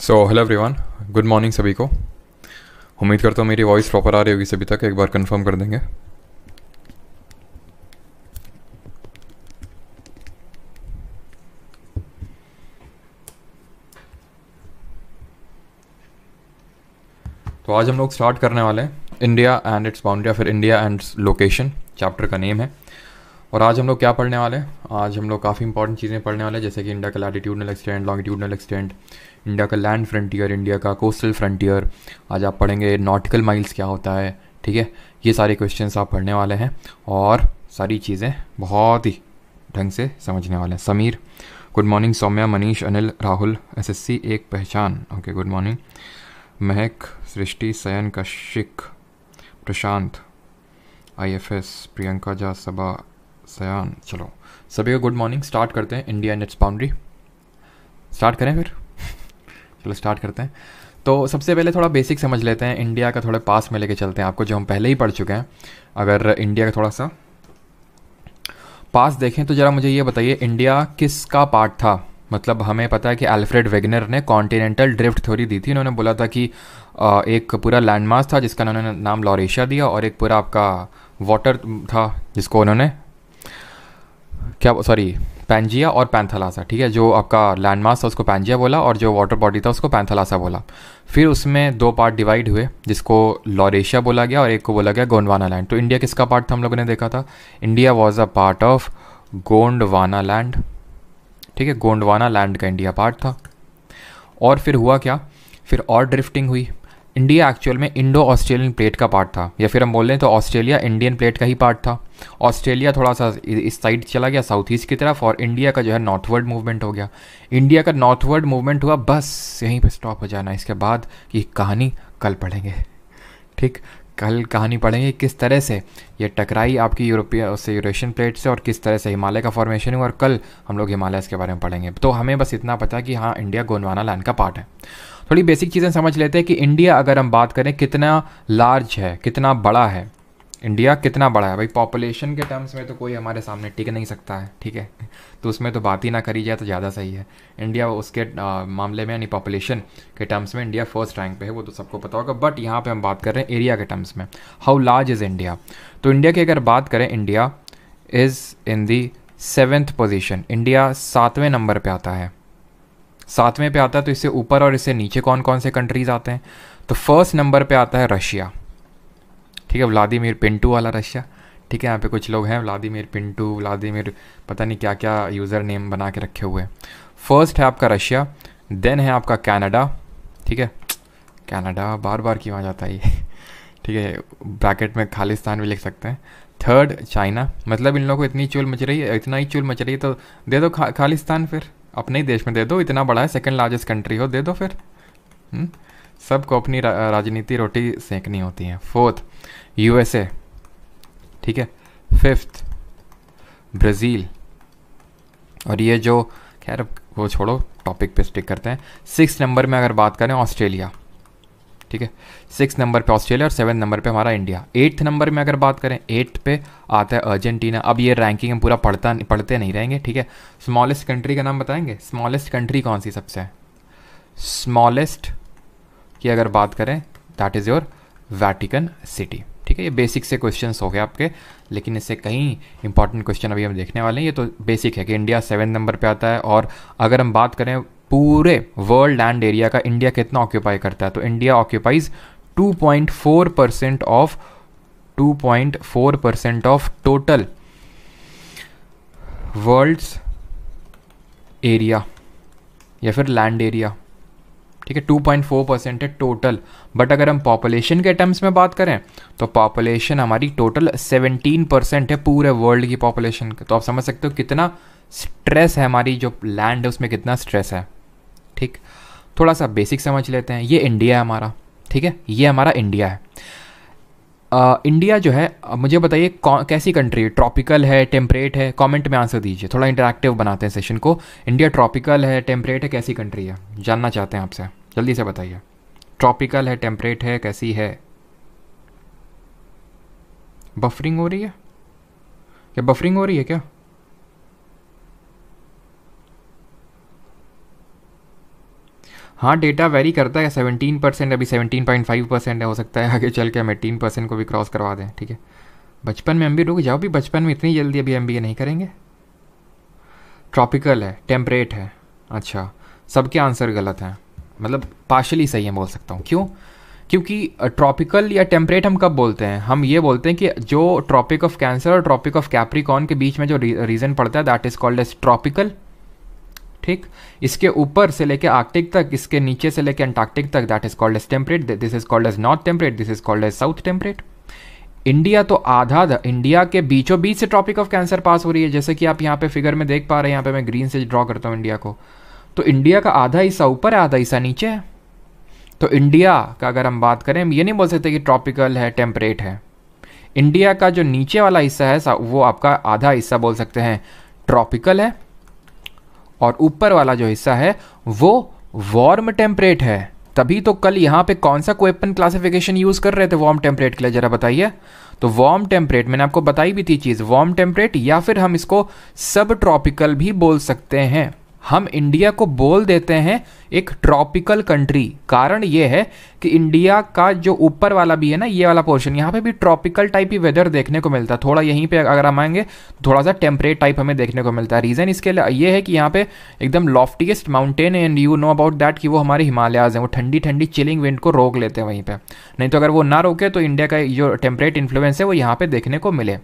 So hello everyone, good morning सभी को। उम्मीद करता हूँ मेरी वॉइस प्रॉपर आ रही होगी सभी तक। एक बार कंफर्म कर देंगे। तो आज हम लोग स्टार्ट करने वाले हैं इंडिया एंड इट्स बाउंड्री या फिर इंडिया एंड लोकेशन, चैप्टर का नेम है। और आज हम लोग क्या पढ़ने वाले हैं? आज हम लोग काफ़ी इंपॉर्टेंट चीज़ें पढ़ने वाले हैं, जैसे कि इंडिया का latitudinal extent, longitudinal extent, India का लैंड फ्रंटियर, इंडिया का कोस्टल फ्रंटियर। आज आप पढ़ेंगे नॉटिकल माइल्स क्या होता है, ठीक है। ये सारे क्वेश्चंस आप पढ़ने वाले हैं और सारी चीज़ें बहुत ही ढंग से समझने वाले हैं। Sameer good morning, Saumya, Manish, Anil, Rahul, SSC एक पहचान, okay good morning. Mahak, Srishti, Sayan, Kashik, Prashant, IFS, Priyanka Jha, Saba, Sayan. चलो सभी को गुड मॉर्निंग। स्टार्ट करते हैं India and it's boundary. Start करें फिर? चलो स्टार्ट करते हैं। तो सबसे पहले थोड़ा बेसिक समझ लेते हैं, इंडिया का थोड़ा पास में लेके चलते हैं आपको, जो हम पहले ही पढ़ चुके हैं। अगर इंडिया का थोड़ा सा पास देखें तो ज़रा मुझे ये बताइए, इंडिया किसका पार्ट था? मतलब हमें पता है कि अल्फ्रेड वेगनर ने कॉन्टिनेंटल ड्रिफ्ट थ्योरी दी थी। उन्होंने बोला था कि एक पूरा लैंडमास था जिसका उन्होंने नाम लॉरेशिया दिया, और एक पूरा आपका वाटर था जिसको उन्होंने क्या, सॉरी, पैंजिया और पैंथालासा, ठीक है। जो आपका लैंडमास था उसको पैंजिया बोला और जो वाटर बॉडी था उसको पैंथालासा बोला। फिर उसमें दो पार्ट डिवाइड हुए जिसको लॉरेशिया बोला गया और एक को बोला गया गोंडवाना लैंड। तो इंडिया किसका पार्ट था हम लोगों ने देखा था? India was a part of Gondwana land, ठीक है। गोंडवाना लैंड का इंडिया पार्ट था। और फिर हुआ क्या? फिर और ड्रिफ्टिंग हुई। इंडिया एक्चुअल में इंडो ऑस्ट्रेलियन प्लेट का पार्ट था, या फिर हम बोल रहे हैं तो ऑस्ट्रेलिया इंडियन प्लेट का ही पार्ट था। ऑस्ट्रेलिया थोड़ा सा इस साइड चला गया साउथ ईस्ट की तरफ, और इंडिया का जो है नॉर्थवर्ड मूवमेंट हो गया। इंडिया का नॉर्थवर्ड मूवमेंट हुआ, बस यहीं पे स्टॉप हो जाना। इसके बाद की कहानी कल पढ़ेंगे, ठीक। कल कहानी पढ़ेंगे किस तरह से ये टकराई आपकी यूरोपियन से, यूरेशियन प्लेट से, और किस तरह से हिमालय का फॉर्मेशन हुआ। और कल हम लोग हिमालय के बारे में पढ़ेंगे। तो हमें बस इतना पता है कि हाँ, इंडिया गोंडवाना लैंड का पार्ट है। थोड़ी बेसिक चीज़ें समझ लेते हैं कि इंडिया अगर हम बात करें कितना लार्ज है, कितना बड़ा है। इंडिया कितना बड़ा है भाई? पॉपुलेशन के टर्म्स में तो कोई हमारे सामने टिक नहीं सकता है, ठीक है। तो उसमें तो बात ही ना करी जाए तो ज़्यादा सही है। इंडिया उसके मामले में, यानी पॉपुलेशन के टर्म्स में इंडिया फर्स्ट रैंक पे है, वो तो सबको पता होगा। बट यहाँ पे हम बात कर रहे हैं एरिया के टर्म्स में, हाउ लार्ज इज़ इंडिया। तो इंडिया की अगर बात करें, India is in the 7th position. India 7वें नंबर पे आता है। 7वें पे आता है, तो इससे ऊपर और इससे नीचे कौन कौन से कंट्रीज़ आते हैं? तो फर्स्ट नंबर पे आता है रशिया, ठीक है। व्लादिमीर पिंटू वाला रशिया, ठीक है। यहाँ पे कुछ लोग हैं व्लादिमीर पिंटू, व्लादिमीर पता नहीं क्या क्या यूज़र नेम बना के रखे हुए हैं। फर्स्ट है आपका रशिया, देन है आपका कनाडा, ठीक है। कनाडा बार बार क्यों आ जाता है ये ठीक है, ब्रैकेट में खालिस्तान भी लिख सकते हैं। थर्ड चाइना, मतलब इन लोगों को इतनी चुल मच रही है, इतना ही चुल मच रही है तो दे दो खालिस्तान, फिर अपने ही देश में दे दो, इतना बड़ा है, सेकंड लार्जेस्ट कंट्री हो, दे दो फिर। सबको अपनी राजनीति रोटी सेकनी होती है। फोर्थ यूएसए, ठीक है। फिफ्थ ब्राज़ील, और ये जो, खैर वो छोड़ो, टॉपिक पे स्टिक करते हैं। 6 नंबर में अगर बात करें ऑस्ट्रेलिया, ठीक है। 6 नंबर पे ऑस्ट्रेलिया और 7 नंबर पे हमारा इंडिया। 8th नंबर में अगर बात करें, 8th पे आता है अर्जेंटीना। अब ये रैंकिंग हम पूरा पढ़ते नहीं रहेंगे, ठीक है। स्मॉलेस्ट कंट्री का नाम बताएंगे? स्मॉलेस्ट कंट्री कौन सी सबसे है? स्मॉलेस्ट की अगर बात करें, that is your Vatican city, ठीक है। ये बेसिक से क्वेश्चंस हो गए आपके, लेकिन इससे कहीं इंपॉर्टेंट क्वेश्चन अभी हम देखने वाले हैं। ये तो बेसिक है कि इंडिया 7 नंबर पे आता है। और अगर हम बात करें पूरे वर्ल्ड लैंड एरिया का, इंडिया कितना ऑक्यूपाई करता है, तो India occupies 2.4% of 2.4% of total world's area या फिर लैंड एरिया, ठीक है। 2.4% है टोटल। बट अगर हम पॉपुलेशन के टर्म्स में बात करें तो पॉपुलेशन हमारी टोटल 17% है पूरे वर्ल्ड की पॉपुलेशन का। तो आप समझ सकते हो कितना स्ट्रेस है, हमारी जो लैंड है उसमें कितना स्ट्रेस है, ठीक। थोड़ा सा बेसिक समझ लेते हैं। ये इंडिया है हमारा, ठीक है। ये हमारा इंडिया है। इंडिया जो है, मुझे बताइए कैसी कंट्री है? ट्रॉपिकल है, टेम्परेट है? कमेंट में आंसर दीजिए, थोड़ा इंटरैक्टिव बनाते हैं सेशन को। इंडिया ट्रॉपिकल है, टेम्परेट है, कैसी कंट्री है? जानना चाहते हैं आपसे, जल्दी से बताइए। ट्रॉपिकल है, टेम्परेट है, कैसी है? बफरिंग हो रही है क्या? बफरिंग हो रही है क्या? हाँ डेटा वेरी करता है, 17% अभी 17.5% है, हो सकता है आगे चल के हम 18% को भी क्रॉस करवा दें, ठीक है। बचपन में MBA, रुक जाओ भी, बचपन में इतनी जल्दी अभी MBA नहीं करेंगे। ट्रॉपिकल है, टेम्परेट है, अच्छा सबके आंसर गलत हैं, मतलब पार्शली सही है बोल सकता हूँ। क्यों? क्योंकि ट्रॉपिकल या टेम्परेट हम कब बोलते हैं? हम ये बोलते हैं कि जो ट्रॉपिक ऑफ कैंसर और ट्रॉपिक ऑफ कैप्रिकॉर्न के बीच में जो रीजन पड़ता है that is called as tropical, ठीक। इसके ऊपर से लेके आर्कटिक तक, इसके नीचे से लेके अंटार्कटिक तक that is called as temperate, this is called as north temperate, this is called as south temperate. India तो आधा, इंडिया के बीचों बीच से ट्रॉपिक ऑफ कैंसर पास हो रही है, जैसे कि आप यहाँ पे फिगर में देख पा रहे हैं, यहाँ पे मैं ग्रीन से ड्रॉ करता हूँ इंडिया को, तो इंडिया का आधा हिस्सा ऊपर है, आधा हिस्सा नीचे है। तो इंडिया का अगर हम बात करें, हम ये नहीं बोल सकते कि ट्रॉपिकल है, टेम्परेट है। इंडिया का जो नीचे वाला हिस्सा है वो आपका आधा हिस्सा बोल सकते हैं ट्रॉपिकल है, और ऊपर वाला जो हिस्सा है वो वार्म टेम्परेट है। तभी तो कल यहाँ पे कौन सा क्वेपन क्लासिफिकेशन यूज कर रहे थे वार्म टेम्परेट के लिए, जरा बताइए। तो वार्म टेम्परेट मैंने आपको बताई भी थी चीज, वार्म टेम्परेट, या फिर हम इसको सब ट्रॉपिकल भी बोल सकते हैं। हम इंडिया को बोल देते हैं एक ट्रॉपिकल कंट्री, कारण ये है कि इंडिया का जो ऊपर वाला भी है ना, ये वाला पोर्शन, यहाँ पे भी ट्रॉपिकल टाइप ही वेदर देखने को मिलता है। थोड़ा यहीं पे अगर हम आएंगे थोड़ा सा टेम्परेट टाइप हमें देखने को मिलता है। रीज़न इसके लिए ये है कि यहाँ पे एकदम लॉफ्टीएस्ट माउंटेन है, and you know about that कि वो हमारे हिमालयाज हैं, वो ठंडी ठंडी चिलिंग विंड को रोक लेते हैं वहीं पर। नहीं तो अगर वो ना रोके तो इंडिया का जो टेम्परेट इन्फ्लुएंस है वो यहाँ पर देखने को मिले,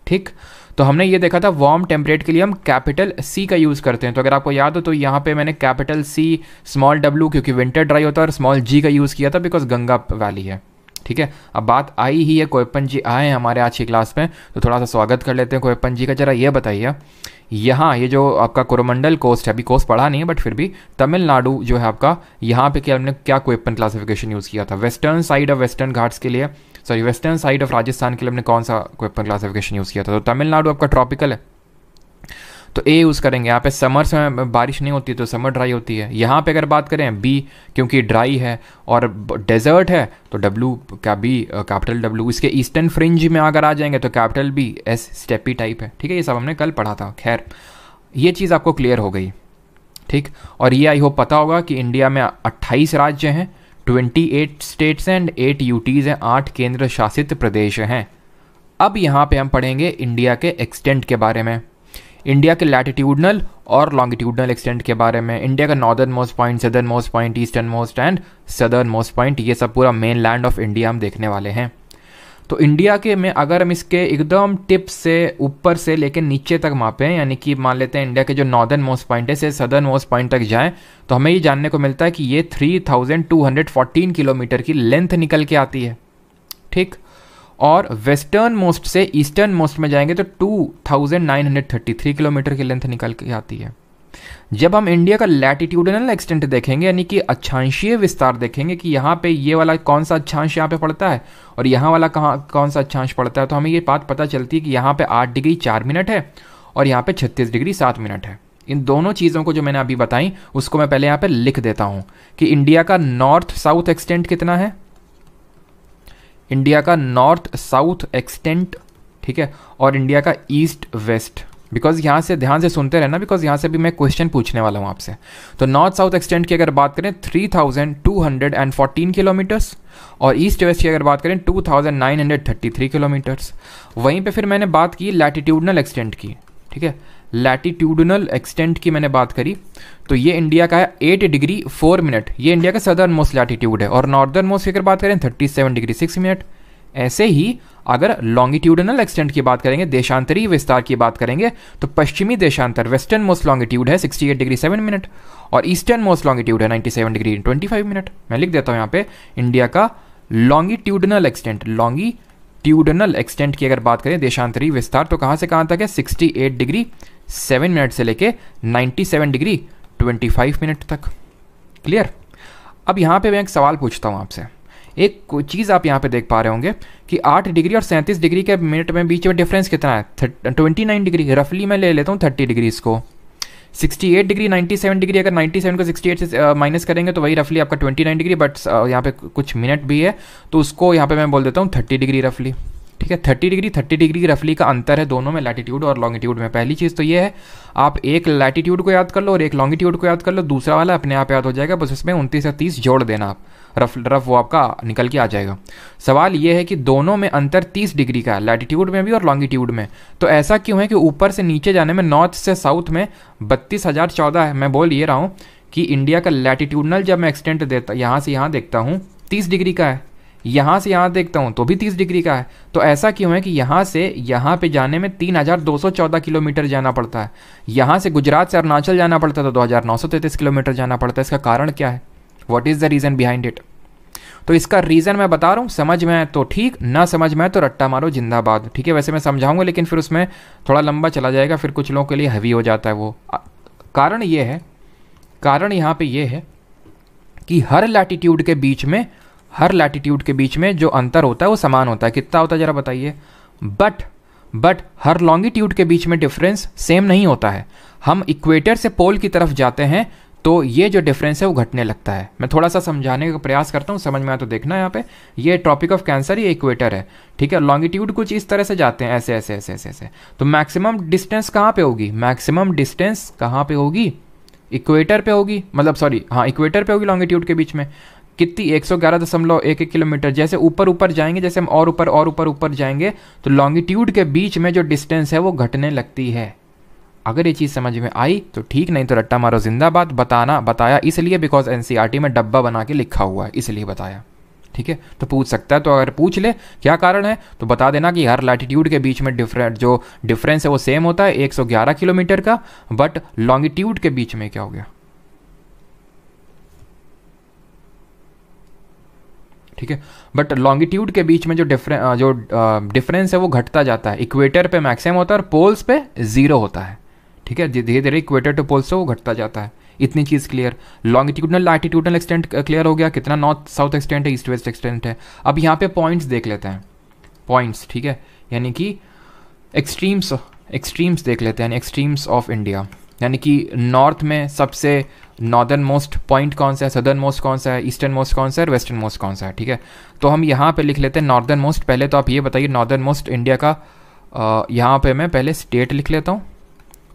ठीक। तो हमने ये देखा था वार्म टेम्परेट के लिए हम कैपिटल C का यूज़ करते हैं। तो अगर आपको याद हो तो यहाँ पे मैंने कैपिटल C स्मॉल W क्योंकि विंटर ड्राई होता है, और स्मॉल G का यूज़ किया था बिकॉज गंगा वैली है, ठीक है। अब बात आई ही है, कोयपन जी आए हैं हमारे आज की क्लास में, तो थोड़ा सा स्वागत कर लेते हैं कोयपन जी का। जरा ये बताइए, यहाँ ये जो आपका कोरोमंडल कोस्ट है, अभी कोस्ट पढ़ा नहीं है बट फिर भी तमिलनाडु जो है आपका, यहाँ पे क्या हमने क्या कोयपन क्लासिफिकेशन यूज़ किया था? Western side of western Ghats के लिए, sorry western side of Rajasthan के लिए हमने कौन सा कोयपन क्लासिफिकेशन यूज़ किया था? तो तमिलनाडु आपका ट्रॉपिकल है, तो ए यूज़ करेंगे। यहाँ पे समर्स में बारिश नहीं होती तो समर ड्राई होती है। यहाँ पे अगर बात करें बी, क्योंकि ड्राई है और डेजर्ट है तो डब्लू का बी, कैपिटल डब्लू। इसके ईस्टर्न फ्रिंज में अगर आ जाएंगे तो capital B, S steppe type है, ठीक है। ये सब हमने कल पढ़ा था। खैर ये चीज़ आपको क्लियर हो गई, ठीक। और ये आई होप पता होगा कि इंडिया में 28 राज्य हैं, 28 स्टेट्स एंड 8 यूटीज़ हैं, 8 केंद्र शासित प्रदेश हैं। अब यहाँ पे हम पढ़ेंगे इंडिया के एक्सटेंट के बारे में, इंडिया के लैटिट्यूडनल और लॉन्गिट्यूडनल एक्सटेंट के बारे में, इंडिया का northern most point, southern most point, eastern most and southern most point, ये सब पूरा मेन लैंड ऑफ इंडिया हम देखने वाले हैं। तो इंडिया के में अगर हम इसके एकदम टिप से ऊपर से लेकर नीचे तक मापें, यानी कि मान लेते हैं इंडिया के जो नॉर्दर्न मोस्ट पॉइंट है से सदर्न मोस्ट पॉइंट तक जाएं, तो हमें ये जानने को मिलता है कि ये 3214 किलोमीटर की लेंथ निकल के आती है, ठीक। और वेस्टर्न मोस्ट से ईस्टर्न मोस्ट में जाएंगे तो 2933 किलोमीटर की लेंथ निकल के आती है। जब हम इंडिया का लैटिट्यूडनल एक्सटेंट देखेंगे, यानी कि अक्षांशीय विस्तार देखेंगे कि यहाँ पे ये वाला कौन सा अक्षांश यहाँ पे पड़ता है और यहाँ वाला कौन सा अक्षांश पड़ता है, तो हमें ये बात पता चलती है कि यहाँ पे 8 डिग्री 4 मिनट है और यहाँ पे 36 डिग्री 7 मिनट है। इन दोनों चीज़ों को जो मैंने अभी बताई उसको मैं पहले यहाँ पे लिख देता हूँ कि इंडिया का नॉर्थ साउथ एक्सटेंट कितना है, इंडिया का नॉर्थ साउथ एक्सटेंट, ठीक है, और इंडिया का ईस्ट वेस्ट। बिकॉज यहाँ से ध्यान से सुनते रहना, बिकॉज यहाँ से भी मैं क्वेश्चन पूछने वाला हूँ आपसे। तो नॉर्थ साउथ एक्सटेंट की अगर बात करें 3214 किलोमीटर्स, और ईस्ट वेस्ट की अगर बात करें 2933 किलोमीटर्स। वहीं पे फिर मैंने बात की लैटिट्यूडनल एक्सटेंट की, ठीक है, लैटिट्यूडनल एक्सटेंट की मैंने बात करी, तो ये इंडिया का है 8 डिग्री 4 मिनट, ये इंडिया का सदर्न मोस्ट लैटिट्यूड है। और नॉर्दर्न मोस्ट की अगर बात करें 37 डिग्री 6 मिनट। ऐसे ही अगर लॉन्गिट्यूडनल एक्सटेंट की बात करेंगे, देशांतरीय विस्तार की बात करेंगे, तो पश्चिमी देशांतर वेस्टर्न मोस्ट लॉन्गिट्यूड है 68 डिग्री 7 मिनट और ईस्टर्न मोस्ट लॉन्गिट्यूड है 97 डिग्री 25 मिनट। मैं लिख देता हूँ यहाँ पे इंडिया का लॉन्गिट्यूडनल एक्सटेंट, लॉन्गिट्यूडनल एक्सटेंट की अगर बात करें देशांतरीय विस्तार, तो कहाँ से कहाँ तक है 68 डिग्री 7 मिनट से लेके 97 डिग्री 25 मिनट तक। क्लियर। अब यहाँ पे मैं एक सवाल पूछता हूँ आपसे, एक चीज़ आप यहाँ पे देख पा रहे होंगे कि 8 डिग्री और 37 डिग्री के मिनट में बीच में डिफरेंस कितना है, 29 डिग्री। रफली मैं ले लेता हूँ 30 डिग्री इसको, 68 डिग्री 97 डिग्री, अगर 97 को 68 से माइनस करेंगे तो वही रफली आपका 29 डिग्री, बट यहाँ पे कुछ मिनट भी है तो उसको यहाँ पे मैं बोल देता हूँ 30 डिग्री रफली। ठीक है। 30 डिग्री रफली का अंतर है दोनों में, लैटिट्यूड और लॉन्गिट्यूड में। पहली चीज़ तो ये है, आप एक लैटिट्यूड को याद कर लो और एक लॉन्गिट्यूड को याद कर लो, दूसरा वाला अपने आप याद हो जाएगा, बस उसमें 29 या 30 जोड़ देना आप, रफ वो आपका निकल के आ जाएगा। सवाल ये है कि दोनों में अंतर 30 डिग्री का है, लैटिट्यूड में भी और लॉन्गिट्यूड में। तो ऐसा क्यों है कि ऊपर से नीचे जाने में नॉर्थ से साउथ में 32,014 है। मैं बोल ये रहा हूँ कि इंडिया का लैटिट्यूडनल जब मैं एक्सटेंट देता, यहाँ से यहाँ देखता हूँ 30 डिग्री का है, यहाँ से यहाँ देखता हूँ तो भी 30 डिग्री का है। तो ऐसा क्यों है कि यहाँ से यहाँ पे जाने में 3,214 किलोमीटर जाना पड़ता है, यहाँ से गुजरात से अरुणाचल जाना पड़ता है तो 2,933 किलोमीटर जाना पड़ता है। इसका कारण क्या है? What is the reason behind it? तो इसका रीज़न मैं बता रहा हूँ, समझ में आए तो ठीक, ना समझ में आए तो रट्टा मारो जिंदाबाद। ठीक है, वैसे मैं समझाऊंगा लेकिन फिर उसमें थोड़ा लंबा चला जाएगा, फिर कुछ लोगों के लिए हैवी हो जाता है वो। कारण ये है, कारण यहाँ पे ये है कि हर लैटिट्यूड के बीच में जो अंतर होता है वो समान होता है। कितना होता है जरा बताइए? बट हर लॉन्गिट्यूड के बीच में डिफरेंस सेम नहीं होता है। हम इक्वेटर से पोल की तरफ जाते हैं तो ये जो डिफरेंस है वो घटने लगता है। मैं थोड़ा सा समझाने का प्रयास करता हूँ, समझ में आया तो देखना। यहाँ पे ये ट्रॉपिक ऑफ कैंसर, ये इक्वेटर है, ठीक है। लॉन्गिट्यूड कुछ इस तरह से जाते हैं, ऐसे ऐसे ऐसे ऐसे ऐसे। तो मैक्सिमम डिस्टेंस कहाँ पे होगी? मैक्सिमम डिस्टेंस कहाँ पे होगी? इक्वेटर पे होगी, मतलब सॉरी हाँ, इक्वेटर पे होगी लॉन्गिट्यूड के बीच में। कितनी? 111.11 किलोमीटर। जैसे ऊपर जाएंगे, जैसे हम और ऊपर जाएंगे तो लॉन्गिट्यूड के बीच में जो डिस्टेंस है वो घटने लगती है। अगर ये चीज़ समझ में आई तो ठीक, नहीं तो रट्टा मारो जिंदाबाद। बताया इसलिए बिकॉज एनसीईआरटी में डब्बा बना के लिखा हुआ है, इसलिए बताया। ठीक है, तो पूछ सकता है, तो अगर पूछ ले क्या कारण है तो बता देना कि हर लैटिट्यूड के बीच में जो डिफरेंस है वो सेम होता है 111 किलोमीटर का, बट लॉन्गिट्यूड के बीच में क्या हो गया? ठीक है, बट लॉन्गिट्यूड के बीच में जो डिफरेंस है वो घटता जाता है। इक्वेटर पे मैक्सिमम होता है और पोल्स पे 0 होता है। ठीक है, धीरे धीरे इक्वेटर टू पोल्स से वो घटता जाता है। इतनी चीज़ clear. Longitudinal latitudinal extent clear हो गया, कितना नॉर्थ साउथ एक्सटेंट है, ईस्ट वेस्ट एक्सटेंट है। अब यहाँ पे पॉइंट्स देख लेते हैं, पॉइंट्स। ठीक है, यानी कि एक्सट्रीम्स देख लेते हैं, एक्सट्रीम्स ऑफ इंडिया। यानी कि नॉर्थ में सबसे नॉर्दर्न मोस्ट पॉइंट कौन सा है, सदर्न मोस्ट कौन सा है, ईस्टर्न मोस्ट कौन सा है और वेस्टर्न मोस्ट कौन सा है। ठीक है, तो हम यहाँ पे लिख लेते हैं नॉर्दर्न मोस्ट। पहले तो आप ये बताइए नॉर्दर्न मोस्ट इंडिया का, यहाँ पे मैं पहले स्टेट लिख लेता हूँ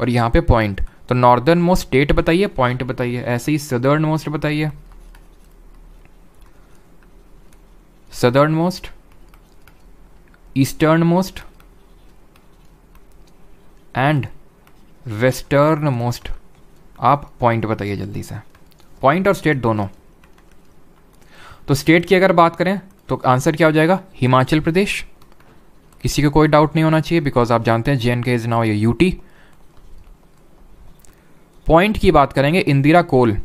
और यहाँ पे पॉइंट। तो नॉर्दर्न मोस्ट स्टेट बताइए, पॉइंट बताइए। ऐसे ही सदर्न मोस्ट बताइए, southern most, eastern most and western most. आप पॉइंट बताइए जल्दी से, पॉइंट और स्टेट दोनों। तो स्टेट की अगर बात करें तो आंसर क्या हो जाएगा? हिमाचल प्रदेश। किसी को कोई डाउट नहीं होना चाहिए बिकॉज आप जानते हैं JNK इज नाउ ये यूटी। पॉइंट की बात करेंगे, इंदिरा कोल।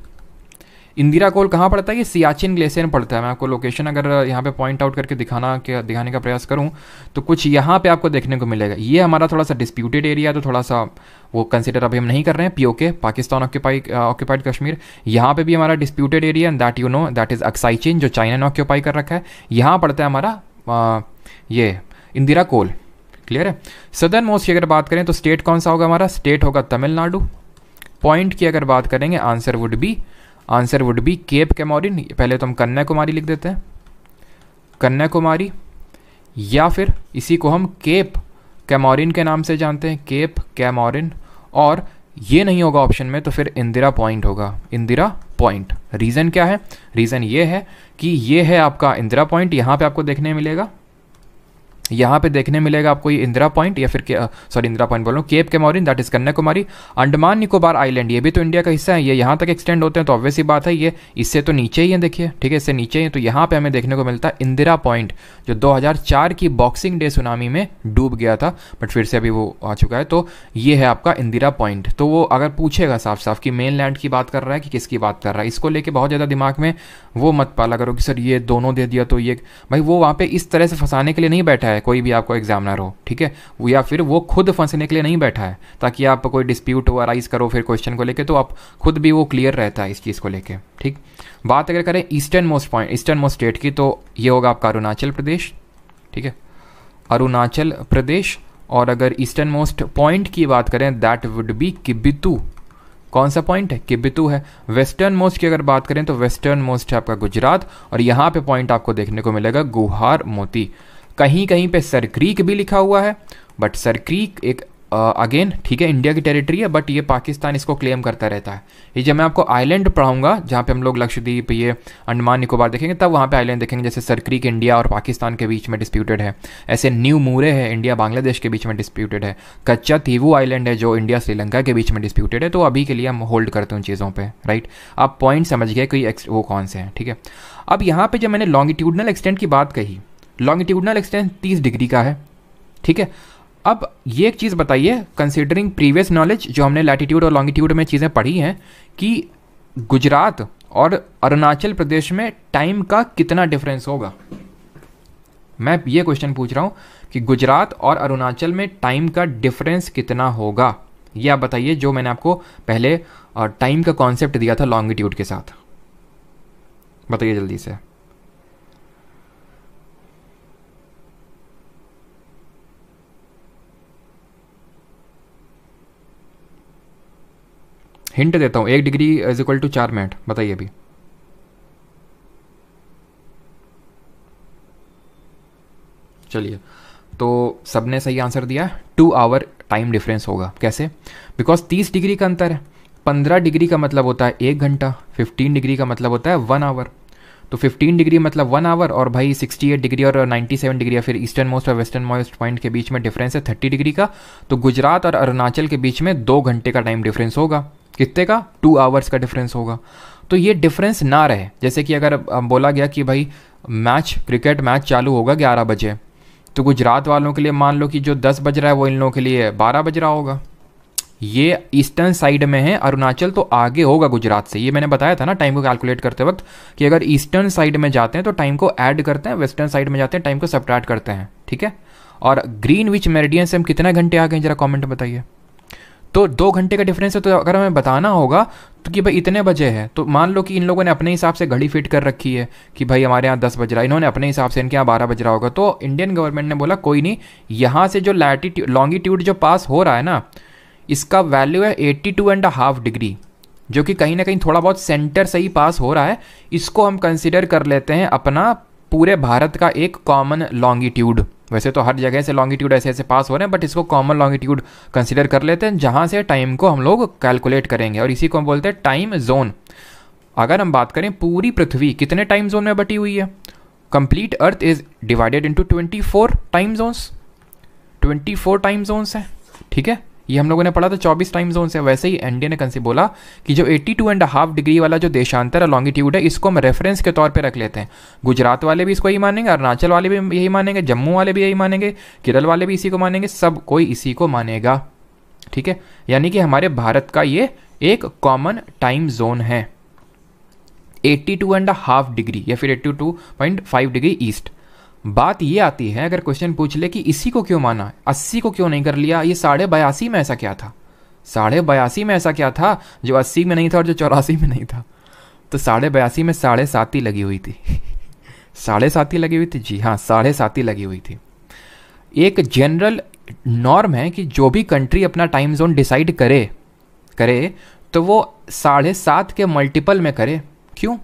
इंदिरा कोल कहाँ पड़ता है? ये सियाचिन ग्लेशियर में पड़ता है। मैं आपको लोकेशन अगर यहाँ पे पॉइंट आउट करके दिखाने का प्रयास करूँ तो कुछ यहाँ पे आपको देखने को मिलेगा। ये हमारा थोड़ा सा डिस्प्यूटेड एरिया, तो थोड़ा सा वो कंसिडर अभी हम नहीं कर रहे हैं। POK, पाकिस्तान ऑक्यूपाइड कश्मीर, यहाँ पे भी हमारा disputed area, and that you know that is Aksai chain, जो चाइना ने ऑक्यूपाई कर रखा है। यहाँ पड़ता है हमारा ये इंदिरा कोल। क्लियर है? सदर्न मोस्ट की अगर बात करें तो स्टेट कौन सा होगा हमारा? स्टेट होगा तमिलनाडु। पॉइंट की अगर बात करेंगे answer would be Cape Comorin. पहले तो हम कन्याकुमारी लिख देते हैं, कन्याकुमारी, या फिर इसी को हम केप कैमोरिन के नाम से जानते हैं, केप कैमोरिन। और ये नहीं होगा ऑप्शन में तो फिर इंदिरा पॉइंट होगा, इंदिरा पॉइंट। रीज़न क्या है? रीज़न ये है कि ये है आपका इंदिरा पॉइंट। यहाँ पे आपको देखने मिलेगा, यहाँ पे देखने मिलेगा आपको ये इंदिरा पॉइंट, या फिर इंदिरा पॉइंट बोल रहा हूँ, Cape Comorin that is Kanyakumari. Andaman Nicobar island ये भी तो इंडिया का हिस्सा है, ये यहाँ तक एक्सटेंड होते हैं, तो ऑब्वियस ही बात है ये इससे तो नीचे ही है। देखिए, ठीक है, इससे नीचे ही। तो यहाँ पे हमें देखने को मिलता है इंदिरा पॉइंट, जो 2004 की बॉक्सिंग डे सुनामी में डूब गया था, बट फिर से अभी वो आ चुका है। तो ये है आपका इंदिरा पॉइंट। तो वो अगर पूछेगा साफ साफ कि मेन लैंड की बात कर रहा है कि किसकी बात कर रहा है, इसको लेके बहुत ज़्यादा दिमाग में वो मत पाला करो कि सर ये दोनों दे दिया तो ये, भाई वो वहाँ पे इस तरह से फंसाने के लिए नहीं बैठा है कोई भी आपको एग्जामिनर हो। ठीक है, या फिर वो खुद फंसने के लिए नहीं बैठा है ताकि आप कोई डिस्प्यूट अराइज करो फिर क्वेश्चन को लेके, तो आप खुद भी वो क्लियर रहता है इस चीज़ को लेके। ठीक, बात अगर करें eastern most point, eastern most state की, तो ये होगा आपका अरुणाचल प्रदेश। ठीक है, अरुणाचल प्रदेश। और अगर ईस्टर्न मोस्ट पॉइंट की बात करें दैट वुड बी किबिथू। कौन सा पॉइंट है? किबिथू है। वेस्टर्न मोस्ट की अगर बात करें तो वेस्टर्न मोस्ट है आपका गुजरात, और यहाँ पे पॉइंट आपको देखने को मिलेगा गुहार मोती। कहीं कहीं पे सर क्रीक भी लिखा हुआ है, बट सर क्रीक एक अगेन ठीक है इंडिया की टेरिटरी है, बट ये पाकिस्तान इसको क्लेम करता रहता है। ये जब मैं आपको आइलैंड पढ़ाऊंगा जहाँ पे हम लोग लक्षद्वीप ये अंडमान निकोबार देखेंगे, तब वहाँ पे आइलैंड देखेंगे, जैसे सर क्रीक इंडिया और पाकिस्तान के बीच में डिस्प्यूटेड है, ऐसे न्यू मूरे है इंडिया बांग्लादेश के बीच में डिस्प्यूटेड है, कच्चा तीवू आइलैंड है जो इंडिया श्रीलंका के बीच में डिस्प्यूटेड है। तो अभी के लिए हम होल्ड करते हैं उन चीज़ों पर, राइट। आप पॉइंट समझ गए कोई वो कौन से हैं, ठीक है। अब यहाँ पर जब मैंने लॉन्गिट्यूडनल एक्सटेंट की बात कही, लॉन्गिट्यूडनल एक्सटेंट 30 डिग्री का है, ठीक है। अब ये एक चीज़ बताइए, कंसीडरिंग प्रीवियस नॉलेज जो हमने लैटिट्यूड और लॉन्गिट्यूड में चीज़ें पढ़ी हैं, कि गुजरात और अरुणाचल प्रदेश में टाइम का कितना डिफरेंस होगा। मैं ये क्वेश्चन पूछ रहा हूँ कि गुजरात और अरुणाचल में टाइम का डिफरेंस कितना होगा, ये आप बताइए, जो मैंने आपको पहले टाइम का कॉन्सेप्ट दिया था लॉन्गिट्यूड के साथ। बताइए जल्दी से। हिंट देता हूँ, 1 degree is equal to 4 minute. बताइए अभी। चलिए, तो सबने सही आंसर दिया, 2 आवर टाइम डिफरेंस होगा। कैसे? बिकॉज 30 डिग्री का अंतर है, 15 डिग्री का मतलब होता है 1 घंटा, 15 डिग्री का मतलब होता है 1 आवर। तो 15 डिग्री मतलब 1 आवर, और भाई 68 डिग्री और 97 डिग्री या फिर ईस्टर्न मोस्ट और वेस्टर्न मोस्ट पॉइंट के बीच में डिफरेंस है 30 डिग्री का। तो गुजरात और अरुणाचल के बीच में 2 घंटे का टाइम डिफरेंस होगा। कितने का? 2 आवर्स का डिफरेंस होगा। तो ये डिफरेंस ना रहे, जैसे कि अगर बोला गया कि भाई मैच, क्रिकेट मैच चालू होगा 11 बजे, तो गुजरात वालों के लिए मान लो कि जो 10 बज रहा है वो इन लोगों के लिए 12 बज रहा होगा। ये ईस्टर्न साइड में है, अरुणाचल तो आगे होगा गुजरात से। ये मैंने बताया था ना टाइम को कैलकुलेट करते वक्त, कि अगर ईस्टर्न साइड में जाते हैं तो टाइम को ऐड करते हैं, वेस्टर्न साइड में जाते हैं टाइम को सबट्रैक्ट करते हैं, ठीक है। और ग्रीनविच मेरिडियन से हम कितना घंटे आ गए, जरा कमेंट बताइए। तो 2 घंटे का डिफरेंस है, तो अगर हमें बताना होगा तो कि भाई इतने बजे है, तो मान लो कि इन लोगों ने अपने हिसाब से घड़ी फिट कर रखी है कि भाई हमारे यहाँ 10 बज रहा है, इन्होंने अपने हिसाब से, इनके यहाँ 12 बज रहा होगा। तो इंडियन गवर्नमेंट ने बोला कोई नहीं, यहाँ से जो लैटिट्यूड लॉन्गिट्यूड जो पास हो रहा है ना, इसका वैल्यू है 82.5 डिग्री, जो कि कहीं ना कहीं थोड़ा बहुत सेंटर से ही पास हो रहा है। इसको हम कंसिडर कर लेते हैं अपना पूरे भारत का एक कॉमन लॉन्गिट्यूड। वैसे तो हर जगह से लॉन्गिट्यूड ऐसे ऐसे पास हो रहे हैं, बट इसको कॉमन लॉन्गिट्यूड कंसिडर कर लेते हैं, जहाँ से टाइम को हम लोग कैलकुलेट करेंगे, और इसी को हम बोलते हैं टाइम जोन। अगर हम बात करें पूरी पृथ्वी कितने टाइम जोन में बटी हुई है, complete earth is divided into 24 time zones, 24 time zones हैं, ठीक है। ये हम लोगों ने पढ़ा था 24 टाइम जोन से। वैसे ही इंडिया ने कंसी बोला कि जो 82.5 डिग्री वाला जो देशांतर लॉन्गिट्यूड है, इसको हम रेफरेंस के तौर पे रख लेते हैं। गुजरात वाले भी इसको यही मानेंगे, अरुणाचल वाले भी यही मानेंगे, जम्मू वाले भी यही मानेंगे, केरल वाले भी इसी को मानेंगे, सब कोई इसी को मानेगा, ठीक है। यानी कि हमारे भारत का ये एक कॉमन टाइम जोन है, 82.5 डिग्री या फिर 82.5 डिग्री ईस्ट। बात ये आती है, अगर क्वेश्चन पूछ ले कि इसी को क्यों माना, 80 को क्यों नहीं कर लिया, ये 82.5 में ऐसा क्या था, 82.5 में ऐसा क्या था जो 80 में नहीं था और जो 84 में नहीं था। तो 82.5 में 7.5 लगी हुई थी 7.5 लगी हुई थी, जी हाँ 7.5 लगी हुई थी। एक जनरल नॉर्म है कि जो भी कंट्री अपना टाइम जोन डिसाइड करे तो वो 7.5 के मल्टीपल में करे। क्यों?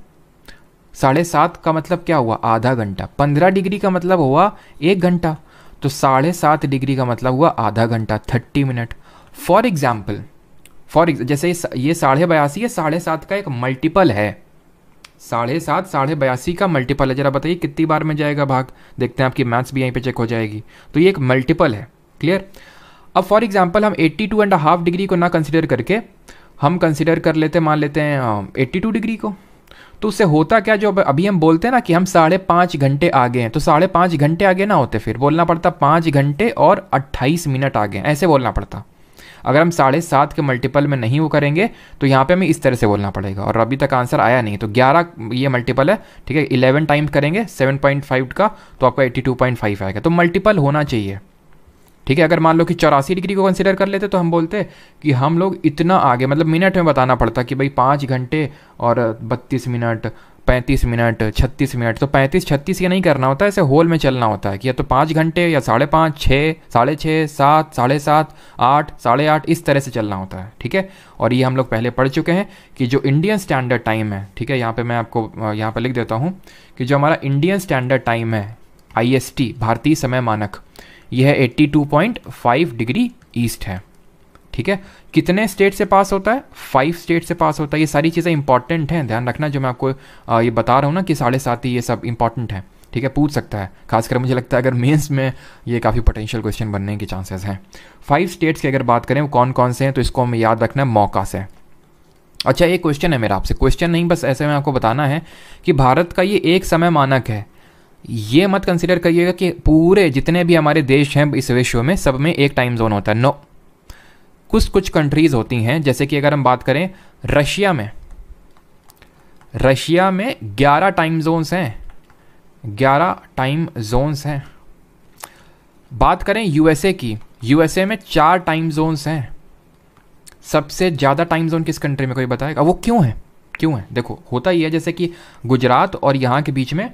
7.5 का मतलब क्या हुआ, आधा घंटा। 15 डिग्री का मतलब हुआ 1 घंटा, तो 7.5 डिग्री का मतलब हुआ आधा घंटा, 30 मिनट। फॉर एग्जाम्पल जैसे ये 82.5 है, 7.5 का एक मल्टीपल है, 7.5 82 का मल्टीपल है। जरा बताइए कितनी बार में जाएगा भाग, देखते हैं, आपकी मैथ्स भी यहीं पे चेक हो जाएगी। तो ये एक मल्टीपल है, क्लियर। अब फॉर एग्जाम्पल हम 82.5 डिग्री को ना कंसिडर करके हम कंसिडर कर लेते, मान लेते हैं 82 डिग्री को। तो उससे होता क्या, जो अभी हम बोलते हैं ना कि हम 5.5 घंटे आगे हैं, तो 5.5 घंटे आगे ना होते, फिर बोलना पड़ता 5 घंटे और 28 मिनट आगे, ऐसे बोलना पड़ता। अगर हम 7.5 के मल्टीपल में नहीं वो करेंगे तो यहाँ पे हमें इस तरह से बोलना पड़ेगा, और अभी तक आंसर आया नहीं। तो 11 ये मल्टीपल है, ठीक है। 11 टाइम करेंगे 7.5 का, तो आपका 82.5 आएगा। तो मल्टीपल होना चाहिए, ठीक है। अगर मान लो कि 84 डिग्री को कंसिडर कर लेते तो हम बोलते कि हम लोग इतना आगे, मतलब मिनट में बताना पड़ता कि भाई 5 घंटे और 32 मिनट, 35 मिनट, 36 मिनट। तो 35 36 ये नहीं करना होता, ऐसे होल में चलना होता है कि या तो 5 घंटे या 5.5, 6, 6.5, 7, 7.5, 8, 8.5, इस तरह से चलना होता है, ठीक है। और ये हम लोग पहले पढ़ चुके हैं कि जो इंडियन स्टैंडर्ड टाइम है, ठीक है, यहाँ पे मैं आपको यहाँ पर लिख देता हूँ कि जो हमारा इंडियन स्टैंडर्ड टाइम है, IST भारतीय समय मानक, यह 82.5 डिग्री ईस्ट है। ठीक है, कितने स्टेट से पास होता है? 5 स्टेट से पास होता है। ये सारी चीज़ें इंपॉर्टेंट हैं, ध्यान रखना जो मैं आपको ये बता रहा हूँ ना कि 7.5 ये सब इंपॉर्टेंट है। ठीक है, पूछ सकता है, खासकर मुझे लगता है अगर मेंस में ये काफ़ी पोटेंशियल क्वेश्चन बनने के चांसेस हैं। 5 स्टेट्स की अगर बात करें वो कौन कौन से हैं, तो इसको हमें याद रखना है मौका से। अच्छा, एक क्वेश्चन है मेरा आपसे, क्वेश्चन नहीं बस ऐसे में आपको बताना है कि भारत का ये एक समय मानक है। ये मत कंसिडर करिएगा कि पूरे जितने भी हमारे देश हैं इस विश्व में सब में एक टाइम जोन होता है। नो, कुछ कंट्रीज होती हैं, जैसे कि अगर हम बात करें रशिया में 11 टाइम जोन्स हैं, 11 टाइम जोन्स हैं। बात करें यूएसए की, यूएसए में 4 टाइम जोन्स हैं। सबसे ज़्यादा टाइम जोन किस कंट्री में, कोई बताएगा? वो क्यों है? देखो होता ही है, जैसे कि गुजरात और यहाँ के बीच में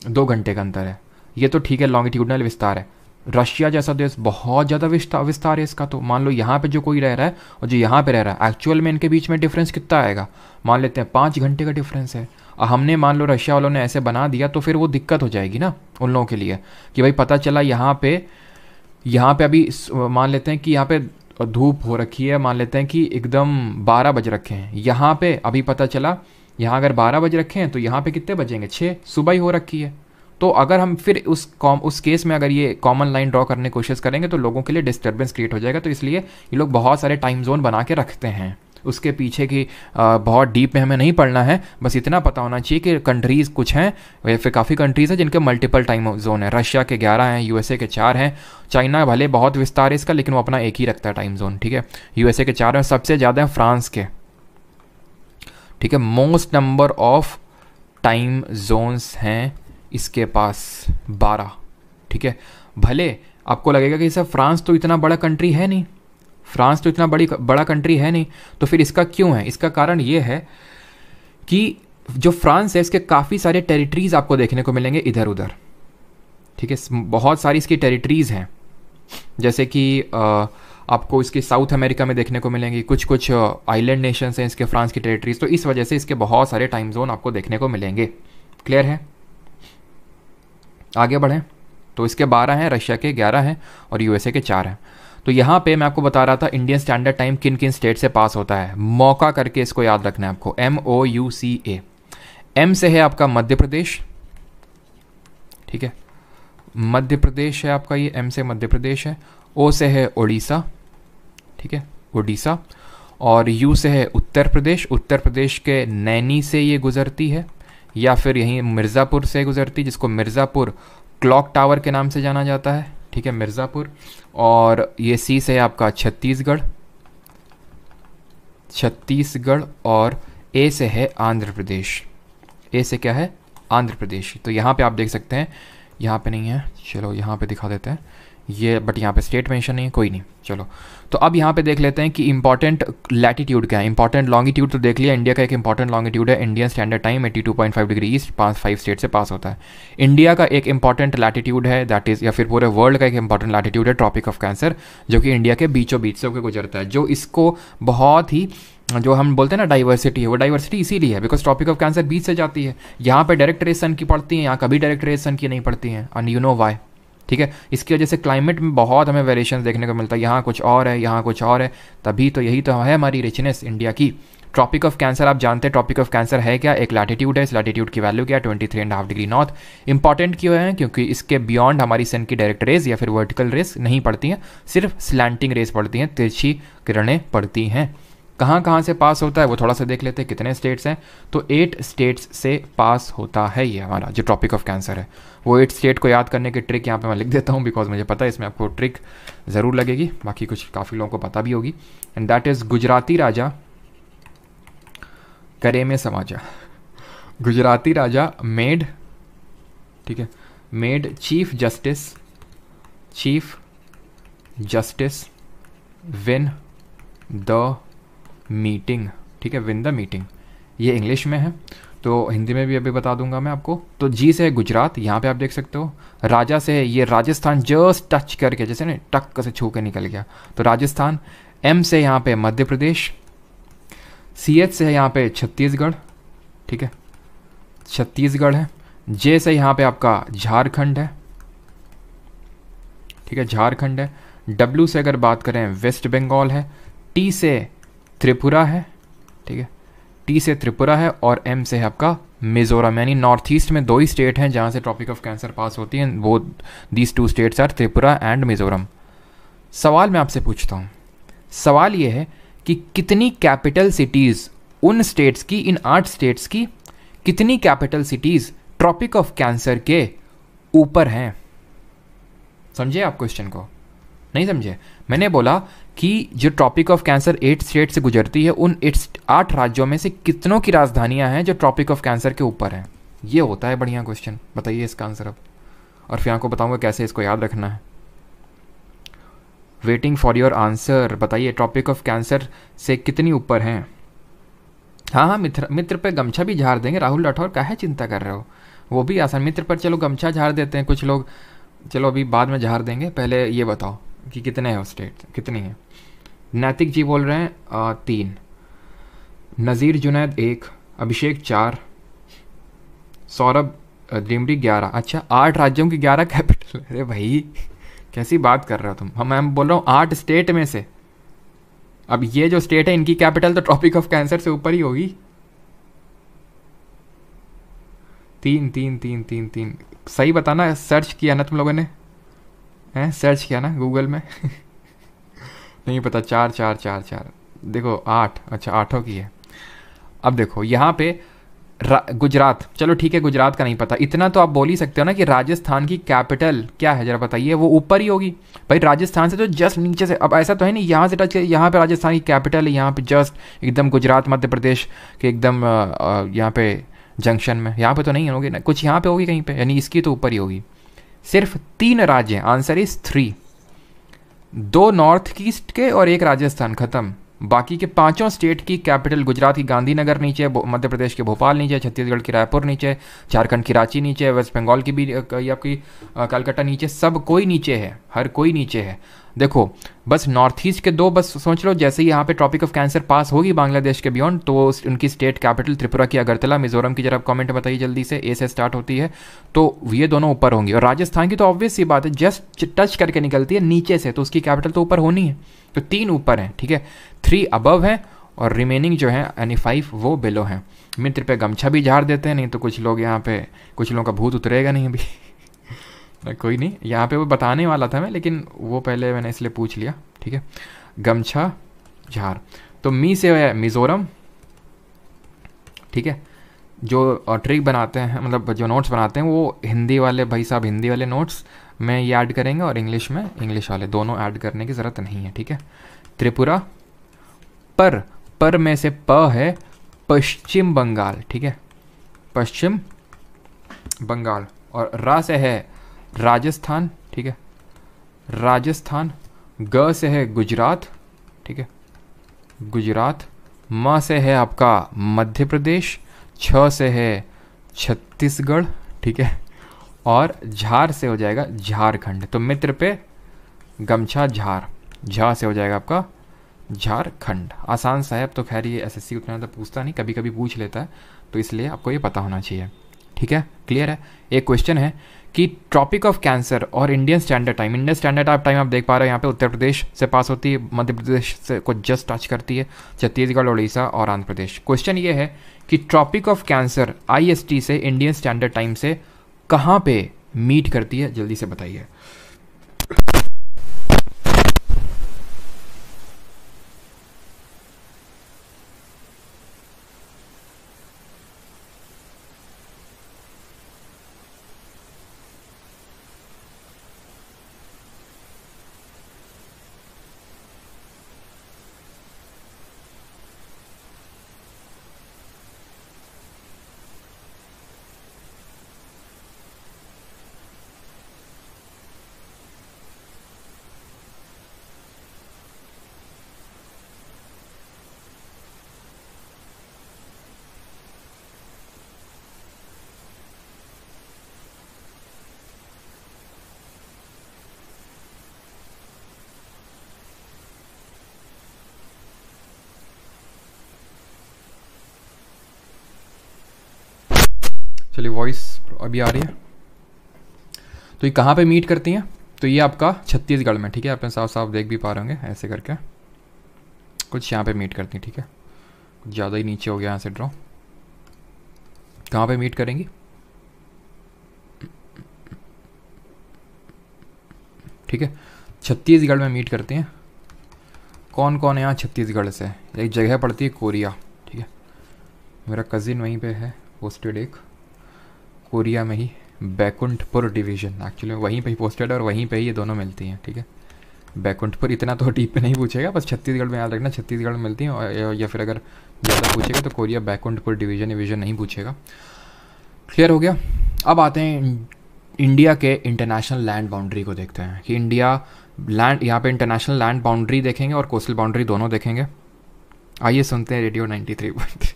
2 घंटे का अंतर है, ये तो ठीक है, लॉन्गिट्यूडनल विस्तार है। रशिया जैसा देश बहुत ज़्यादा विस्तार है इसका। तो मान लो यहाँ पे जो कोई रह रहा है और जो यहाँ पे रह रहा है, एक्चुअल में इनके बीच में डिफरेंस कितना आएगा? मान लेते हैं 5 घंटे का डिफरेंस है। हमने मान लो रशिया वालों ने ऐसे बना दिया तो फिर वो दिक्कत हो जाएगी ना उन लोगों के लिए कि भाई पता चला यहाँ पे अभी मान लेते हैं कि यहाँ पे धूप हो रखी है, मान लेते हैं कि एकदम 12 बज रखे हैं, यहाँ पे अभी पता चला यहाँ अगर 12 बज रखे हैं तो यहाँ पे कितने बजेंगे? 6, सुबह ही हो रखी है। तो अगर हम फिर उस केस में अगर ये कॉमन लाइन ड्रॉ करने की कोशिश करेंगे तो लोगों के लिए डिस्टर्बेंस क्रिएट हो जाएगा। तो इसलिए ये लोग बहुत सारे टाइम जोन बना के रखते हैं। उसके पीछे की बहुत डीप में हमें नहीं पढ़ना है, बस इतना पता होना चाहिए कि कंट्रीज़ कुछ हैं या फिर काफ़ी कंट्रीज़ हैं जिनके मल्टीपल टाइम जोन है। रशिया के 11 हैं, यूएसए के 4 हैं, चाइना भले बहुत विस्तार है इसका लेकिन वो अपना एक ही रखता है टाइम जोन। ठीक है, यूएसए के 4 हैं, सबसे ज़्यादा है फ्रांस के। ठीक है, most number of time zones हैं इसके पास 12। ठीक है, भले आपको लगेगा कि सर फ्रांस तो इतना बड़ा कंट्री है नहीं, बड़ा कंट्री है नहीं, तो फिर इसका क्यों है? इसका कारण ये है कि जो फ्रांस है इसके काफ़ी सारे टेरिटरीज आपको देखने को मिलेंगे इधर उधर। ठीक है, बहुत सारी इसकी टेरिटरीज हैं, जैसे कि आपको इसके साउथ अमेरिका में देखने को मिलेंगी, कुछ आइलैंड नेशंस हैं इसके फ्रांस की टेरिटरीज। तो इस वजह से इसके बहुत सारे टाइम जोन आपको देखने को मिलेंगे। क्लियर है? आगे बढ़ें तो इसके 12 हैं, रशिया के 11 हैं और यूएसए के 4 हैं। तो यहाँ पे मैं आपको बता रहा था इंडियन स्टैंडर्ड टाइम किन किन स्टेट से पास होता है। मौका करके इसको याद रखना है आपको, MOUCA। M से है आपका मध्य प्रदेश। ठीक है, मध्य प्रदेश है आपका, ये M से मध्य प्रदेश है। O से है उड़ीसा। ठीक है, उड़ीसा। और U से है उत्तर प्रदेश। उत्तर प्रदेश के नैनी से ये गुजरती है या फिर यहीं मिर्ज़ापुर से गुजरती, जिसको मिर्ज़ापुर क्लॉक टावर के नाम से जाना जाता है। ठीक है, मिर्ज़ापुर। और ये C से है आपका छत्तीसगढ़। और A से है आंध्र प्रदेश। A से क्या है? आंध्र प्रदेश। तो यहाँ पे आप देख सकते हैं, यहाँ पे नहीं है, चलो यहाँ पे दिखा देते हैं ये, बट यहाँ पे स्टेट मेंशन नहीं है, कोई नहीं। चलो तो अब यहाँ पे देख लेते हैं कि इंपॉर्टेंट लैटिट्यूड क्या है। इंपॉर्टेंट लॉन्गिट्यूड तो देख लिया, इंडिया का एक इंपॉर्टेंट लॉन्गिट्यूड है Indian standard time 82.5 degree east, 5 state से पास होता है। इंडिया का एक इंपॉर्टेंट लैटिट्यूड है, दैट इज़, या फिर पूरे वर्ल्ड का एक इंपॉर्टेंट लैटिट्यूड है ट्रॉपिक ऑफ कैंसर, जो कि इंडिया के बीचों बीच से होकर गुजरता है। जो इसको बहुत ही, जो हम बोलते हैं ना डाइवर्सिटी है, वो डाइवर्सिटी इसीलिए है बिकॉज ट्रॉपिक ऑफ कैंसर बीच से जाती है। यहाँ पे डायरेक्ट रेज सन की पड़ती हैं, यहाँ कभी डायरेक्ट रेज सन की नहीं पड़ती हैं, एंड यू नो वाई। ठीक है, इसकी वजह से क्लाइमेट में बहुत हमें वेरिएशन देखने को मिलता है, यहाँ कुछ और है, यहाँ कुछ और है। तभी तो यही तो है हमारी रिचनेस इंडिया की। ट्रॉपिक ऑफ कैंसर, आप जानते हैं ट्रॉपिक ऑफ कैंसर है क्या? एक लैटिट्यूड है। इस लैटिट्यूड की वैल्यू क्या है? 23.5 डिग्री नॉर्थ। इंपॉर्टेंट क्यों है? क्योंकि इसके बियॉन्ड हमारी सन की डायरेक्ट रेज या फिर वर्टिकल रेज नहीं पड़ती हैं, सिर्फ स्लैंटिंग रेज पड़ती हैं, तिरछी किरणें पड़ती हैं। कहाँ कहाँ से पास होता है वो थोड़ा सा देख लेते हैं, कितने स्टेट्स हैं। तो 8 स्टेट्स से पास होता है ये हमारा जो ट्रॉपिक ऑफ कैंसर है। वो 8 स्टेट को याद करने की ट्रिक यहाँ पे मैं लिख देता हूँ, बिकॉज मुझे पता है इसमें आपको ट्रिक ज़रूर लगेगी, बाकी कुछ काफ़ी लोगों को पता भी होगी। एंड दैट इज़ गुजराती राजा करे में समाजा। गुजराती राजा मेड, ठीक है, made chief justice win the meeting. ठीक है, विन द मीटिंग, ये इंग्लिश में है तो हिंदी में भी अभी बता दूंगा मैं आपको। तो जी से है गुजरात, यहाँ पे आप देख सकते हो। राजा से है ये राजस्थान, जस्ट टच करके, जैसे ना टक से छू के निकल गया, तो राजस्थान। एम से यहाँ पे मध्य प्रदेश। CH से है यहाँ पे छत्तीसगढ़। ठीक है, छत्तीसगढ़ है। जे से यहाँ पे आपका झारखंड है। ठीक है, झारखंड है। डब्ल्यू से अगर बात करें वेस्ट बंगाल है। टी से त्रिपुरा है, ठीक है, टी से त्रिपुरा है। और एम से है आपका मिजोरम। यानी नॉर्थ ईस्ट में 2 ही स्टेट हैं जहाँ से ट्रॉपिक ऑफ कैंसर पास होती है, वो these 2 states are Tripura and Mizoram. सवाल मैं आपसे पूछता हूँ, सवाल ये है कि कितनी कैपिटल सिटीज़ उन स्टेट्स की, इन 8 स्टेट्स की कितनी capital cities tropic of cancer के ऊपर हैं? समझे आप क्वेश्चन को? नहीं समझे? मैंने बोला कि जो ट्रॉपिक ऑफ कैंसर 8 स्टेट से गुजरती है, उन 8 राज्यों में से कितनों की राजधानियां हैं जो ट्रॉपिक ऑफ कैंसर के ऊपर हैं? ये होता है बढ़िया क्वेश्चन। बताइए इसका आंसर अब, और फिर आपको बताऊंगा कैसे इसको याद रखना है। Waiting for your answer. बताइए ट्रॉपिक ऑफ कैंसर से कितनी ऊपर हैं? हाँ, मित्र पे गमछा भी झाड़ देंगे। राहुल राठौर, काहे चिंता कर रहे हो? वो भी आसान। मित्र पर चलो गमछा झाड़ देते हैं कुछ लोग, चलो अभी बाद में झाड़ देंगे। पहले ये बताओ कि कितने हैं स्टेट, कितनी है? नैतिक जी बोल रहे हैं 3, नज़ीर जुनैद 1, अभिषेक 4, सौरभ डिमरी 11। अच्छा, 8 राज्यों की 11 कैपिटल। अरे भाई कैसी बात कर रहे हो तुम? मैं बोल रहा हूँ 8 स्टेट में से। अब ये जो स्टेट है इनकी कैपिटल तो ट्रॉपिक ऑफ कैंसर से ऊपर ही होगी। 3 सही बताना। सर्च किया ना तुम लोगों ने? हैं, सर्च किया ना गूगल में? नहीं पता। 4 देखो 8। अच्छा, 8 की है। अब देखो यहाँ पे गुजरात, चलो ठीक है, गुजरात का नहीं पता। इतना तो आप बोल ही सकते हो ना कि राजस्थान की कैपिटल क्या है, जरा बताइए। वो ऊपर ही होगी भाई, राजस्थान से तो जस्ट नीचे से। अब ऐसा तो है नहीं यहाँ से टच, यहाँ पे राजस्थान की कैपिटल है, यहाँ पे जस्ट एकदम गुजरात मध्य प्रदेश के एकदम यहाँ पे जंक्शन में। यहाँ पे तो नहीं होगी ना, कुछ यहाँ पे होगी कहीं पे, यानी इसकी तो ऊपर ही होगी। सिर्फ 3 राज्य हैं, आंसर इज 3। 2 नॉर्थ ईस्ट के और 1 राजस्थान, खत्म। बाकी के 5 स्टेट की कैपिटल, गुजरात की गांधीनगर नीचे, मध्य प्रदेश के भोपाल नीचे, छत्तीसगढ़ की रायपुर नीचे, झारखंड की रांची नीचे, वेस्ट बंगाल की भी आपकी कलकत्ता नीचे, सब कोई नीचे है, हर कोई नीचे है। देखो बस नॉर्थ ईस्ट के 2 बस सोच लो, जैसे ही यहाँ पे ट्रॉपिक ऑफ कैंसर पास होगी बांग्लादेश के बियॉन्ड, तो उनकी स्टेट कैपिटल त्रिपुरा की अगरतला, मिजोरम की जरा कमेंट बताइए जल्दी से, ए से स्टार्ट होती है, तो ये दोनों ऊपर होंगी। और राजस्थान की तो ऑब्वियस सी बात है, जस्ट टच करके निकलती है नीचे से, तो उसकी कैपिटल तो ऊपर होनी है। तो 3 ऊपर हैं, ठीक है, 3 अबव हैं, और रिमेनिंग जो है यानी 5 वो बिलो हैं। मित्र पे गमछा भी झाड़ देते हैं, नहीं तो कुछ लोग यहाँ पे, कुछ लोगों का भूत उतरेगा नहीं अभी। कोई नहीं, यहाँ पे वो बताने वाला था मैं, लेकिन वो पहले मैंने इसलिए पूछ लिया, ठीक है। गमछा झाड़, तो मी से है मिज़ोरम, ठीक है। जो ट्रिक बनाते हैं, मतलब जो नोट्स बनाते हैं, वो हिंदी वाले भाई साहब, हिंदी वाले नोट्स में ये ऐड करेंगे, और इंग्लिश में इंग्लिश वाले, दोनों ऐड करने की ज़रूरत नहीं है, ठीक है। त्रिपुरा, पर में से प है पश्चिम बंगाल, ठीक है, पश्चिम बंगाल। और रा से है राजस्थान, ठीक है, राजस्थान। ग से है गुजरात, ठीक है, गुजरात। म से है आपका मध्य प्रदेश। छ से है छत्तीसगढ़, ठीक है, और झार से हो जाएगा झारखंड। तो मित्र पे गमछा झार, झा से हो जाएगा आपका झारखंड। आसान सा है। अब तो खैर ये एसएससी उतना तो पूछता नहीं, कभी कभी पूछ लेता है, तो इसलिए आपको ये पता होना चाहिए, ठीक है, क्लियर है। एक क्वेश्चन है कि ट्रॉपिक ऑफ कैंसर और Indian standard time, Indian standard time आप देख पा रहे हो यहाँ पे उत्तर प्रदेश से पास होती है, मध्य प्रदेश से को जस्ट टच करती है, छत्तीसगढ़, उड़ीसा और आंध्र प्रदेश। क्वेश्चन ये है कि ट्रॉपिक ऑफ कैंसर IST से, इंडियन स्टैंडर्ड टाइम से कहाँ पे मीट करती है, जल्दी से बताइए। चलिए वॉइस अभी आ रही है। तो ये कहाँ पे मीट करती हैं? तो ये आपका छत्तीसगढ़ में, ठीक है, आप साफ साफ देख भी पा रहे होंगे ऐसे करके, कुछ यहाँ पे मीट करती हैं, ठीक है, कुछ ज़्यादा ही नीचे हो गया यहाँ से ड्रॉ। कहाँ पे मीट करेंगी, ठीक है, छत्तीसगढ़ में मीट करते हैं। कौन कौन है यहाँ छत्तीसगढ़ से? एक जगह पड़ती है कोरिया, ठीक है, मेरा कज़िन वहीं पे है पोस्टेड, एक कोरिया में ही, बैकुंठपुर डिवीज़न एक्चुअली वहीं पे ही पोस्टेड है, और वहीं पे ही ये दोनों मिलती हैं, ठीक है। बैकुंठपुर इतना तो डीप पे नहीं पूछेगा, बस छत्तीसगढ़ में याद रखना, छत्तीसगढ़ में मिलती हैं, या फिर अगर ज़्यादा पूछेगा तो कोरिया बैकुंठपुर डिवीज़न नहीं पूछेगा। क्लियर हो गया। अब आते हैं इंडिया के इंटरनेशनल लैंड बाउंड्री को देखते हैं कि इंडिया लैंड, यहाँ पे इंटरनेशनल लैंड बाउंड्री देखेंगे और कोस्टल बाउंड्री दोनों देखेंगे। आइए सुनते हैं रेडियो 93.3।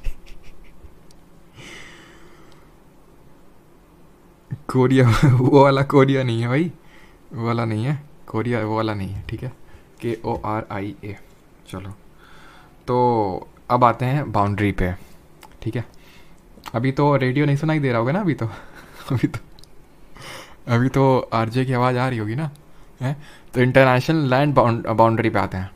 कोरिया वो वाला कोरिया नहीं है भाई, वो वाला नहीं है कोरिया, वो वाला नहीं है, ठीक है, KORIA। चलो तो अब आते हैं बाउंड्री पे, ठीक है। अभी तो रेडियो नहीं सुनाई दे रहा होगा ना, अभी तो आरजे की आवाज़ आ रही होगी ना, है। तो इंटरनेशनल लैंड बाउंड्री पे आते हैं।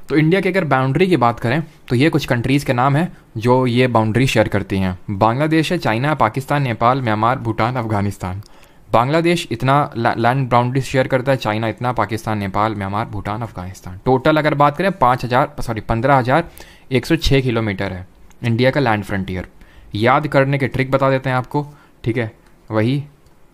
तो इंडिया की अगर बाउंड्री की बात करें तो ये कुछ कंट्रीज़ के नाम हैं जो ये बाउंड्री शेयर करती हैं। बांग्लादेश है, चाइना, पाकिस्तान, नेपाल, म्यांमार, भूटान, अफगानिस्तान। बांग्लादेश इतना लैंड बाउंड्री शेयर करता है, चाइना इतना, पाकिस्तान, नेपाल, म्यांमार, भूटान, अफगानिस्तान। टोटल अगर बात करें 15,106 किलोमीटर है इंडिया का लैंड फ्रंटियर। याद करने के ट्रिक बता देते हैं आपको, ठीक है, वही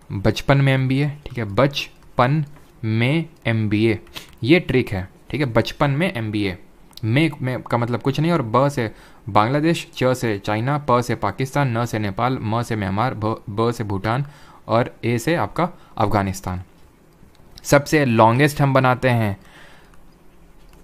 बचपन में MBA, ठीक है, बचपन में MBA ये ट्रिक है, ठीक है, बचपन में MBA। में का मतलब कुछ नहीं, और ब से बांग्लादेश, च से चाइना, प से पाकिस्तान, न से नेपाल, म से म्यांमार, ब से भूटान, और ए से आपका अफगानिस्तान। सबसे लॉन्गेस्ट हम बनाते हैं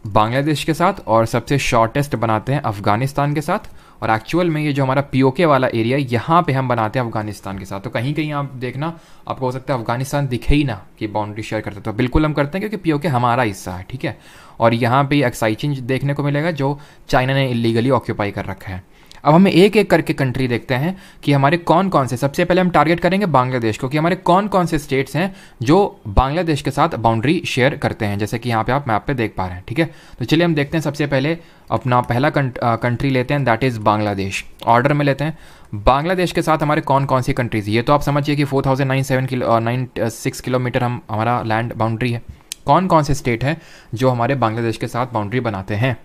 बांग्लादेश के साथ, और सबसे शॉर्टेस्ट बनाते हैं अफगानिस्तान के साथ। और एक्चुअल में ये जो हमारा POK वाला एरिया है, यहाँ पे हम बनाते हैं अफगानिस्तान के साथ। तो कहीं कहीं आप देखना, आपको हो सकता है अफगानिस्तान दिखे ही ना कि बाउंड्री शेयर करते, तो बिल्कुल हम करते हैं क्योंकि POK हमारा हिस्सा है, ठीक है। और यहाँ पे एक्साइचिंग देखने को मिलेगा जो चाइना ने इलीगली ऑक्यूपाई कर रखा है। अब हमें एक एक करके कंट्री देखते हैं कि हमारे कौन कौन से, सबसे पहले हम टारगेट करेंगे बांग्लादेश को, कि हमारे कौन कौन से स्टेट्स हैं जो बांग्लादेश के साथ बाउंड्री शेयर करते हैं, जैसे कि यहाँ पे आप मैप पे देख पा रहे हैं, ठीक है। तो चलिए हम देखते हैं, सबसे पहले अपना पहला कंट्री लेते हैं, दैट इज़ बांग्लादेश। ऑर्डर में लेते हैं, बांग्लादेश के साथ हमारे कौन कौन सी कंट्रीज़, ये तो आप समझिए कि 4,096 किलोमीटर हमारा लैंड बाउंड्री है। कौन कौन से स्टेट हैं जो हमारे बांग्लादेश के साथ बाउंड्री बनाते हैं,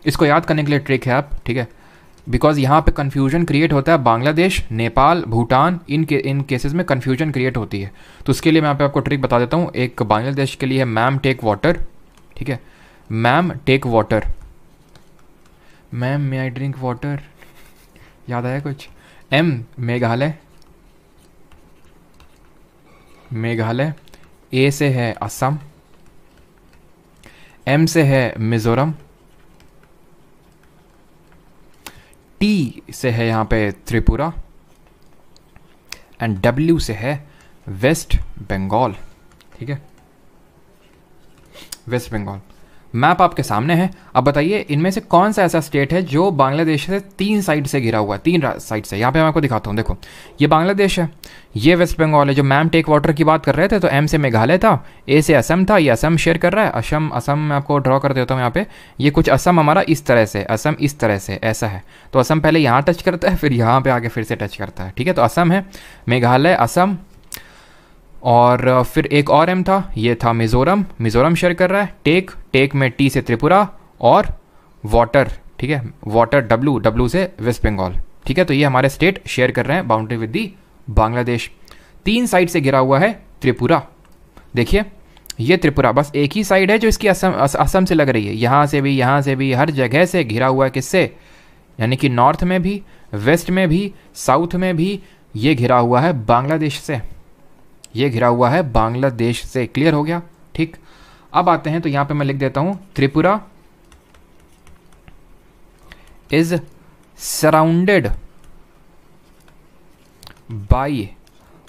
इसको याद करने के लिए ट्रिक है आप, ठीक है, बिकॉज यहाँ पे कन्फ्यूजन क्रिएट होता है। बांग्लादेश, नेपाल, भूटान, इन केसेस में कन्फ्यूजन क्रिएट होती है। तो उसके लिए मैं यहाँ पे आपको ट्रिक बता देता हूँ। एक बांग्लादेश के लिए है मैम टेक वाटर, ठीक है, ma'am take water, ma'am may I drink water, याद आया कुछ। M मेघालय, A से है असम, M से है मिजोरम, T से है यहाँ पे त्रिपुरा, एंड W से है वेस्ट बंगाल, ठीक है, वेस्ट बंगाल। मैप आपके सामने है। अब बताइए इनमें से कौन सा ऐसा स्टेट है जो बांग्लादेश से 3 साइड से घिरा हुआ है, 3 साइड से। यहाँ पे मैं आपको दिखाता हूँ, देखो ये बांग्लादेश है, ये वेस्ट बंगाल है। जो मैम टेक वाटर की बात कर रहे थे तो M से मेघालय था, A से असम था, ये असम शेयर कर रहा है। असम मैं आपको ड्रॉ कर देता हूँ यहाँ पे, ये कुछ असम हमारा इस तरह से, असम इस तरह से ऐसा है। तो असम पहले यहाँ टच करता है, फिर यहाँ पे आके फिर से टच करता है, ठीक है। तो असम है, मेघालय, असम, और फिर एक और M था, ये था मिजोरम, मिजोरम शेयर कर रहा है। टेक में T से त्रिपुरा, और वाटर, ठीक है, वाटर W से वेस्ट बंगाल, ठीक है। तो ये हमारे स्टेट शेयर कर रहे हैं boundary with the Bangladesh. 3 side से घिरा हुआ है त्रिपुरा, देखिए ये त्रिपुरा बस एक ही साइड है जो इसकी असम से लग रही है, यहाँ से भी हर जगह से घिरा हुआ है। किससे? यानी कि नॉर्थ में भी, वेस्ट में भी, साउथ में भी ये घिरा हुआ है बांग्लादेश से, ये घिरा हुआ है बांग्लादेश से। क्लियर हो गया, ठीक। अब आते हैं, तो यहां पे मैं लिख देता हूं, Tripura is surrounded by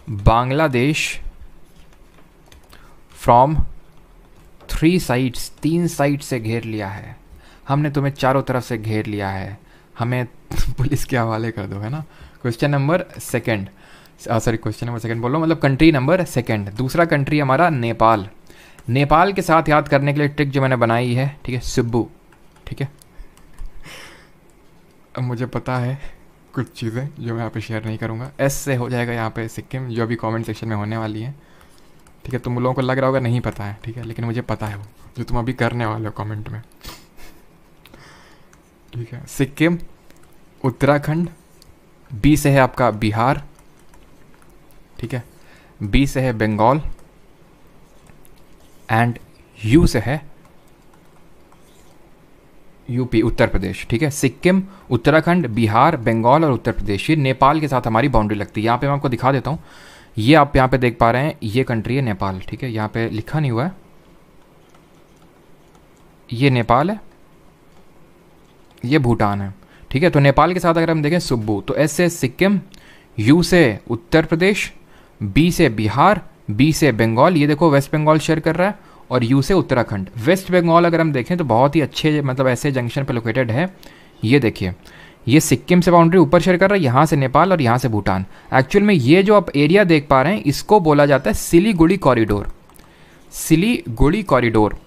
Bangladesh from 3 sides, 3 side से घेर लिया है हमने, तुम्हें चारों तरफ से घेर लिया है, हमें पुलिस के हवाले कर दो, है ना। Question number 2, sorry question number 2 बोल रहा हूँ, मतलब कंट्री नंबर 2। दूसरा कंट्री हमारा नेपाल। नेपाल के साथ याद करने के लिए ट्रिक जो मैंने बनाई है, ठीक है, सुब्बू, ठीक है। अब मुझे पता है कुछ चीज़ें जो मैं यहाँ पे शेयर नहीं करूँगा। एस से हो जाएगा यहाँ पे सिक्किम, जो अभी कमेंट सेक्शन में होने वाली है, ठीक है। तुम लोगों को लग रहा होगा नहीं पता है, ठीक है, लेकिन मुझे पता है वो जो तुम अभी करने वाले हो कमेंट में, ठीक है। सिक्किम, उत्तराखंड, बी से है आपका बिहार, ठीक है, बी से है बंगाल एंड यू से है यूपी, उत्तर प्रदेश, ठीक है। सिक्किम, उत्तराखंड, बिहार, बंगाल और उत्तर प्रदेश, ये नेपाल के साथ हमारी बाउंड्री लगती है। यहाँ पे मैं आपको दिखा देता हूँ, ये आप यहाँ पे देख पा रहे हैं, ये कंट्री है नेपाल, ठीक है। यहाँ पे लिखा नहीं हुआ है, ये नेपाल है, ये भूटान है, ठीक है। तो नेपाल के साथ अगर हम देखें सुब्बू, तो एस से सिक्किम, यू से उत्तर प्रदेश, बी से बिहार, बी से बंगाल, ये देखो वेस्ट बंगाल शेयर कर रहा है, और यू से उत्तराखंड। वेस्ट बंगाल अगर हम देखें तो बहुत ही अच्छे, मतलब ऐसे जंक्शन पे लोकेटेड है। ये देखिए, ये सिक्किम से बाउंड्री ऊपर शेयर कर रहा है, यहाँ से नेपाल और यहाँ से भूटान। एक्चुअल में ये जो आप एरिया देख पा रहे हैं, इसको बोला जाता है Siliguri corridor. Siliguri corridor,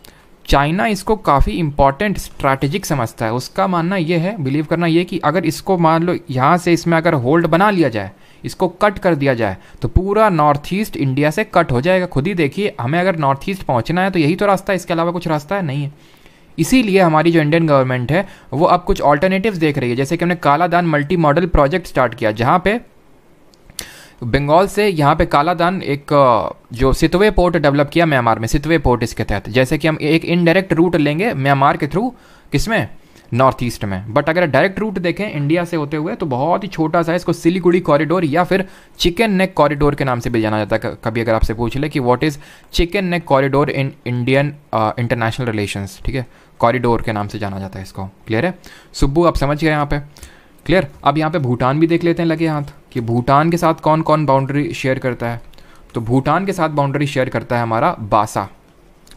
China इसको काफ़ी इंपॉर्टेंट स्ट्रैटेजिक समझता है। उसका मानना ये है, बिलीव करना ये, कि अगर इसको मान लो यहाँ से इसमें अगर होल्ड बना लिया जाए, इसको कट कर दिया जाए, तो पूरा नॉर्थ ईस्ट इंडिया से कट हो जाएगा। खुद ही देखिए, हमें अगर नॉर्थ ईस्ट पहुँचना है तो यही तो रास्ता है, इसके अलावा कुछ रास्ता है नहीं है। इसीलिए हमारी जो इंडियन गवर्नमेंट है वो अब कुछ ऑल्टरनेटिव्स देख रही है। जैसे कि हमने Kaladan multi modal project start किया, जहाँ पे बंगाल से यहाँ पे कालादान एक जो सितवे पोर्ट डेवलप किया म्यांमार में, सितवे पोर्ट इसके तहत। जैसे कि हम एक इनडायरेक्ट रूट लेंगे म्यांमार के थ्रू, किसमें, नॉर्थ ईस्ट में। बट अगर डायरेक्ट रूट देखें इंडिया से होते हुए तो बहुत ही छोटा सा है, इसको सिलीगुड़ी कॉरिडोर या फिर चिकन नेक कॉरिडोर के नाम से भी जाना जाता है। कभी अगर आपसे पूछ ले कि what is chicken neck corridor in Indian international relations, ठीक है, कॉरिडोर के नाम से जाना जाता है इसको। क्लियर है सुब्बू, आप समझ गए यहाँ पे, क्लियर। अब यहाँ पे भूटान भी देख लेते हैं लगे हाथ, कि भूटान के साथ कौन कौन बाउंड्री शेयर करता है। तो भूटान के साथ बाउंड्री शेयर करता है हमारा बासा,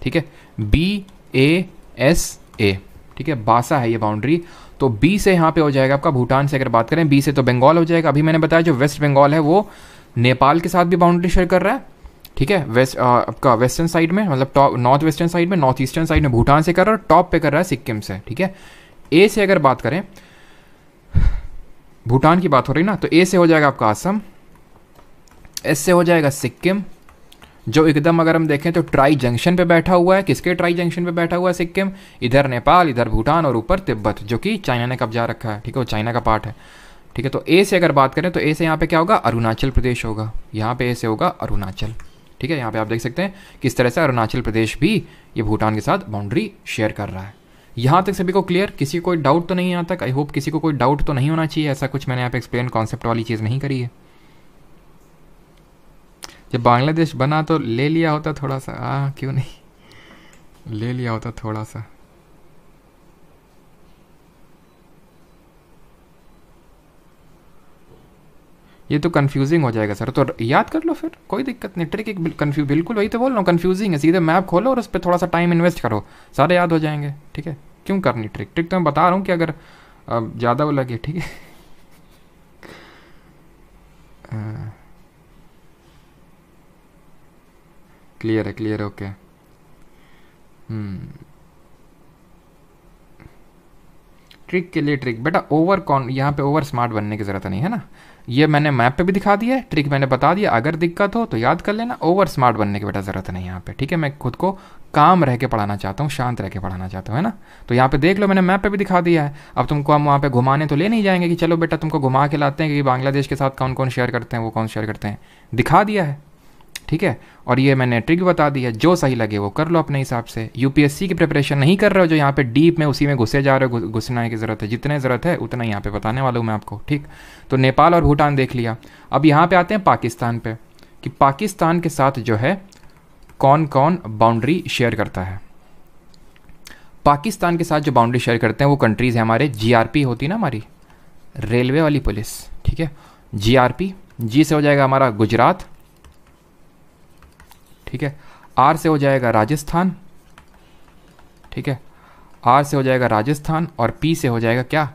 ठीक है, BASA, ठीक है, बासा है ये बाउंड्री। तो बी से यहाँ पे हो जाएगा आपका, भूटान से अगर बात करें, बी से तो बंगाल हो जाएगा। अभी मैंने बताया जो वेस्ट बंगाल है वो नेपाल के साथ भी बाउंड्री शेयर कर रहा है, ठीक है, वेस्ट आपका वेस्टर्न साइड में, मतलब टॉप नॉर्थ वेस्टर्न साइड में, नॉर्थ ईस्टर्न साइड में भूटान से कर रहा है, और टॉप पे कर रहा है सिक्किम से, ठीक है। ए से अगर बात करें, भूटान की बात हो रही ना, तो ए से हो जाएगा आपका असम, एस से हो जाएगा सिक्किम, जो एकदम अगर हम देखें तो ट्राई जंक्शन पे बैठा हुआ है। किसके ट्राई जंक्शन पे बैठा हुआ है सिक्किम, इधर नेपाल, इधर भूटान और ऊपर तिब्बत, जो कि चाइना ने कब्जा रखा है, ठीक है, वो चाइना का पार्ट है, ठीक है। तो ए से अगर बात करें तो ए से यहाँ पे क्या होगा, अरुणाचल प्रदेश होगा, यहाँ पे ए से होगा अरुणाचल, ठीक है। यहाँ पे आप देख सकते हैं किस तरह से अरुणाचल प्रदेश भी ये भूटान के साथ बाउंड्री शेयर कर रहा है। यहाँ तक सभी को क्लियर, किसी को कोई डाउट तो नहीं यहाँ तक? आई होप किसी को कोई डाउट तो नहीं होना चाहिए, ऐसा कुछ मैंने यहाँ पे एक्सप्लेन कॉन्सेप्ट वाली चीज़ नहीं करी है। जब बांग्लादेश बना तो ले लिया होता थोड़ा सा, क्यों नहीं ले लिया होता थोड़ा सा। ये तो कंफ्यूजिंग हो जाएगा सर, तो याद कर लो फिर, कोई दिक्कत नहीं। ट्रिक एक कंफ्यूज, बिल्कुल वही तो बोल रहा हूँ, कंफ्यूजिंग है। सीधे मैप खोलो और उस पर थोड़ा सा टाइम इन्वेस्ट करो, सारे याद हो जाएंगे, ठीक है। क्यों करनी ट्रिक? ट्रिक तो मैं बता रहा हूँ कि अगर ज़्यादा वो लगे, ठीक है। क्लियर है, क्लियर है, ओके। ट्रिक के लिए ट्रिक बेटा, यहाँ पे ओवर स्मार्ट बनने की ज़रूरत नहीं है ना। ये मैंने मैप पे भी दिखा दिया है, ट्रिक मैंने बता दिया, अगर दिक्कत हो तो याद कर लेना। ओवर स्मार्ट बनने की बेटा ज़रूरत नहीं यहाँ पे, ठीक है। मैं खुद को काम रह के पढ़ाना चाहता हूँ, शांत रह के पढ़ाना चाहता हूँ, है ना। तो यहाँ पे देख लो, मैंने मैप पे भी दिखा दिया है। अब तुमको हम वहाँ पे घुमाने तो ले नहीं जाएंगे कि चलो बेटा तुमको घुमा के लाते हैं कि बांग्लादेश के साथ कौन कौन शेयर करते हैं, वो कौन शेयर करते हैं, दिखा दिया है, ठीक है। और ये मैंने ट्रिक बता दी है, जो सही लगे वो कर लो अपने हिसाब से। यूपीएससी की प्रिपरेशन नहीं कर रहे हो जो यहाँ पे डीप में उसी में घुसे जा रहे हो, घुसने की ज़रूरत है, जितने ज़रूरत है उतना यहाँ पे बताने वाला हूँ मैं आपको, ठीक। तो नेपाल और भूटान देख लिया। अब यहाँ पे आते हैं पाकिस्तान पे, कि पाकिस्तान के साथ जो है कौन कौन बाउंड्री शेयर करता है। पाकिस्तान के साथ जो बाउंड्री शेयर करते हैं वो कंट्रीज़ है हमारे, जीआरपी होती ना हमारी रेलवे वाली पुलिस, ठीक है, जीआरपी। जी से हो जाएगा हमारा गुजरात, ठीक है। आर से हो जाएगा राजस्थान, ठीक है, आर से हो जाएगा राजस्थान, और पी से हो जाएगा क्या,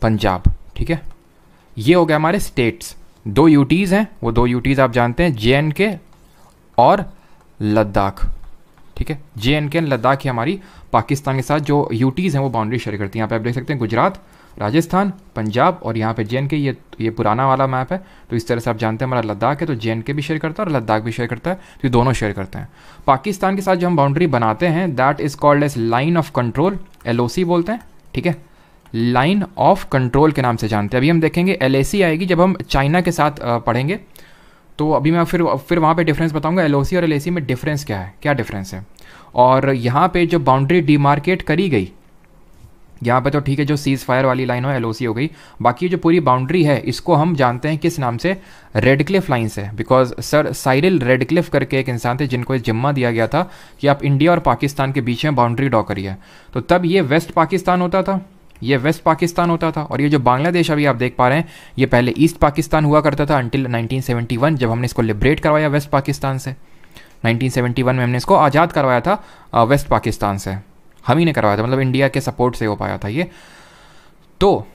पंजाब, ठीक है। ये हो गया हमारे स्टेट्स। 2 यूटीज़ हैं, वो 2 यूटीज़ आप जानते हैं, JNK और लद्दाख, ठीक है। JNK एंड लद्दाख ही हमारी पाकिस्तान के साथ जो यूटीज़ हैं वो बाउंड्री शेयर करती हैं। यहाँ पे आप देख सकते हैं गुजरात, राजस्थान, पंजाब और यहाँ पे JNK, ये पुराना वाला मैप है। तो इस तरह से आप जानते हैं हमारा लद्दाख है तो JNK भी शेयर करता है और लद्दाख भी शेयर करता है, तो ये दोनों शेयर करते हैं। पाकिस्तान के साथ जो हम बाउंड्री बनाते हैं that is called as line of control, LOC बोलते हैं, ठीक है। लाइन ऑफ कंट्रोल के नाम से जानते हैं। अभी हम देखेंगे LAC आएगी जब हम चाइना के साथ पढ़ेंगे, तो अभी मैं फिर वहाँ पे डिफरेंस बताऊंगा LOC और LAC में डिफरेंस क्या है, क्या डिफरेंस है। और यहाँ पे जो बाउंड्री डिमार्केट करी गई, यहाँ पे तो ठीक है जो सीज फायर वाली लाइन हो LOC हो गई, बाकी जो पूरी बाउंड्री है इसको हम जानते हैं किस नाम से, रेडक्लिफ लाइन से। बिकॉज सर साइरिल रेडक्लिफ करके एक इंसान थे जिनको जिम्मा दिया गया था कि आप इंडिया और पाकिस्तान के बीच में बाउंड्री ड्रॉ करिए। तो तब ये वेस्ट पाकिस्तान होता था, ये वेस्ट पाकिस्तान होता था, और ये जो बांग्लादेश अभी आप देख पा रहे हैं ये पहले ईस्ट पाकिस्तान हुआ करता था अंटिल 1971 जब हमने इसको लिबरेट करवाया वेस्ट पाकिस्तान से। 1971 में हमने इसको आज़ाद करवाया था वेस्ट पाकिस्तान से, हम ही ने करवाया था, मतलब इंडिया के सपोर्ट से हो पाया था ये। तो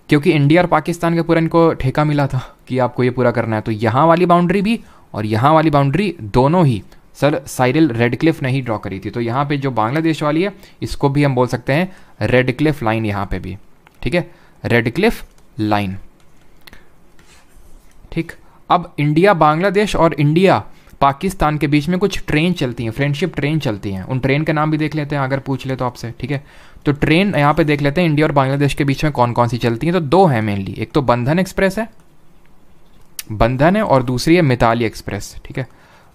क्योंकि इंडिया और पाकिस्तान के पूरा इनको ठेका मिला था कि आपको ये पूरा करना है, तो यहाँ वाली बाउंड्री भी और यहाँ वाली बाउंड्री दोनों ही सर साइरिल रेडक्लिफ ने ही ड्रॉ करी थी। तो यहाँ पे जो बांग्लादेश वाली है इसको भी हम बोल सकते हैं रेडक्लिफ लाइन, यहाँ पे भी, ठीक है, रेडक्लिफ लाइन, ठीक। अब इंडिया बांग्लादेश और इंडिया पाकिस्तान के बीच में कुछ ट्रेन चलती हैं, फ्रेंडशिप ट्रेन चलती हैं, उन ट्रेन के नाम भी देख लेते हैं अगर पूछ ले तो आपसे, ठीक है। तो ट्रेन यहाँ पे देख लेते हैं इंडिया और बांग्लादेश के बीच में कौन कौन सी चलती हैं। तो दो हैं मेनली, एक तो बंधन एक्सप्रेस है, बंधन है, और दूसरी है मिताली एक्सप्रेस, ठीक है,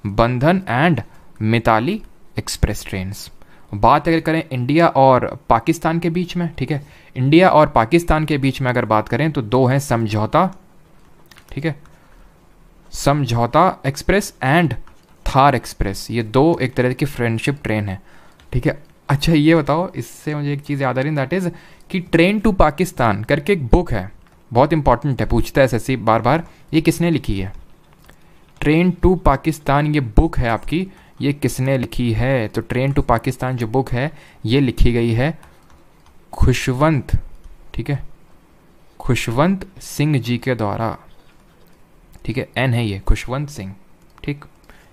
बंधन एंड मिताली एक्सप्रेस ट्रेन्स। बात अगर करें इंडिया और पाकिस्तान के बीच में, ठीक है, इंडिया और पाकिस्तान के बीच में अगर बात करें तो दो हैं समझौता, ठीक है, समझौता एक्सप्रेस एंड थार एक्सप्रेस, ये दो एक तरह की फ्रेंडशिप ट्रेन है, ठीक है। अच्छा ये बताओ, इससे मुझे एक चीज़ याद आ रही है, दैट इज़ कि ट्रेन टू पाकिस्तान करके एक बुक है, बहुत इंपॉर्टेंट है, पूछता है SSC बार बार, ये किसने लिखी है? ट्रेन टू पाकिस्तान ये बुक है आपकी, ये किसने लिखी है? तो ट्रेन टू पाकिस्तान जो बुक है ये लिखी गई है खुशवंत, ठीक है, खुशवंत सिंह जी के द्वारा, ठीक है, N है ये, खुशवंत सिंह, ठीक।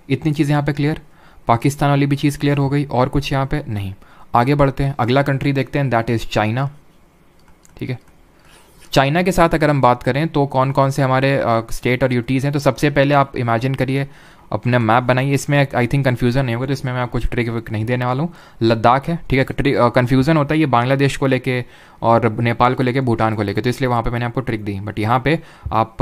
इतनी चीज़ें यहाँ पे क्लियर, पाकिस्तान वाली भी चीज़ क्लियर हो गई, और कुछ यहाँ पे नहीं। आगे बढ़ते हैं, अगला कंट्री देखते हैं, दैट इज़ चाइना, ठीक है। चाइना के साथ अगर हम बात करें तो कौन कौन से हमारे स्टेट और यूटीज़ हैं, तो सबसे पहले आप इमेजिन करिए, अपना मैप बनाइए, इसमें आई थिंक कन्फ्यूज़न नहीं होगा, तो इसमें मैं आपको ट्रिक विक नहीं देने वाला हूँ। लद्दाख है, ठीक है, कन्फ्यूज़न होता है ये बांग्लादेश को लेके और नेपाल को लेके, भूटान को लेके, तो इसलिए वहाँ पे मैंने आपको ट्रिक दी। बट यहाँ पे आप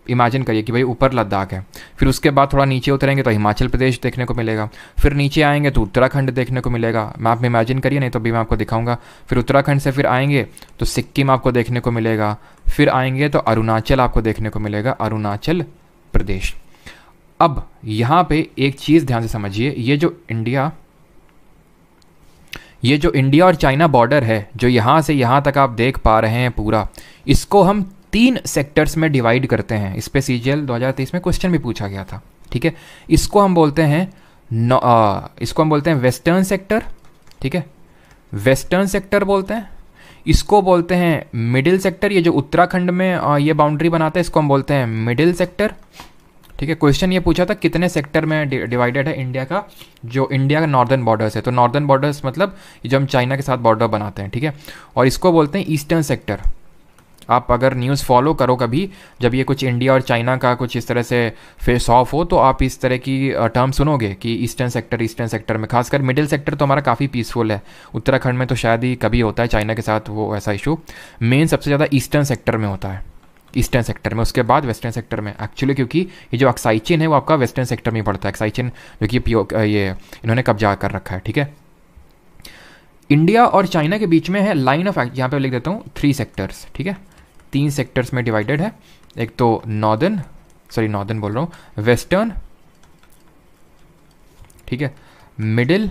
इमेजिन करिए कि भाई ऊपर लद्दाख है, फिर उसके बाद थोड़ा नीचे उतरेंगे तो हिमाचल प्रदेश देखने को मिलेगा, फिर नीचे आएंगे तो उत्तराखंड देखने को मिलेगा, मैप में इमेजिन करिए, नहीं तो अभी मैं आपको दिखाऊंगा। फिर उत्तराखंड से फिर आएंगे तो सिक्किम आपको देखने को मिलेगा, फिर आएंगे तो अरुणाचल आपको देखने को मिलेगा, अरुणाचल प्रदेश। अब यहाँ पे एक चीज़ ध्यान से समझिए, ये जो इंडिया और चाइना बॉर्डर है, जो यहाँ से यहाँ तक आप देख पा रहे हैं पूरा, इसको हम 3 सेक्टर्स में डिवाइड करते हैं। इस पे CGL 2023 में क्वेश्चन भी पूछा गया था, ठीक है। इसको हम बोलते हैं वेस्टर्न सेक्टर, ठीक है, वेस्टर्न सेक्टर बोलते हैं। इसको बोलते हैं मिडिल सेक्टर, ये जो उत्तराखंड में ये बाउंड्री बनाता है इसको हम बोलते हैं मिडिल सेक्टर, ठीक है। क्वेश्चन ये पूछा था कितने सेक्टर में डिवाइडेड है इंडिया का, जो इंडिया का नॉर्दर्न बॉर्डर्स है, तो नॉर्दर्न बॉर्डर्स मतलब जो हम चाइना के साथ बॉर्डर बनाते हैं, ठीक है। और इसको बोलते हैं ईस्टर्न सेक्टर। आप अगर न्यूज़ फॉलो करो कभी, जब ये कुछ इंडिया और चाइना का कुछ इस तरह से फेस ऑफ हो, तो आप इस तरह की टर्म सुनोगे कि ईस्टर्न सेक्टर में, खासकर मिडिल सेक्टर तो हमारा काफ़ी पीसफुल है, उत्तराखंड में तो शायद ही कभी होता है चाइना के साथ वो ऐसा इशू, मेन सबसे ज़्यादा ईस्टर्न सेक्टर में होता है, ईस्टर्न सेक्टर में, उसके बाद वेस्टर्न सेक्टर में एक्चुअली, क्योंकि ये जो अक्साई चीन है वो आपका वेस्टर्न सेक्टर में ही पड़ता है, अक्साई चीन जो कि ये इन्होंने कब्जा कर रखा है, ठीक है। इंडिया और चाइना के बीच में है लाइन ऑफ, यहाँ पे लिख देता हूँ 3 सेक्टर्स, ठीक है, 3 सेक्टर्स में डिवाइडेड है। एक तो नॉर्दर्न बोल रहा हूँ, वेस्टर्न, ठीक है, middle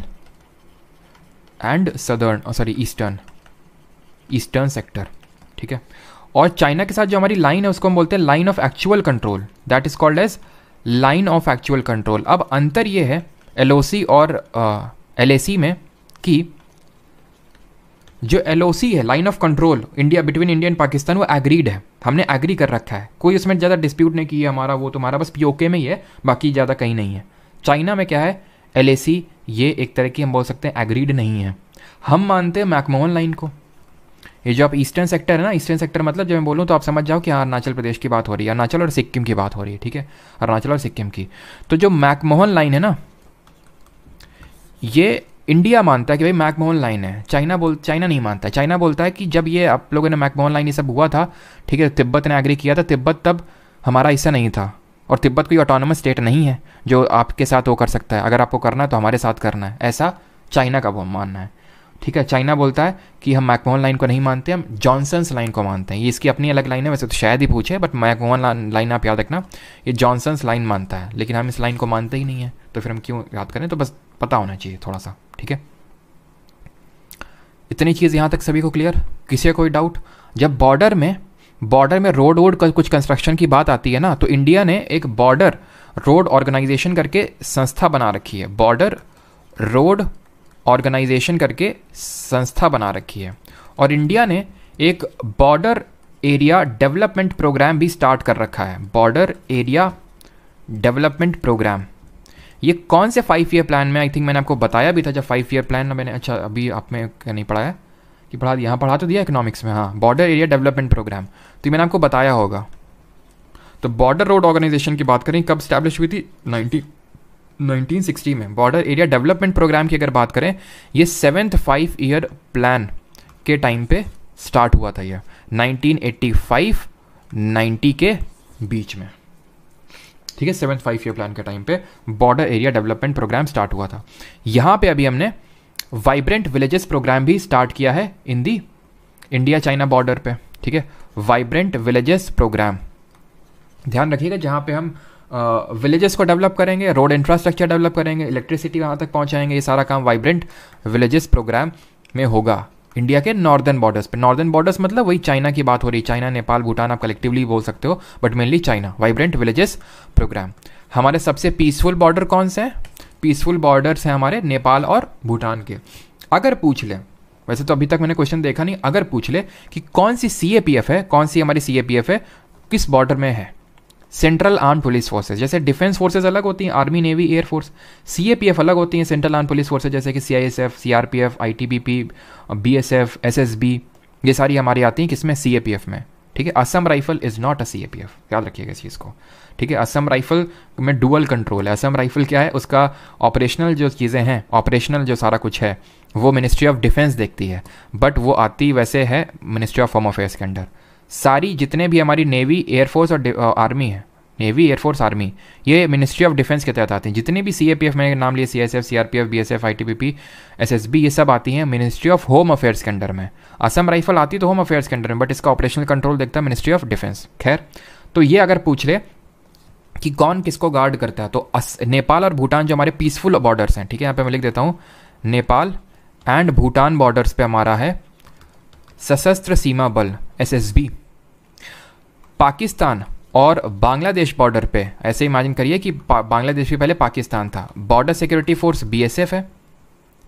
and southern, eastern sector, ठीक है। और चाइना के साथ जो हमारी लाइन है उसको हम बोलते हैं line of actual control, that is called as line of actual control. अब अंतर ये है LOC और LAC में कि जो LOC है, line of control India between India and Pakistan, वो एग्रीड है, हमने एग्री कर रखा है, कोई उसमें ज़्यादा डिस्प्यूट नहीं किया हमारा, वो तुम्हारा बस POK में ही है, बाकी ज़्यादा कहीं नहीं है। चाइना में क्या है, LAC ये एक तरह की हम बोल सकते हैं एग्रीड नहीं है। हम मानते हैं मैकमोहन लाइन को। ये जो आप ईस्टर्न सेक्टर है ना, ईस्टर्न सेक्टर मतलब जब मैं बोलूँ तो आप समझ जाओ कि हाँ अरुणाचल प्रदेश की बात हो रही है, अरुणाचल और सिक्किम की बात हो रही है, ठीक है, अरुणाचल और सिक्किम की। तो जो मैकमोहन लाइन है ना, ये इंडिया मानता है कि भाई मैकमोहन लाइन है, चाइना नहीं मानता है। चाइना बोलता है कि जब ये आप लोगों ने मैकमोहन लाइन ये सब हुआ था, ठीक है, तिब्बत ने एग्री किया था, तिब्बत तब हमारा हिस्सा नहीं था, और तिब्बत कोई ऑटोनोमस स्टेट नहीं है जो आपके साथ वो कर सकता है, अगर आपको करना है तो हमारे साथ करना है, ऐसा चाइना का वो मानना है, ठीक है। चाइना बोलता है कि हम मैकमोहन लाइन को नहीं मानते, हम जॉनसन्स लाइन को मानते हैं। ये इसकी अपनी अलग लाइन है, वैसे तो शायद ही पूछे, बट मैकमोहन लाइन आप याद रखना, ये जॉनसन्स लाइन मानता है, लेकिन हम इस लाइन को मानते ही नहीं है, तो फिर हम क्यों याद करें, तो बस पता होना चाहिए थोड़ा सा, ठीक है। इतनी चीज़ यहाँ तक सभी को क्लियर, किसी का कोई डाउट? जब बॉर्डर में रोड का कुछ कंस्ट्रक्शन की बात आती है ना, तो इंडिया ने एक बॉर्डर रोड ऑर्गेनाइजेशन करके संस्था बना रखी है, बॉर्डर रोड ऑर्गेनाइजेशन करके संस्था बना रखी है। और इंडिया ने एक बॉर्डर एरिया डेवलपमेंट प्रोग्राम भी स्टार्ट कर रखा है, बॉर्डर एरिया डेवलपमेंट प्रोग्राम। ये कौन से 5 ईयर प्लान में, आई थिंक मैंने आपको बताया भी था जब 5 ईयर प्लान मैंने, अच्छा अभी आप में क्या नहीं पढ़ाया कि पढ़ा, यहाँ पढ़ा तो दिया इकोनॉमिक्स में, हाँ, बॉर्डर एरिया डेवलपमेंट प्रोग्राम, तो ये मैंने आपको बताया होगा। तो बॉर्डर रोड ऑर्गेनाइजेशन की बात करें, कब स्टैब्लिश हुई थी? 1960 में। बॉर्डर एरिया डेवलपमेंट प्रोग्राम की अगर बात करें, ये 7th 5 ईयर प्लान के टाइम पे स्टार्ट हुआ था, ये 1985-90 के बीच में, ठीक है। 7th 5 ईयर प्लान के टाइम पे border area development program start हुआ था। यहाँ पे अभी हमने वाइब्रेंट विलेजेस प्रोग्राम भी स्टार्ट किया है in the India China border पे, ठीक है, वाइब्रेंट विलेजेस प्रोग्राम। ध्यान रखिएगा, जहाँ पे हम विलेजेस को डेवलप करेंगे, रोड इंफ्रास्ट्रक्चर डेवलप करेंगे, इलेक्ट्रिसिटी वहाँ तक पहुँचाएंगे, ये सारा काम वाइब्रेंट विलेजेस प्रोग्राम में होगा इंडिया के नॉर्दर्न बॉर्डर्स पे। नॉर्दर्न बॉर्डर्स मतलब वही चाइना की बात हो रही है, चाइना, नेपाल, भूटान आप कलेक्टिवली बोल सकते हो, but mainly China. Vibrant villages program. हमारे सबसे पीसफुल बॉर्डर कौन से हैं? पीसफुल बॉर्डर्स हैं हमारे नेपाल और भूटान के। अगर पूछ ले, वैसे तो अभी तक मैंने क्वेश्चन देखा नहीं, अगर पूछ ले कि कौन सी CAPF है, कौन सी हमारी CAPF है, किस बॉर्डर में है, सेंट्रल आर्म पुलिस फोर्सेज, जैसे डिफेंस फोर्सेज अलग होती हैं, आर्मी, नेवी, एयरफोर्स, CAPF अलग होती हैं, सेंट्रल आर्म पुलिस फोर्सेज, जैसे कि CISF, CRPF, ITBP, BSF, SSB, ये सारी हमारी आती हैं किसमें? CAPF में, ठीक है। Assam rifle is not a CAPF, याद रखिएगा इस चीज़ को, ठीक है। असम राइफल में डुअल कंट्रोल है। असम राइफल क्या है, उसका ऑपरेशनल जो चीज़ें हैं, ऑपरेशनल जो सारा कुछ है वो मिनिस्ट्री ऑफ डिफेंस देखती है, बट वो आती वैसे है मिनिस्ट्री ऑफ होम अफेयर्स के अंडर। सारी जितने भी हमारी नेवी, एयरफोर्स और आर्मी है, नेवी, एयरफोर्स, आर्मी, ये मिनिस्ट्री ऑफ डिफेंस के तहत आते हैं। जितने भी CAPF मैंने नाम लिए, CISF, CRPF, BSF, ITBP, SSB, ये सब आती हैं मिनिस्ट्री ऑफ होम अफेयर्स के अंडर में। असम राइफल आती तो होम अफेयर्स के अंडर में, बट इसका ऑपरेशनल कंट्रोल देखता है मिनिस्ट्री ऑफ डिफेंस। खैर, तो ये अगर पूछ ले कि कौन किसको गार्ड करता है, तो नेपाल और भूटान जो हमारे पीसफुल बॉर्डर्स हैं, ठीक है, यहाँ पे मैं लिख देता हूँ, नेपाल एंड भूटान बॉर्डर्स पे हमारा है सशस्त्र सीमा बल, SSB। पाकिस्तान और बांग्लादेश बॉर्डर पे ऐसे इमेजिन करिए कि बांग्लादेश भी पहले पाकिस्तान था, बॉर्डर सिक्योरिटी फोर्स BSF है,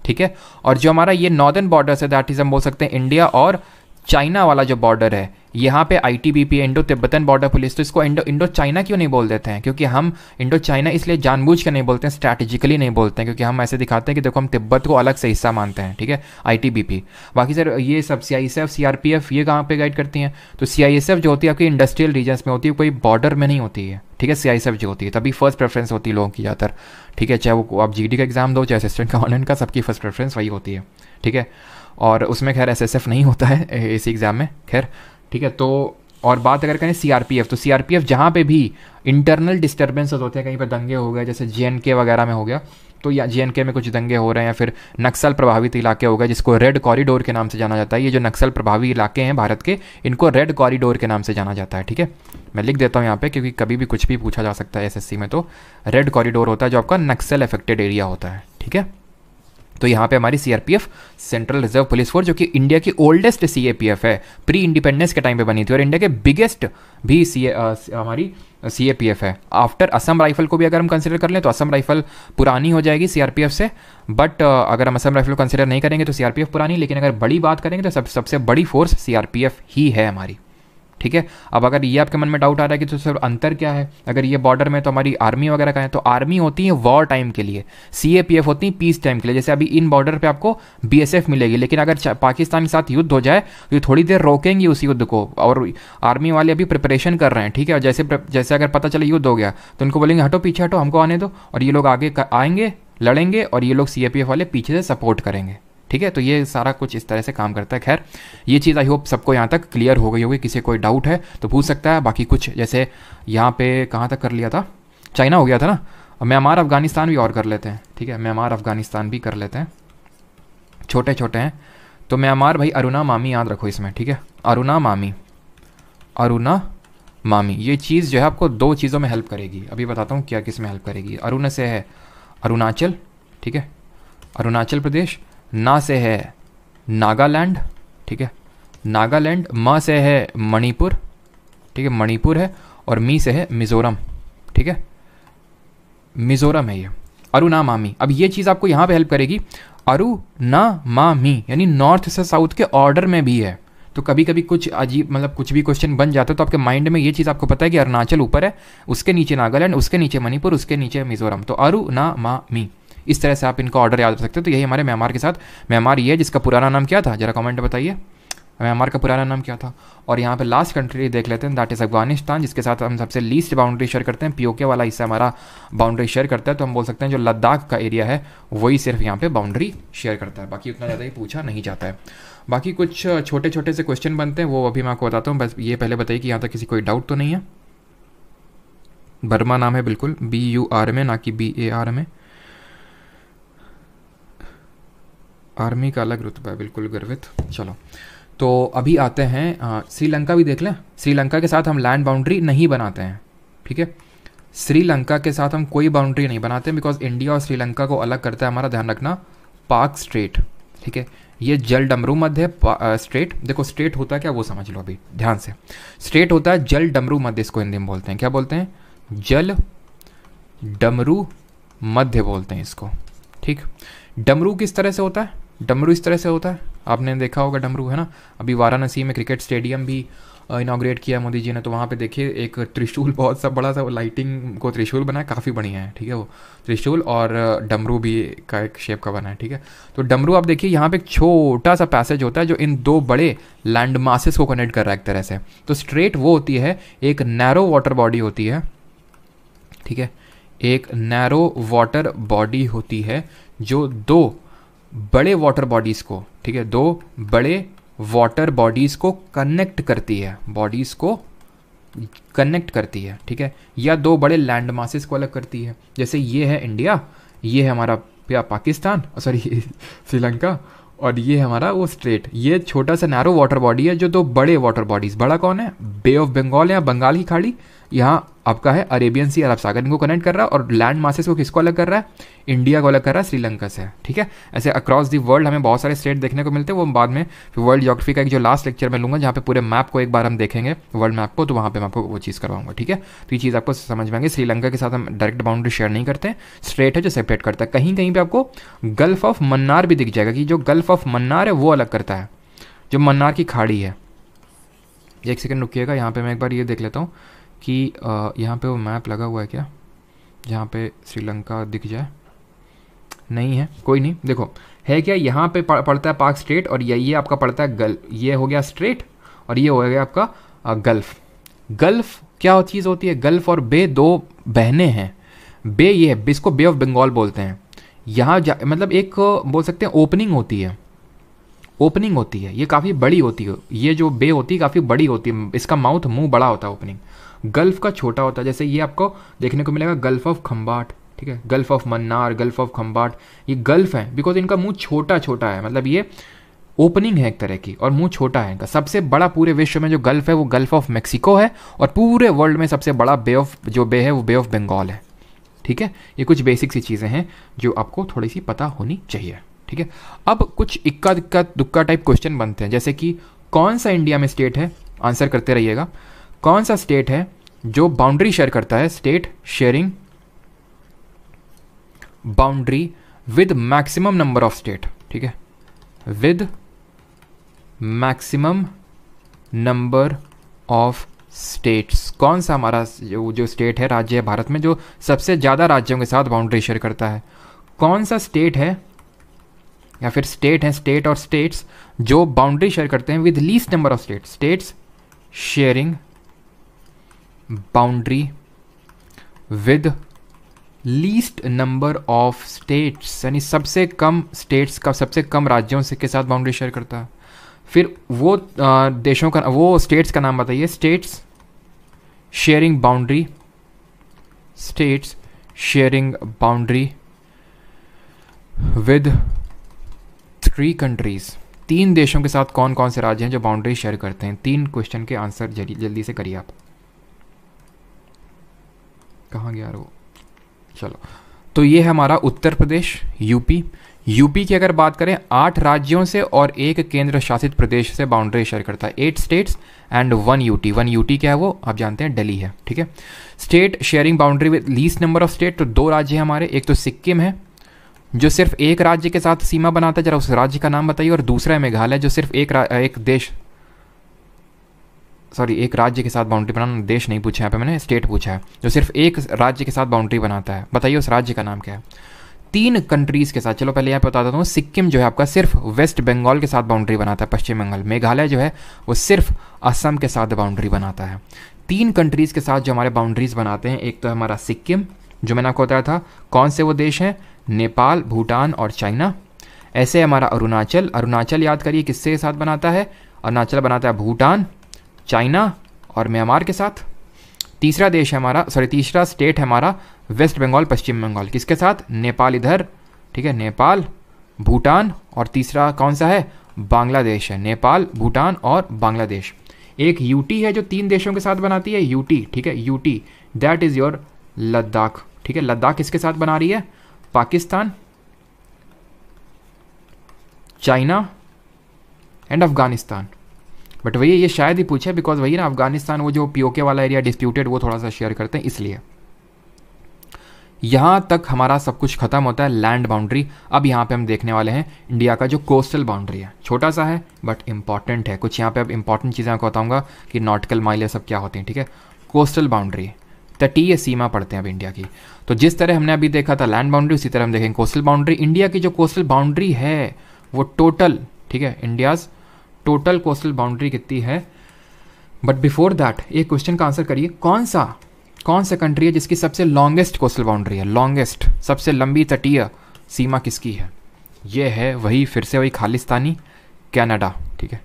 ठीक है। और जो हमारा ये नॉर्दर्न बॉर्डर है, दैट इज हम बोल सकते हैं इंडिया और चाइना वाला जो बॉर्डर है, यहाँ पे ITBP, Indo Tibetan border police. तो इसको इंडो चाइना क्यों नहीं बोल देते हैं? क्योंकि हम इंडो चाइना इसलिए जानबूझ के नहीं बोलते हैं, स्ट्रैटेजिकली नहीं बोलते हैं, क्योंकि हम ऐसे दिखाते हैं कि देखो हम तिब्बत को अलग से हिस्सा मानते हैं, ठीक है, ITBP। बाकी सर ये सब CISF, CRPF ये कहाँ पे गाइड करती हैं? तो CISF जो होती है आपकी इंडस्ट्रियल रीजन्स में होती है, कोई बॉर्डर में नहीं होती है, ठीक है। CISF जो होती है, तभी फर्स्ट प्रेफरेंस होती है लोगों की ज़्यादातर, ठीक है, चाहे वो आप GD का एग्जाम दो, चाहे असिस्टेंट कमांडेंट का, सबकी फर्स्ट प्रेफरेंस वही होती है, ठीक है। और उसमें खैर SSF नहीं होता है इसी एग्ज़ाम में, खैर, ठीक है। तो और बात अगर करें CRPF, तो CRPF जहाँ पे भी इंटरनल डिस्टर्बेंसेस होते हैं, कहीं पर दंगे हो गए, जैसे JNK वगैरह में हो गया, तो या JNK में कुछ दंगे हो रहे हैं, या फिर नक्सल प्रभावित इलाके हो गए, जिसको रेड कॉरिडोर के नाम से जाना जाता है। ये जो नक्सल प्रभावित इलाके हैं भारत के, इनको रेड कॉरिडोर के नाम से जाना जाता है, ठीक है। मैं लिख देता हूँ यहाँ पे, क्योंकि कभी भी कुछ भी पूछा जा सकता है SSC में। तो रेड कॉरिडोर होता है जो आपका नक्सल अफेक्टेड एरिया होता है, ठीक है। तो यहाँ पे हमारी CRPF, central reserve police force, जो कि इंडिया की ओल्डेस्ट CAPF है, प्री इंडिपेंडेंस के टाइम पे बनी थी, और इंडिया के बिगेस्ट भी हमारी CAPF है। आफ्टर असम राइफल को भी अगर हम कंसिडर कर लें तो असम राइफल पुरानी हो जाएगी CRPF से, बट अगर हम असम राइफल को कंसिडर नहीं करेंगे तो CRPF पुरानी। लेकिन अगर बड़ी बात करेंगे तो सबसे बड़ी फोर्स CRPF ही है हमारी, ठीक है। अब अगर ये आपके मन में डाउट आ रहा है कि तो सर अंतर क्या है, अगर ये बॉर्डर में तो हमारी आर्मी वगैरह का है, तो आर्मी होती है वॉर टाइम के लिए, CAPF होती है पीस टाइम के लिए। जैसे अभी इन बॉर्डर पे आपको BSF मिलेगी, लेकिन अगर पाकिस्तान के साथ युद्ध हो जाए तो ये थोड़ी देर रोकेंगे उस युद्ध को, और आर्मी वाले अभी प्रिपरेशन कर रहे हैं, ठीक है। जैसे अगर पता चले युद्ध हो गया तो उनको बोलेंगे हटो पीछे हटो, हमको आने दो, और ये लोग आगे आएंगे, लड़ेंगे, और ये लोग CAPF वाले पीछे से सपोर्ट करेंगे, ठीक है। तो ये सारा कुछ इस तरह से काम करता है। खैर ये चीज़ आई होप सबको यहाँ तक क्लियर हो गई होगी। किसी कोई डाउट है तो पूछ सकता है। बाकी कुछ जैसे यहाँ पे कहाँ तक कर लिया था, चाइना हो गया था ना, म्यांमार अफगानिस्तान भी और कर लेते हैं, ठीक है। म्यांमार अफगानिस्तान भी कर लेते हैं, छोटे छोटे हैं। तो म्यांमार भाई अरुणा मामी याद रखो इसमें, ठीक है। अरुणा मामी, अरुणा मामी, ये चीज़ जो है आपको 2 चीज़ों में हेल्प करेगी। अभी बताता हूँ क्या किस में हेल्प करेगी। अरुण से है अरुणाचल, ठीक है, अरुणाचल प्रदेश। ना से है नागालैंड, ठीक है, नागालैंड। म से है मणिपुर, ठीक है, मणिपुर है। और मी से है मिज़ोरम, ठीक है, मिज़ोरम है ये अरुणा मामी। अब ये चीज़ आपको यहाँ पे हेल्प करेगी, अरुणा मामी यानी नॉर्थ से साउथ के ऑर्डर में भी है। तो कभी कभी कुछ अजीब मतलब कुछ भी क्वेश्चन बन जाता है तो आपके माइंड में ये चीज़ आपको पता है कि अरुणाचल ऊपर है, उसके नीचे नागालैंड, उसके नीचे मणिपुर, उसके नीचे मिज़ोरम। तो अरुणा मामी, इस तरह से आप इनका ऑर्डर याद रख सकते हो। तो यही हमारे म्यांमार के साथ, म्यांमार ये है जिसका पुराना नाम क्या था, जरा कमेंट में बताइए म्यांमार का पुराना नाम क्या था। और यहाँ पे लास्ट कंट्री देख लेते हैं, दैट इज़ अफगानिस्तान, जिसके साथ हम सबसे लीस्ट बाउंड्री शेयर करते हैं। POK वाला हिस्सा हमारा बाउंड्री शेयर करता है, तो हम बोल सकते हैं जो लद्दाख का एरिया है वही सिर्फ यहाँ पे बाउंड्री शेयर करता है, बाकी उतना ज़्यादा ही पूछा नहीं जाता है। बाकी कुछ छोटे छोटे से क्वेश्चन बनते हैं, वो अभी मैं आपको बताता हूँ। बस ये पहले बताइए कि यहाँ तक किसी कोई डाउट तो नहीं है। बर्मा नाम है बिल्कुल, BUR में, ना कि BAR में। आर्मी का अलग रुतबा है, बिल्कुल गर्वित। चलो तो अभी आते हैं श्रीलंका भी देख लें। श्रीलंका के साथ हम लैंड बाउंड्री नहीं बनाते हैं, ठीक है। श्रीलंका के साथ हम कोई बाउंड्री नहीं बनाते हैं, बिकॉज इंडिया और श्रीलंका को अलग करता है हमारा, ध्यान रखना, पाक स्ट्रेट, ठीक है। ये जल डमरू मध्य स्ट्रेट, देखो स्ट्रेट होता है क्या वो समझ लो अभी ध्यान से। स्ट्रेट होता है जल डमरू मध्य, इसको हिंदी में बोलते हैं, क्या बोलते हैं, जल डमरू मध्य बोलते हैं इसको, ठीक। डमरू किस तरह से होता है, डमरू इस तरह से होता है, आपने देखा होगा डमरू, है ना। अभी वाराणसी में क्रिकेट स्टेडियम भी इनाग्रेट किया मोदी जी ने, तो वहाँ पे देखिए एक त्रिशूल, बहुत सा बड़ा सा लाइटिंग को त्रिशूल बना है, काफ़ी बढ़िया है, ठीक है। वो त्रिशूल और डमरू भी का एक शेप का बना है, ठीक है। तो डमरू आप देखिए यहाँ पे एक छोटा सा पैसेज होता है जो इन 2 बड़े लैंड मासेस को कनेक्ट कर रहा है एक तरह से। तो स्ट्रेट वो होती है, एक नैरो वाटर बॉडी होती है, ठीक है, एक नैरो वाटर बॉडी होती है जो 2 बड़े वाटर बॉडीज़ को, ठीक है, 2 बड़े वाटर बॉडीज़ को कनेक्ट करती है, बॉडीज़ को कनेक्ट करती है, ठीक है, या 2 बड़े लैंड मासेस को अलग करती है। जैसे ये है इंडिया, ये है हमारा पाकिस्तान, सॉरी श्रीलंका, और ये है हमारा वो स्ट्रेट। ये छोटा सा नैरो वाटर बॉडी है जो 2 बड़े वाटर बॉडीज़, बड़ा कौन है, बे ऑफ बंगाल या बंगाल की खाड़ी, यहाँ आपका है अरेबियन सी, अरब सागर, इनको कनेक्ट कर रहा है। और लैंड मासेस को किसको अलग कर रहा है, इंडिया को अलग कर रहा है श्रीलंका से, ठीक है। ऐसे अक्रॉस दी वर्ल्ड हमें बहुत सारे स्टेट देखने को मिलते हैं, वो बाद में फिर वर्ल्ड ज्योग्राफी का एक जो लास्ट लेक्चर में लूँगा, जहाँ पे पूरे मैप को एक बार हम देखेंगे, वर्ल्ड मैप को, तो वहाँ पे मैं आपको वो चीज़ करवाऊंगा, ठीक है। तो ये चीज़ आपको समझ में आएंगे। श्रीलंका के साथ हम डायरेक्ट बाउंड्री शेयर नहीं करते हैं, स्ट्रेट है जो सेपरेट करता है। कहीं कहीं पर आपको गल्फ ऑफ मन्नार भी दिख जाएगा, कि जो गल्फ ऑफ मन्नार है वो अलग करता है, जो मन्नार की खाड़ी है। एक सेकेंड रुकिएगा, यहाँ पर मैं एक बार ये देख लेता हूँ कि यहाँ पे वो मैप लगा हुआ है क्या, जहाँ पे श्रीलंका दिख जाए, नहीं है, कोई नहीं। देखो है क्या, यहाँ पे पड़ता है पाक स्ट्रेट, और ये आपका पड़ता है गल्फ, ये हो गया स्ट्रेट, और ये हो गया आपका गल्फ। गल्फ क्या चीज़ होती है, गल्फ और बे 2 बहनें हैं। बे ये है, इसको बे ऑफ बंगाल बोलते हैं। यहाँ मतलब एक बोल सकते हैं ओपनिंग होती है, ओपनिंग होती है, ये काफ़ी बड़ी होती है, ये जो बे होती है काफ़ी बड़ी होती है, इसका माउथ मुंह बड़ा होता है, ओपनिंग। गल्फ का छोटा होता है, जैसे ये आपको देखने को मिलेगा गल्फ ऑफ खम्बाट, ठीक है, gulf of Mannar, gulf of Khambhat, ये गल्फ है बिकॉज इनका मुंह छोटा छोटा है, मतलब ये ओपनिंग है एक तरह की, और मुंह छोटा है इनका। सबसे बड़ा पूरे विश्व में जो गल्फ है वो गल्फ ऑफ मैक्सिको है, और पूरे वर्ल्ड में सबसे बड़ा बे है वो बे ऑफ बंगाल है, ठीक है। ये कुछ बेसिक सी चीज़ें हैं जो आपको थोड़ी सी पता होनी चाहिए, ठीक है। अब कुछ इक्का दिक्का दुक्का टाइप क्वेश्चन बनते हैं, जैसे कि कौन सा इंडिया में स्टेट है, आंसर करते रहिएगा, कौन सा स्टेट है जो बाउंड्री शेयर करता है, state sharing boundary with maximum number of state, ठीक है, with maximum number of states, कौन सा हमारा जो स्टेट है, राज्य है भारत में जो सबसे ज़्यादा राज्यों के साथ बाउंड्री शेयर करता है? कौन सा स्टेट है या फिर स्टेट है, स्टेट और स्टेट्स जो बाउंड्री शेयर करते हैं with least number of states, states sharing boundary with least number of states, यानी सबसे कम स्टेट्स का, सबसे कम राज्यों से के साथ बाउंड्री शेयर करता है। फिर वो देशों का, वो स्टेट्स का नाम बताइए। States sharing boundary, states sharing boundary with 3 countries, 3 देशों के साथ कौन कौन से राज्य हैं जो बाउंड्री शेयर करते हैं? 3 क्वेश्चन के आंसर जल्दी से करिए आप। कहाँ गया वो? चलो, तो ये है हमारा उत्तर प्रदेश, यूपी। यूपी की अगर बात करें 8 राज्यों से और 1 केंद्र शासित प्रदेश से बाउंड्री शेयर करता है। 8 स्टेट्स एंड 1 यूटी। 1 यूटी क्या है वो आप जानते हैं, दिल्ली है, ठीक है। State sharing boundary with least number of state, तो 2 राज्य हैं हमारे, एक तो सिक्किम है जो सिर्फ 1 राज्य के साथ सीमा बनाता है, जरा उस राज्य का नाम बताइए, और दूसरा है मेघालय जो सिर्फ एक राज्य के साथ बाउंड्री बनाना, देश नहीं पूछा यहाँ पे मैंने, स्टेट पूछा है, जो सिर्फ 1 राज्य के साथ बाउंड्री बनाता है। बताइए उस राज्य का नाम क्या है? 3 कंट्रीज़ के साथ, चलो पहले यहाँ पे बता देता हूँ। सिक्किम जो है आपका सिर्फ वेस्ट बंगाल के साथ बाउंड्री बनाता है, पश्चिम बंगाल। मेघालय जो है वो सिर्फ असम के साथ बाउंड्री बनाता है। 3 कंट्रीज़ के साथ जो हमारे बाउंड्रीज बनाते हैं, एक तो हमारा सिक्किम जो मैंने आपको बताया था, कौन से वो देश हैं? नेपाल, भूटान और चाइना। ऐसे हमारा अरुणाचल, अरुणाचल याद करिए किससे साथ बनाता है? अरुणाचल बनाता है भूटान, चाइना और म्यांमार के साथ। तीसरा देश है हमारा, तीसरा स्टेट है हमारा वेस्ट बंगाल, पश्चिम बंगाल, किसके साथ? नेपाल इधर, ठीक है, नेपाल, भूटान, और तीसरा कौन सा है? बांग्लादेश है। नेपाल, भूटान और बांग्लादेश। एक यूटी है जो 3 देशों के साथ बनाती है, यूटी, ठीक है, UT, that is your Ladakh, ठीक है। लद्दाख किसके साथ बना रही है? Pakistan, China and Afghanistan. But वही ये शायद ही पूछे, बिकॉज वही ना अफगानिस्तान, वो जो पीओके वाला एरिया डिस्प्यूटेड, वो थोड़ा सा शेयर करते हैं, इसलिए। यहाँ तक हमारा सब कुछ खत्म होता है लैंड बाउंड्री। अब यहाँ पे हम देखने वाले हैं इंडिया का जो कोस्टल बाउंड्री है। छोटा सा है बट इंपॉर्टेंट है। कुछ यहाँ पे अब इंपॉर्टेंट चीज़ें आपको बताऊँगा कि नॉटिकल माइल ये सब क्या होती हैं, ठीक है। कोस्टल बाउंड्री, तटीय सीमा पड़ते हैं अब इंडिया की। तो जिस तरह हमने अभी देखा था लैंड बाउंड्री, उसी तरह हम देखेंगे कोस्टल बाउंड्री। इंडिया की जो कोस्टल बाउंड्री है वो टोटल, ठीक है, इंडियाज़ टोटल कोस्टल बाउंड्री कितनी है? बट बिफोर दैट एक क्वेश्चन का आंसर करिए, कौन सा कंट्री है जिसकी सबसे लॉन्गेस्ट कोस्टल बाउंड्री है? लॉन्गेस्ट, सबसे लंबी तटीय सीमा किसकी है? ये है वही, फिर से वही खालिस्तानी कनाडा, ठीक है,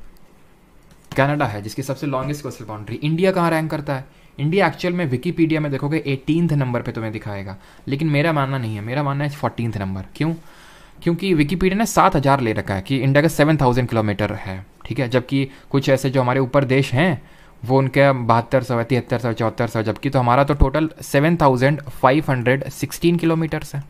कनाडा है जिसकी सबसे लॉन्गेस्ट कोस्टल बाउंड्री। इंडिया कहाँ रैंक करता है? इंडिया एक्चुअल में विकीपीडिया में देखोगे 18th नंबर पे तुम्हें दिखाएगा, लेकिन मेरा मानना नहीं है, मेरा मानना है 14th नंबर। क्यों? क्योंकि विकीपीडिया ने 7000 ले रखा है कि इंडिया का 7000 किलोमीटर है, ठीक है, जबकि कुछ ऐसे जो हमारे ऊपर देश हैं वो उनके 7200, 7300, 7400, जबकि तो हमारा तो टोटल 7516 किलोमीटर्स है।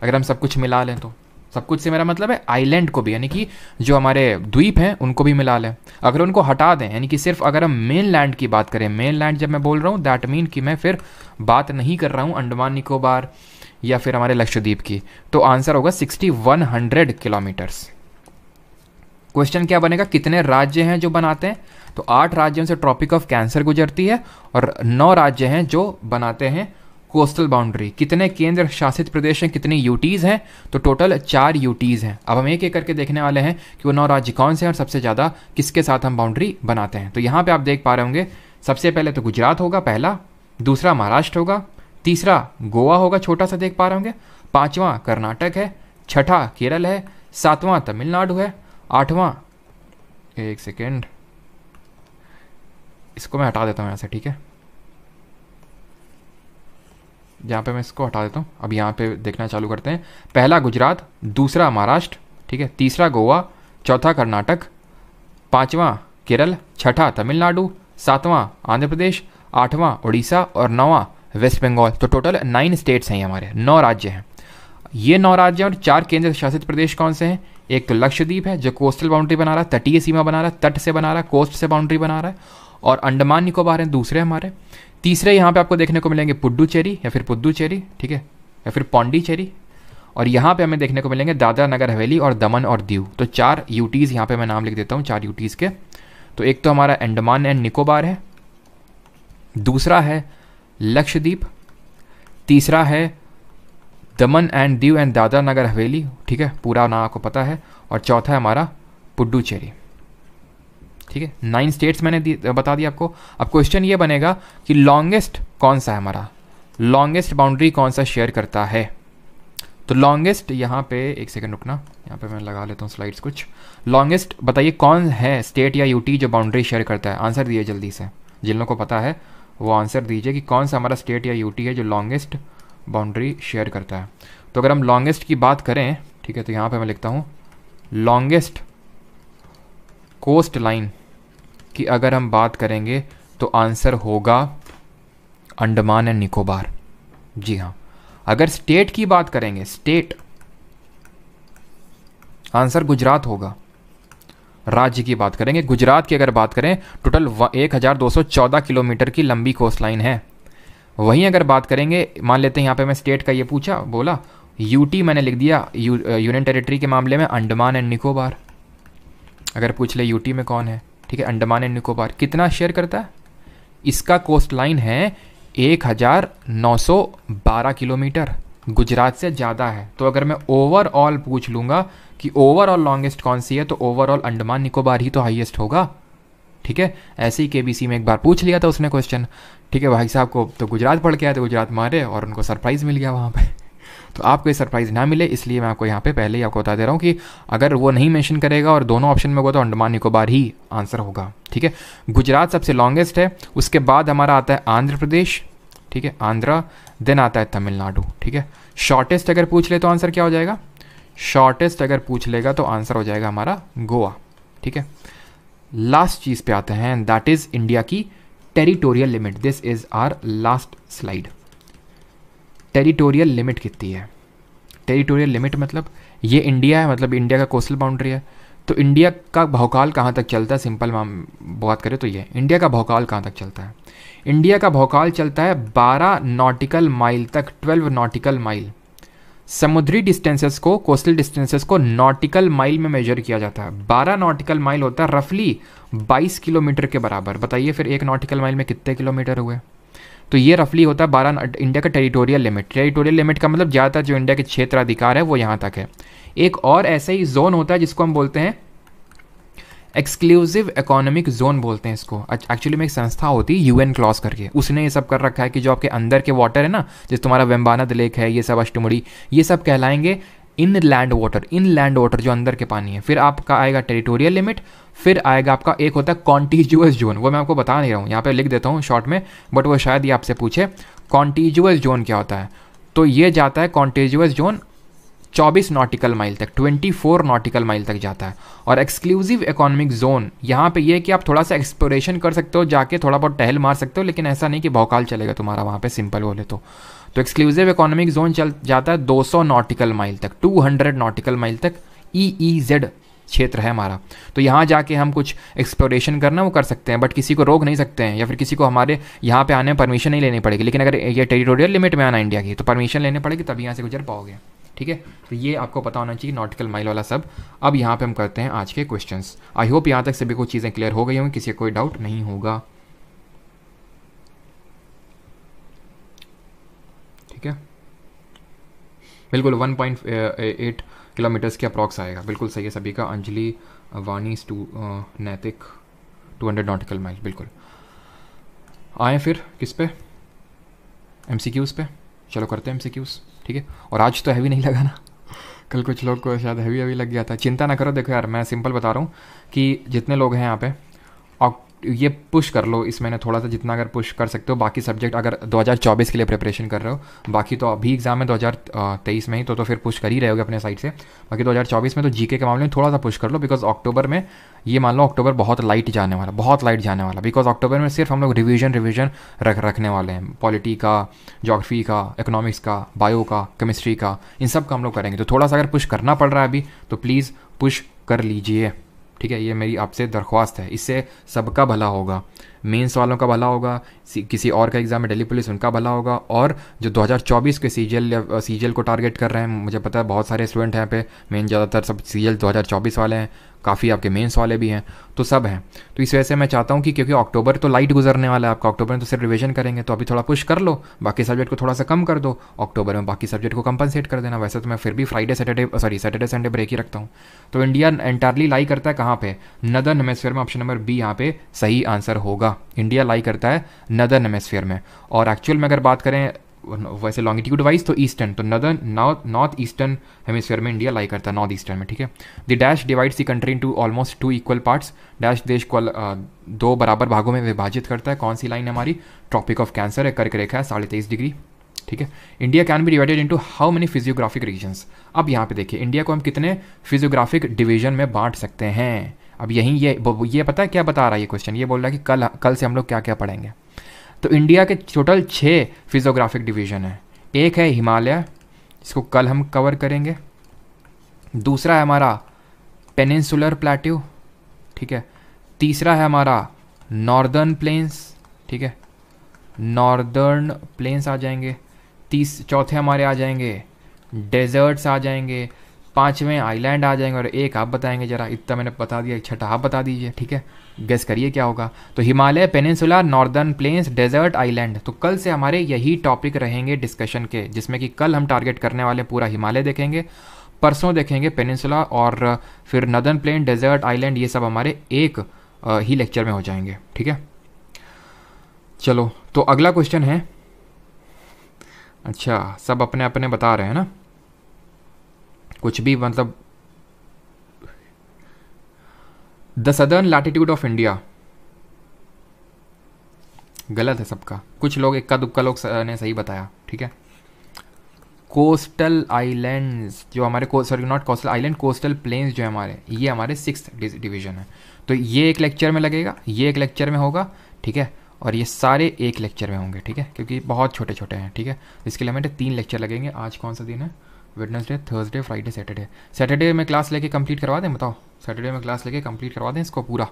अगर हम सब कुछ मिला लें तो, सब कुछ से मेरा मतलब है आइलैंड को भी, यानी कि जो हमारे द्वीप हैं उनको भी मिला लें। अगर उनको हटा दें, यानी कि सिर्फ अगर हम मेन लैंड की बात करें, मेन लैंड जब मैं बोल रहा हूँ दैट मीन कि मैं फिर बात नहीं कर रहा हूँ अंडमान निकोबार या फिर हमारे लक्षद्वीप की, तो आंसर होगा 6100 किलोमीटर्स। क्वेश्चन क्या बनेगा? कितने राज्य हैं जो बनाते हैं? तो 8 राज्यों से ट्रॉपिक ऑफ कैंसर गुजरती है और 9 राज्य हैं जो बनाते हैं कोस्टल बाउंड्री। कितने केंद्र शासित प्रदेश हैं, कितनी यूटीज़ हैं? तो टोटल 4 यूटीज़ हैं। अब हम एक एक करके देखने वाले हैं कि वो 9 राज्य कौन से हैं और सबसे ज़्यादा किसके साथ हम बाउंड्री बनाते हैं। तो यहाँ पे आप देख पा रहे होंगे, सबसे पहले तो गुजरात होगा पहला, दूसरा महाराष्ट्र होगा, तीसरा गोवा होगा, छोटा सा देख पा रहे होंगे, 5वां कर्नाटक है, 6ठा केरल है, 7वां तमिलनाडु है, 8वां, एक सेकेंड, इसको मैं हटा देता हूँ यहाँ से, ठीक है, यहाँ पे मैं इसको हटा देता हूँ। अब यहाँ पे देखना चालू करते हैं। पहला गुजरात, दूसरा महाराष्ट्र, ठीक है, तीसरा गोवा, चौथा कर्नाटक, 5वां केरल, 6ठा तमिलनाडु, 7वां आंध्र प्रदेश, 8वां उड़ीसा और 9वां वेस्ट बंगाल। तो टोटल 9 स्टेट्स हैं ये हमारे, 9 राज्य हैं। ये 9 राज्य और 4 केंद्र शासित प्रदेश कौन से हैं? एक तो लक्षद्वीप है जो कोस्टल बाउंड्री बना रहा है, तटीय सीमा बना रहा है, तट से बना रहा है, कोस्ट से बाउंड्री बना रहा है, और अंडमान निकोबार हैं दूसरे हमारे। तीसरे यहाँ पे आपको देखने को मिलेंगे पुडुचेरी या फिर पुद्दुचेरी, ठीक है, या फिर पौंडीचेरी, और यहाँ पे हमें देखने को मिलेंगे दादरा नगर हवेली और दमन और दीव। तो 4 यूटीज़ यहाँ पे मैं नाम लिख देता हूँ, 4 यूटीज़ के। तो एक तो हमारा अंडमान एंड निकोबार है, दूसरा है लक्षद्वीप, तीसरा है दमन एंड दीव एंड दादरा नगर हवेली, ठीक है, पूरा नाम आपको पता है, और चौथा है हमारा पुडुचेरी, ठीक है। 9 स्टेट्स मैंने बता दिया आपको। अब क्वेश्चन ये बनेगा कि लॉन्गेस्ट कौन सा है हमारा, लॉन्गेस्ट बाउंड्री कौन सा शेयर करता है। तो लॉन्गेस्ट यहाँ पे, एक सेकंड रुकना, यहाँ पे मैं लगा लेता हूँ स्लाइड्स कुछ। लॉन्गेस्ट बताइए कौन है स्टेट या यूटी जो बाउंड्री शेयर करता है, आंसर दिए जल्दी से, जिन लोगों को पता है वो आंसर दीजिए कि कौन सा हमारा स्टेट या यूटी है जो लॉन्गेस्ट बाउंड्री शेयर करता है। तो अगर हम लॉन्गेस्ट की बात करें, ठीक है, तो यहाँ पे मैं लिखता हूँ लॉन्गेस्ट कोस्ट लाइन की अगर हम बात करेंगे तो आंसर होगा अंडमान एंड निकोबार। जी हाँ। अगर स्टेट की बात करेंगे, स्टेट, आंसर गुजरात होगा। राज्य की बात करेंगे, गुजरात की अगर बात करें, टोटल 1214 किलोमीटर की लंबी कोस्ट लाइन है। वहीं अगर बात करेंगे, मान लेते हैं यहाँ पे मैं स्टेट का ये पूछा, बोला यूटी मैंने लिख दिया, यूनियन टेरिटरी के मामले में अंडमान एंड निकोबार। अगर पूछ ले यूटी में कौन है, ठीक है, अंडमान एंड निकोबार कितना शेयर करता है, इसका कोस्ट लाइन है 1912 किलोमीटर, गुजरात से ज़्यादा है। तो अगर मैं ओवरऑल पूछ लूँगा कि ओवरऑल लॉन्गेस्ट कौन सी है, तो ओवरऑल अंडमान निकोबार ही तो हाईएस्ट होगा, ठीक है। ऐसे ही केबीसी में एक बार पूछ लिया था उसने क्वेश्चन, ठीक है, भाई साहब को तो गुजरात पढ़ के आए थे, गुजरात मारे और उनको सरप्राइज़ मिल गया वहाँ पे। तो आपको ये सरप्राइज़ ना मिले इसलिए मैं आपको यहाँ पे पहले ही आपको बता दे रहा हूँ कि अगर वो नहीं मेंशन करेगा और दोनों ऑप्शन में होगा तो अंडमान निकोबार ही आंसर होगा, ठीक है। गुजरात सबसे लॉन्गेस्ट है, उसके बाद हमारा आता है आंध्र प्रदेश, ठीक है, आंध्रा, देन आता है तमिलनाडु, ठीक है। शॉर्टेस्ट अगर पूछ ले तो आंसर क्या हो जाएगा, शॉर्टेस्ट अगर पूछ लेगा तो आंसर हो जाएगा हमारा गोवा, ठीक है। लास्ट चीज़ पे आते हैं, दैट इज़ इंडिया की territorial limit. This is our last slide. Territorial limit कितनी है, टेरिटोरियल लिमिट मतलब ये इंडिया है, मतलब इंडिया का कोस्टल बाउंड्री है। तो इंडिया का भौकाल कहाँ तक चलता है, सिंपल बात करें तो ये इंडिया का भौकाल कहाँ तक चलता है, इंडिया का भौकाल चलता है 12 नॉटिकल माइल तक, 12 नॉटिकल माइल। समुद्री डिस्टेंसेस को, कोस्टल डिस्टेंसेस को नॉटिकल माइल में मेजर किया जाता है। 12 नॉटिकल माइल होता है रफली 22 किलोमीटर के बराबर। बताइए फिर एक नॉटिकल माइल में कितने किलोमीटर हुए। तो ये रफली होता है 12 इंडिया का टेरिटोरियल लिमिट। टेरिटोरियल लिमिट का मतलब ज़्यादातर जो इंडिया के क्षेत्राधिकार है वो यहाँ तक है। एक और ऐसा ही जोन होता है जिसको हम बोलते हैं एक्सक्लूसिव इकोनॉमिक जोन बोलते हैं इसको। एक्चुअली में एक संस्था होती है यूएन क्लॉज करके, उसने ये सब कर रखा है कि जो आपके अंदर के वाटर है ना, जैसे तुम्हारा वेम्बानाद लेक है, ये सब अष्टमुड़ी, ये सब कहलाएंगे inland water, inland water जो अंदर के पानी है। फिर आपका आएगा टेरिटोरियल लिमिट, फिर आएगा आपका एक होता है कॉन्टिजुअस जोन, वो मैं आपको बता नहीं रहा हूँ, यहाँ पे लिख देता हूँ शॉर्ट में, बट वो शायद ये आपसे पूछे कॉन्टिजुअस जोन क्या होता है। तो ये जाता है कॉन्टिजुअस जोन 24 नॉटिकल माइल तक, 24 नॉटिकल माइल तक जाता है। और एक्सक्लूसिव इकोनॉमिक जोन यहाँ पे ये कि आप थोड़ा सा एक्सप्लोरेशन कर सकते हो, जाके थोड़ा बहुत टहल मार सकते हो, लेकिन ऐसा नहीं कि भौकाल चलेगा तुम्हारा वहाँ पे, सिंपल बोले तो एक्सक्लूसिव इकोनॉमिक जोन चल जाता है 200 नॉटिकल माइल तक, 200 नॉटिकल माइल तक EEZ क्षेत्र है हमारा। तो यहाँ जाके हम कुछ एक्सप्लोरेशन करना वो कर सकते हैं, बट किसी को रोक नहीं सकते हैं, या फिर किसी को हमारे यहाँ पे आने में परमिशन नहीं लेनी पड़ेगी। लेकिन अगर ये टेरिटोरियल लिमिट में आना इंडिया की तो परमिशन लेनी पड़ेगी, तभी यहाँ से गुजर पाओगे, ठीक है। तो ये आपको पता होना चाहिए नॉटिकल माइल वाला सब। अब यहाँ पे हम करते हैं आज के क्वेश्चंस। आई होप यहाँ तक सभी को चीज़ें क्लियर हो गई होंगी, किसी को कोई डाउट नहीं होगा, ठीक है। बिल्कुल 1.8 किलोमीटर्स के अप्रॉक्स आएगा, बिल्कुल सही है सभी का। अंजलि, वानी, नैतिक 200 नॉटिकल माइल, बिल्कुल। आए फिर किस पे, MCQs पे। चलो करते हैं MCQs, ठीक है। और आज तो हैवी नहीं लगा ना, कल कुछ लोग को शायद हैवी लग गया था। चिंता ना करो, देखो यार मैं सिंपल बता रहा हूँ कि जितने लोग हैं यहाँ पे ये पुश कर लो इस महीने थोड़ा सा, जितना अगर पुश कर सकते हो। बाकी सब्जेक्ट अगर 2024 के लिए प्रिपरेशन कर रहे हो, बाकी तो अभी एग्जाम है 2023 में ही, तो फिर पुश कर ही रहे होगे अपने साइड से। बाकी 2024 में तो जीके के मामले में थोड़ा सा पुश कर लो, बिकॉज अक्टूबर में ये मान लो अक्टूबर बहुत लाइट जाने वाला, बहुत लाइट जाने वाला, बिकॉज अक्टूबर में सिर्फ हम लोग रिविजन रखने वाले हैं। पॉलिटी का, जोग्राफी का, इकोनॉमिक्स का, बायो का, केमिस्ट्री का, इन सब का हम लोग करेंगे। तो थोड़ा सा अगर पुश करना पड़ रहा है अभी तो प्लीज़ पुश कर लीजिए, ठीक है। ये मेरी आपसे दरख्वास्त है, इससे सबका भला होगा। मेंस वालों का भला होगा, किसी और का एग्ज़ाम है दिल्ली पुलिस, उनका भला होगा, और जो 2024 के सीजीएल या सीजीएल को टारगेट कर रहे हैं, मुझे पता है बहुत सारे स्टूडेंट हैं यहाँ पे, मेन ज़्यादातर सब सीजीएल 2024 वाले हैं, काफ़ी आपके मेंस वाले भी हैं, तो सब हैं। तो इस वजह से मैं चाहता हूँ कि क्योंकि अक्टूबर तो लाइट गुजरने वाला है आपका, अक्टूबर में तो सिर्फ रिवीजन करेंगे, तो अभी थोड़ा पुश कर लो, बाकी सब्जेक्ट को थोड़ा सा कम कर दो, अक्टूबर में बाकी सब्जेक्ट को कंपनसेट कर देना। वैसे तो मैं फिर भी सैटरडे संडे ब्रेक ही रखता हूँ। तो इंडिया एंटायरली लाई करता है कहाँ पे? नदर्न हेमिस्फीयर में। ऑप्शन नंबर बी यहाँ पे सही आंसर होगा। इंडिया लाई करता है नदर्न हेमिस्फीयर में, और एक्चुअल में अगर बात करें वैसे लॉन्गिट्यूड वाइज तो ईस्टर्न, तो नदर्न नॉर्थ ईस्टर्न हेमिस्फीयर में इंडिया लाई करता है, नॉर्थ ईस्टर्न में, ठीक है। The dash divides the country into almost 2 equal parts. Dash देश को 2 बराबर भागों में विभाजित करता है। कौन सी लाइन है हमारी? ट्रॉपिक ऑफ कैंसर है, कर्क रेखा है 23.5 डिग्री, ठीक है। India can be divided into how many physiographic regions. अब यहाँ पे देखिए इंडिया को हम कितने फिजियोग्राफिक डिवीजन में बांट सकते हैं। अब यहीं ये पता है क्या बता रहा है ये क्वेश्चन? ये बोल रहा है कि कल से हम लोग क्या क्या पढ़ेंगे। तो इंडिया के टोटल 6 फिजियोग्राफिक डिवीजन है। एक है हिमालय, इसको कल हम कवर करेंगे। दूसरा है हमारा पेनिनसुलर प्लेट्यू, ठीक है। तीसरा है हमारा नॉर्दर्न प्लेन्स, ठीक है, नॉर्दर्न प्लेन्स आ जाएंगे। चौथे हमारे आ जाएंगे डेजर्ट्स आ जाएंगे। 5वें आइलैंड आ जाएंगे, और एक आप बताएंगे जरा, इतना मैंने बता दिया, एक छठा आप बता दीजिए, ठीक है। गेस करिए क्या होगा। तो Himalaya, peninsula, northern plains, desert, island. तो कल से हमारे यही टॉपिक रहेंगे डिस्कशन के, जिसमें कि कल हम टारगेट करने वाले पूरा हिमालय देखेंगे, परसों देखेंगे पेनिनसुला, और फिर नॉर्दर्न प्लेन, डेजर्ट, आइलैंड, ये सब हमारे एक ही लेक्चर में हो जाएंगे, ठीक है। चलो तो अगला क्वेश्चन है। अच्छा, सब अपने अपने बता रहे हैं ना, कुछ भी मतलब। The southern latitude of India, गलत है सबका, कुछ लोग इक्का दुक्का लोग ने सही बताया, ठीक है। कोस्टल आइलैंड्स जो हमारे sorry not coastal island, coastal planes जो है हमारे, ये हमारे 6th डिवीजन है। तो ये एक लेक्चर में लगेगा, ये एक लेक्चर में होगा, ठीक है, और ये सारे एक लेक्चर में होंगे, ठीक है, क्योंकि बहुत छोटे छोटे हैं, ठीक है। इसके लिए हमें 3 लेक्चर लगेंगे। आज कौन सा दिन है? Wednesday, Thursday, Friday, Saturday. Saturday में क्लास लेके कंप्लीट करवा दें, बताओ, सैटरडे में क्लास लेके कंप्लीट करवा दें इसको पूरा।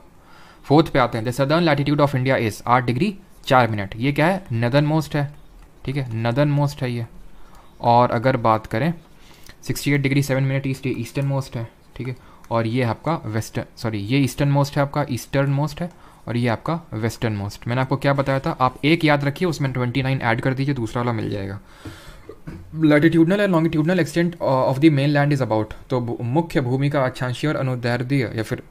4th पे आते हैं। The southern latitude of India is 8 degree 4 minute. ये क्या है? नदर्न मोस्ट है, ठीक है, नदर्न मोस्ट है ये। और अगर बात करें 68 degree 7 minute east, eastern most है, ठीक है। और ये आपका ये ईस्टर्न मोस्ट है, आपका ईस्टर्न मोस्ट है, और ये आपका वेस्टर्न मोस्ट। मैंने आपको क्या बताया था, आप एक याद रखिए, उसमें 29 ऐड कर दीजिए, दूसरा वाला मिल जाएगा। Latitudinal and longitudinal extent of the main land is about, तो मुख्य भूमि का अक्षांशीय और अनुदैर्ध्य या फिर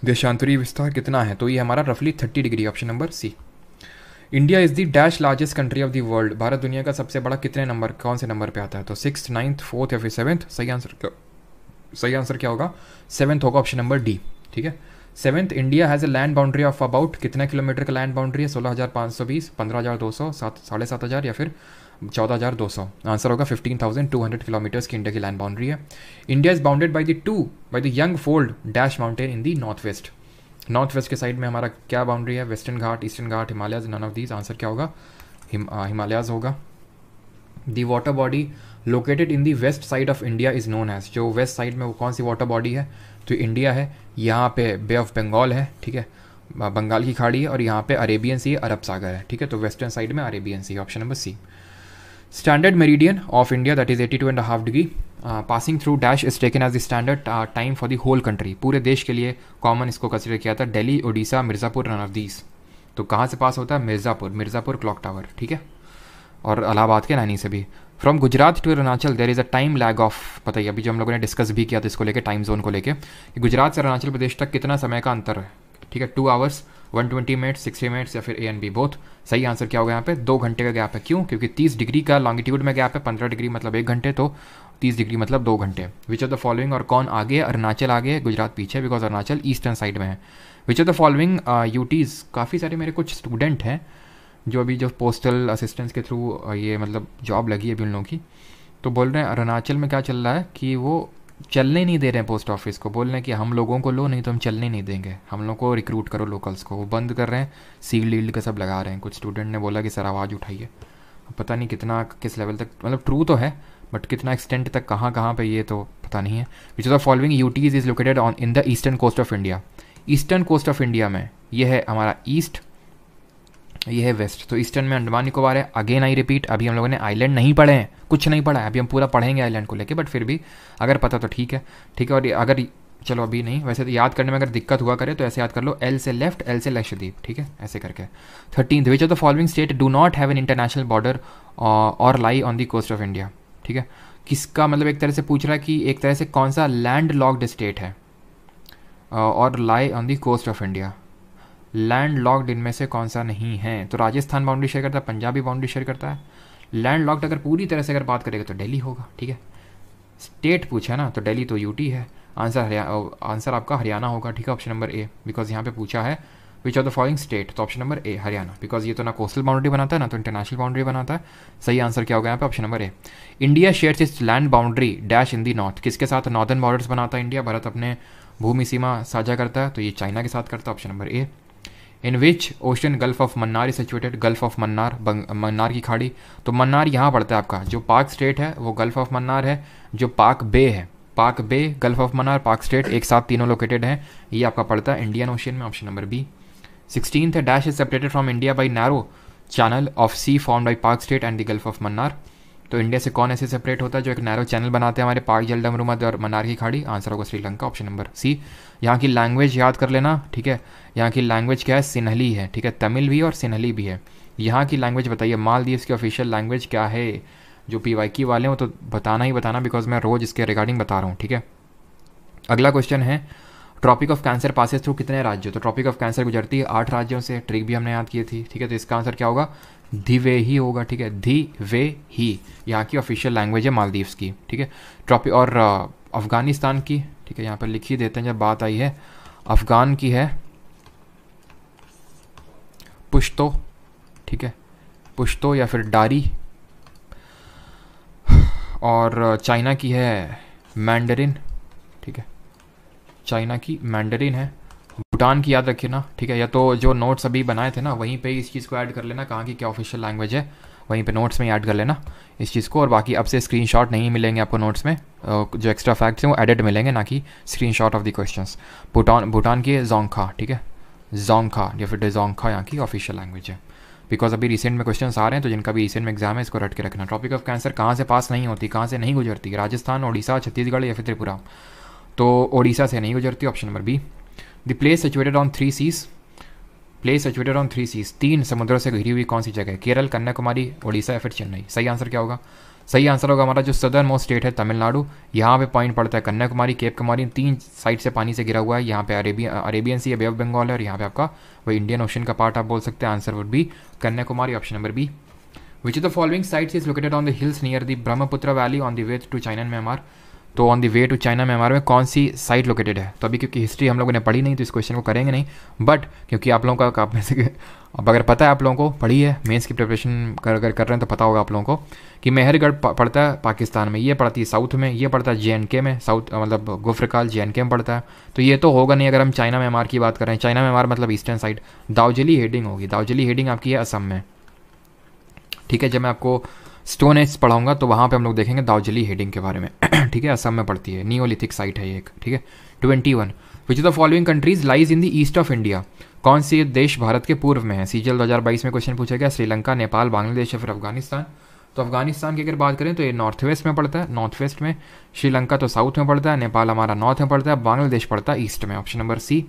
देशांतरीय विस्तार कितना है? तो ये हमारा रफली 30 degree, option number C. India is the dash largest country of the world. Bharat दुनिया का सबसे बड़ा कितने नंबर, कौन से नंबर पे आता है? तो 6th, 9th, 4th या फिर 7th? सही आंसर क्या होगा? 7th होगा, ऑप्शन नंबर डी, ठीक है। 7th, India has a land boundary of about, कितना किलोमीटर का लैंड बाउंड्री है? 16,520, 15,200, 7,500 या फिर 14,200? आंसर होगा 15,200 किलोमीटर्स की इंडिया की लैंड बाउंड्री है। India is bounded by the young fold dash mountain in the north west. North west के साइड में हमारा क्या बाउंड्री है? Western Ghat, eastern Ghat, Himalayas, none of these. Answer क्या होगा? हिमालयाज होगा। The water body located in the west side of India is known as, जो west side में वो कौन सी वाटर बॉडी है? तो इंडिया है, यहाँ पे बे ऑफ बंगाल है, ठीक है, बंगाल की खाड़ी है, और यहाँ पे अरेबियन सी, अरब सागर है, ठीक है। तो वेस्टर्न साइड में Arabian sea, option number C. Standard meridian of India that is 82.5 degree passing through dash is taken as the standard time for the whole country. पूरे देश के लिए कॉमन इसको कंसिडर किया था। Delhi, Orissa, Mirzapur, none of these. तो कहाँ से पास होता है? मिर्ज़ापुर क्लॉक टावर, ठीक है, और इलाहाबाद के नैनी से भी। From Gujarat to Arunachal there is a time lag of, बताइए, अभी जो हम लोगों ने डिस्कस भी किया था इसको लेके, टाइम जोन को लेके, कि गुजरात से अरुणाचल प्रदेश तक कितना समय का अंतर है, ठीक है। 2 आवर्स 120 मिनट्स 60 मिनट्स या फिर ए एंड बी बोथ। सही आंसर क्या होगा यहाँ पे? 2 घंटे का गैप है। क्यों? क्योंकि 30 डिग्री का लॉन्गिट्यूड में गैप है, 15 डिग्री मतलब 1 घंटे, तो 30 डिग्री मतलब 2 घंटे। विच ऑफ द फॉलोइंग, और कौन आगे? अरुणाचल आगे, गुजरात पीछे, बिकॉज अरुणाचल ईस्टर्न साइड में है। Which of the following UTs, काफ़ी सारे मेरे कुछ स्टूडेंट हैं जो अभी जो पोस्टल असिस्टेंस के थ्रू ये मतलब जॉब लगी है अभी उन लोगों की, तो बोल रहे हैं अरुणाचल में क्या चल रहा है कि वो चलने नहीं दे रहे हैं पोस्ट ऑफिस को, बोल रहे हैं कि हम लोगों को लो, नहीं तो हम चलने नहीं देंगे, हम लोग को रिक्रूट करो लोकल्स को। वो बंद कर रहे हैं, सील्ड वील्ड का सब लगा रहे हैं। कुछ स्टूडेंट ने बोला कि सर आवाज़ उठाइए। पता नहीं कितना किस लेवल तक, मतलब ट्रू तो है, बट कितना एक्सटेंट तक, कहाँ कहाँ पे, ये तो पता नहीं है। Which of the following UTs is located in the eastern coast of India. Eastern coast of India में ये है हमारा ईस्ट, ये है वेस्ट। तो ईस्टर्न में अंडमान निकोबार है। अगेन आई रिपीट, अभी हम लोगों ने आइलैंड नहीं पढ़े हैं, कुछ नहीं पढ़ा है, अभी हम पूरा पढ़ेंगे आइलैंड को लेके, बट फिर भी अगर पता तो ठीक है, ठीक है। और अगर चलो अभी नहीं, वैसे तो याद करने में अगर दिक्कत हुआ करे तो ऐसे याद कर लो, एल से लेफ्ट, एल से लक्षद्वीप, ठीक है, ऐसे करके। 13th, which of the following state do not have an international border or lie on the coast of India, ठीक है। किसका मतलब एक तरह से पूछ रहा है कि एक तरह से कौन सा लैंड लॉक्ड स्टेट है और lie on the coast of India. Land locked इनमें से कौन सा नहीं है? तो राजस्थान बाउंड्री शेयर करता है, पंजाब भी बाउंड्री शेयर करता है। लैंड लॉक्ड अगर पूरी तरह से अगर बात करेगा तो दिल्ली होगा, ठीक है। स्टेट पूछा है ना, तो दिल्ली तो यूटी है। आंसर आपका हरियाणा होगा, ठीक है, ऑप्शन नंबर ए, बिकॉज यहाँ पे पूछा है which of the following state, तो option number A Haryana, because ये तो ना कोस्टल बाउंड्री बनाता है ना तो इंटरनेशनल बाउंड्री बनाता है। सही आंसर क्या होगा यहाँ पे? Option number A. India shares it's land boundary dash in the north, किसके साथ नॉर्दर्न बॉर्डर्स बनाता है इंडिया? भारत अपने भूमि सीमा साझा करता है, तो ये चाइना के साथ करता है, option number A. In which ocean gulf of Mannar is situated, gulf of Mannar, Mannar की खाड़ी, तो मन्नार यहाँ पड़ता है आपका, जो पाक स्टेट है वो गल्फ ऑफ मन्नार है, जो पाक बे है, पाक बे, गल्फ ऑफ मन्नार, पाक स्टेट एक साथ तीनों लोकेटेड हैं, ये आपका पड़ता है इंडियन ओशियन में, ऑप्शन नंबर बी। 16th है dash is separated from India by narrow channel of sea form by Palk strait and the gulf of Mannar, तो इंडिया से कौन ऐसे सेपरेट होता है जो एक नैरो चैनल बनाते हैं हमारे पाक जलडमरू मध्य और मन्नार की खाड़ी? आंसर होगा श्रीलंका, ऑप्शन नंबर सी। यहाँ की लैंग्वेज याद कर लेना, ठीक है, यहाँ की लैंग्वेज क्या है? सिन्हली है, ठीक है, तमिल भी और सिन्हली भी है। यहाँ की लैंग्वेज बताइए, मालदीव्स की ऑफिशियल लैंग्वेज क्या है? जो PYQ वाले हो तो बताना ही बताना, बिकॉज मैं रोज़ इसके रिगार्डिंग बता रहा हूँ, ठीक है। अगला क्वेश्चन है, tropic of cancer passes through कितने राज्यों? तो ट्रॉपिक ऑफ कैंसर गुजरती है 8 राज्यों से, ट्रिक भी हमने याद की थी, ठीक है। तो इसका आंसर क्या होगा? धिवे ही होगा, ठीक है, धिवे ही यहाँ की ऑफिशियल लैंग्वेज है मालदीव्स की, ठीक है। ट्रॉपिक और अफगानिस्तान की, ठीक है, यहाँ पर लिख ही देते हैं जब बात आई है, अफगान की है पुश्तो, ठीक है, पुश्तो या फिर डारी, और चाइना की है मैंडरिन, ठीक है, चाइना की मैंडरिन है। भूटान की याद रखिए ना, ठीक है, या तो जो नोट्स अभी बनाए थे ना वहीं पे इस चीज़ को ऐड कर लेना, कहाँ की क्या ऑफिशियल लैंग्वेज है वहीं पे नोट्स में ऐड कर लेना इस चीज़ को। और बाकी अब से स्क्रीनशॉट नहीं मिलेंगे आपको नोट्स में, जो एक्स्ट्रा फैक्ट्स हैं वो एडिट मिलेंगे, ना कि screenshot of the questions. Bhutan की है जोंगखा, ठीक है, जोंगखा या फिर डेजोंगखा यहाँ की ऑफिशियल लैंग्वेज है, बिकॉज अभी रिसेंट में क्वेश्चन आ रहे हैं, तो जिनका भी रिसेंट में एग्जाम है इसको रट के रखना। ट्रॉपिक ऑफ कैंसर कहाँ से पास नहीं होती, कहाँ से नहीं गुजरती? राजस्थान, ओडिशा, छत्तीसगढ़ या फिर त्रिपुरा? तो ओडिशा से नहीं गुजरती, option number B. The place situated on 3 seas, place situated on 3 seas, 3 समुद्रों से घिरी हुई कौन सी जगह है? केरल, कन्याकुमारी, ओडिशा या फिर चेन्नई? सही आंसर क्या होगा? सही आंसर होगा हमारा जो सदर्न मोस्ट स्टेट है तमिलनाडु, यहाँ पे पॉइंट पड़ता है कन्याकुमारी, केप कुमारी, 3 साइड से पानी से घिरा हुआ है। यहाँ पे Arabian sea, bay of Bengal है, और यहाँ पे आपका वही इंडियन ओशन का पार्ट आप बोल सकते हैं। Answer would be Kanyakumari, option number B. Which of the following sites is located on the hills near the Brahmaputra valley on the way to China and Myanmar, तो on the way to China Myanmar में कौन सी site located है? तो अभी क्योंकि history हम लोगों ने पढ़ी नहीं तो इस क्वेश्चन को करेंगे नहीं, बट क्योंकि आप लोगों का आप में से अब अगर पता है आप लोगों को, पढ़ी है, मेंस की प्रिपरेशन कर रहे हैं तो पता होगा आप लोगों को कि मेहरगढ़ पड़ता है पाकिस्तान में, ये पड़ती है साउथ में, ये पड़ता है JNK में, साउथ मतलब गुफ्रकाल JNK में पड़ता है, तो ये तो होगा नहीं। अगर हम चाइना म्यांमार की बात करें, चाइना म्यांमार मतलब ईस्टर्न साइड, दार्जिलिंग हेडिंग होगी, दार्जिलिंग हेडिंग आपकी है असम में, ठीक है। जब मैं आपको स्टोन एज पढ़ाऊंगा तो वहाँ पे हम लोग देखेंगे दार्जिलिंग हेडिंग के बारे में, ठीक है, असम में पड़ती है, नियोलिथिक साइट है ये एक, ठीक है। 21 विच of the following countries lies in the east of India, कौन सी देश भारत के पूर्व में है? CGL 2022 में क्वेश्चन पूछा गया, श्रीलंका, नेपाल, बांग्लादेश या फिर अफगानिस्तान? तो अफगानिस्तान की अगर बात करें तो ये नॉर्थ वेस्ट में पड़ता है, नॉर्थ वेस्ट में, श्रीलंका तो साउथ में पड़ता है, नेपाल हमारा नॉर्थ में पड़ता है, बांग्लादेश पड़ता है ईस्ट में, option number C.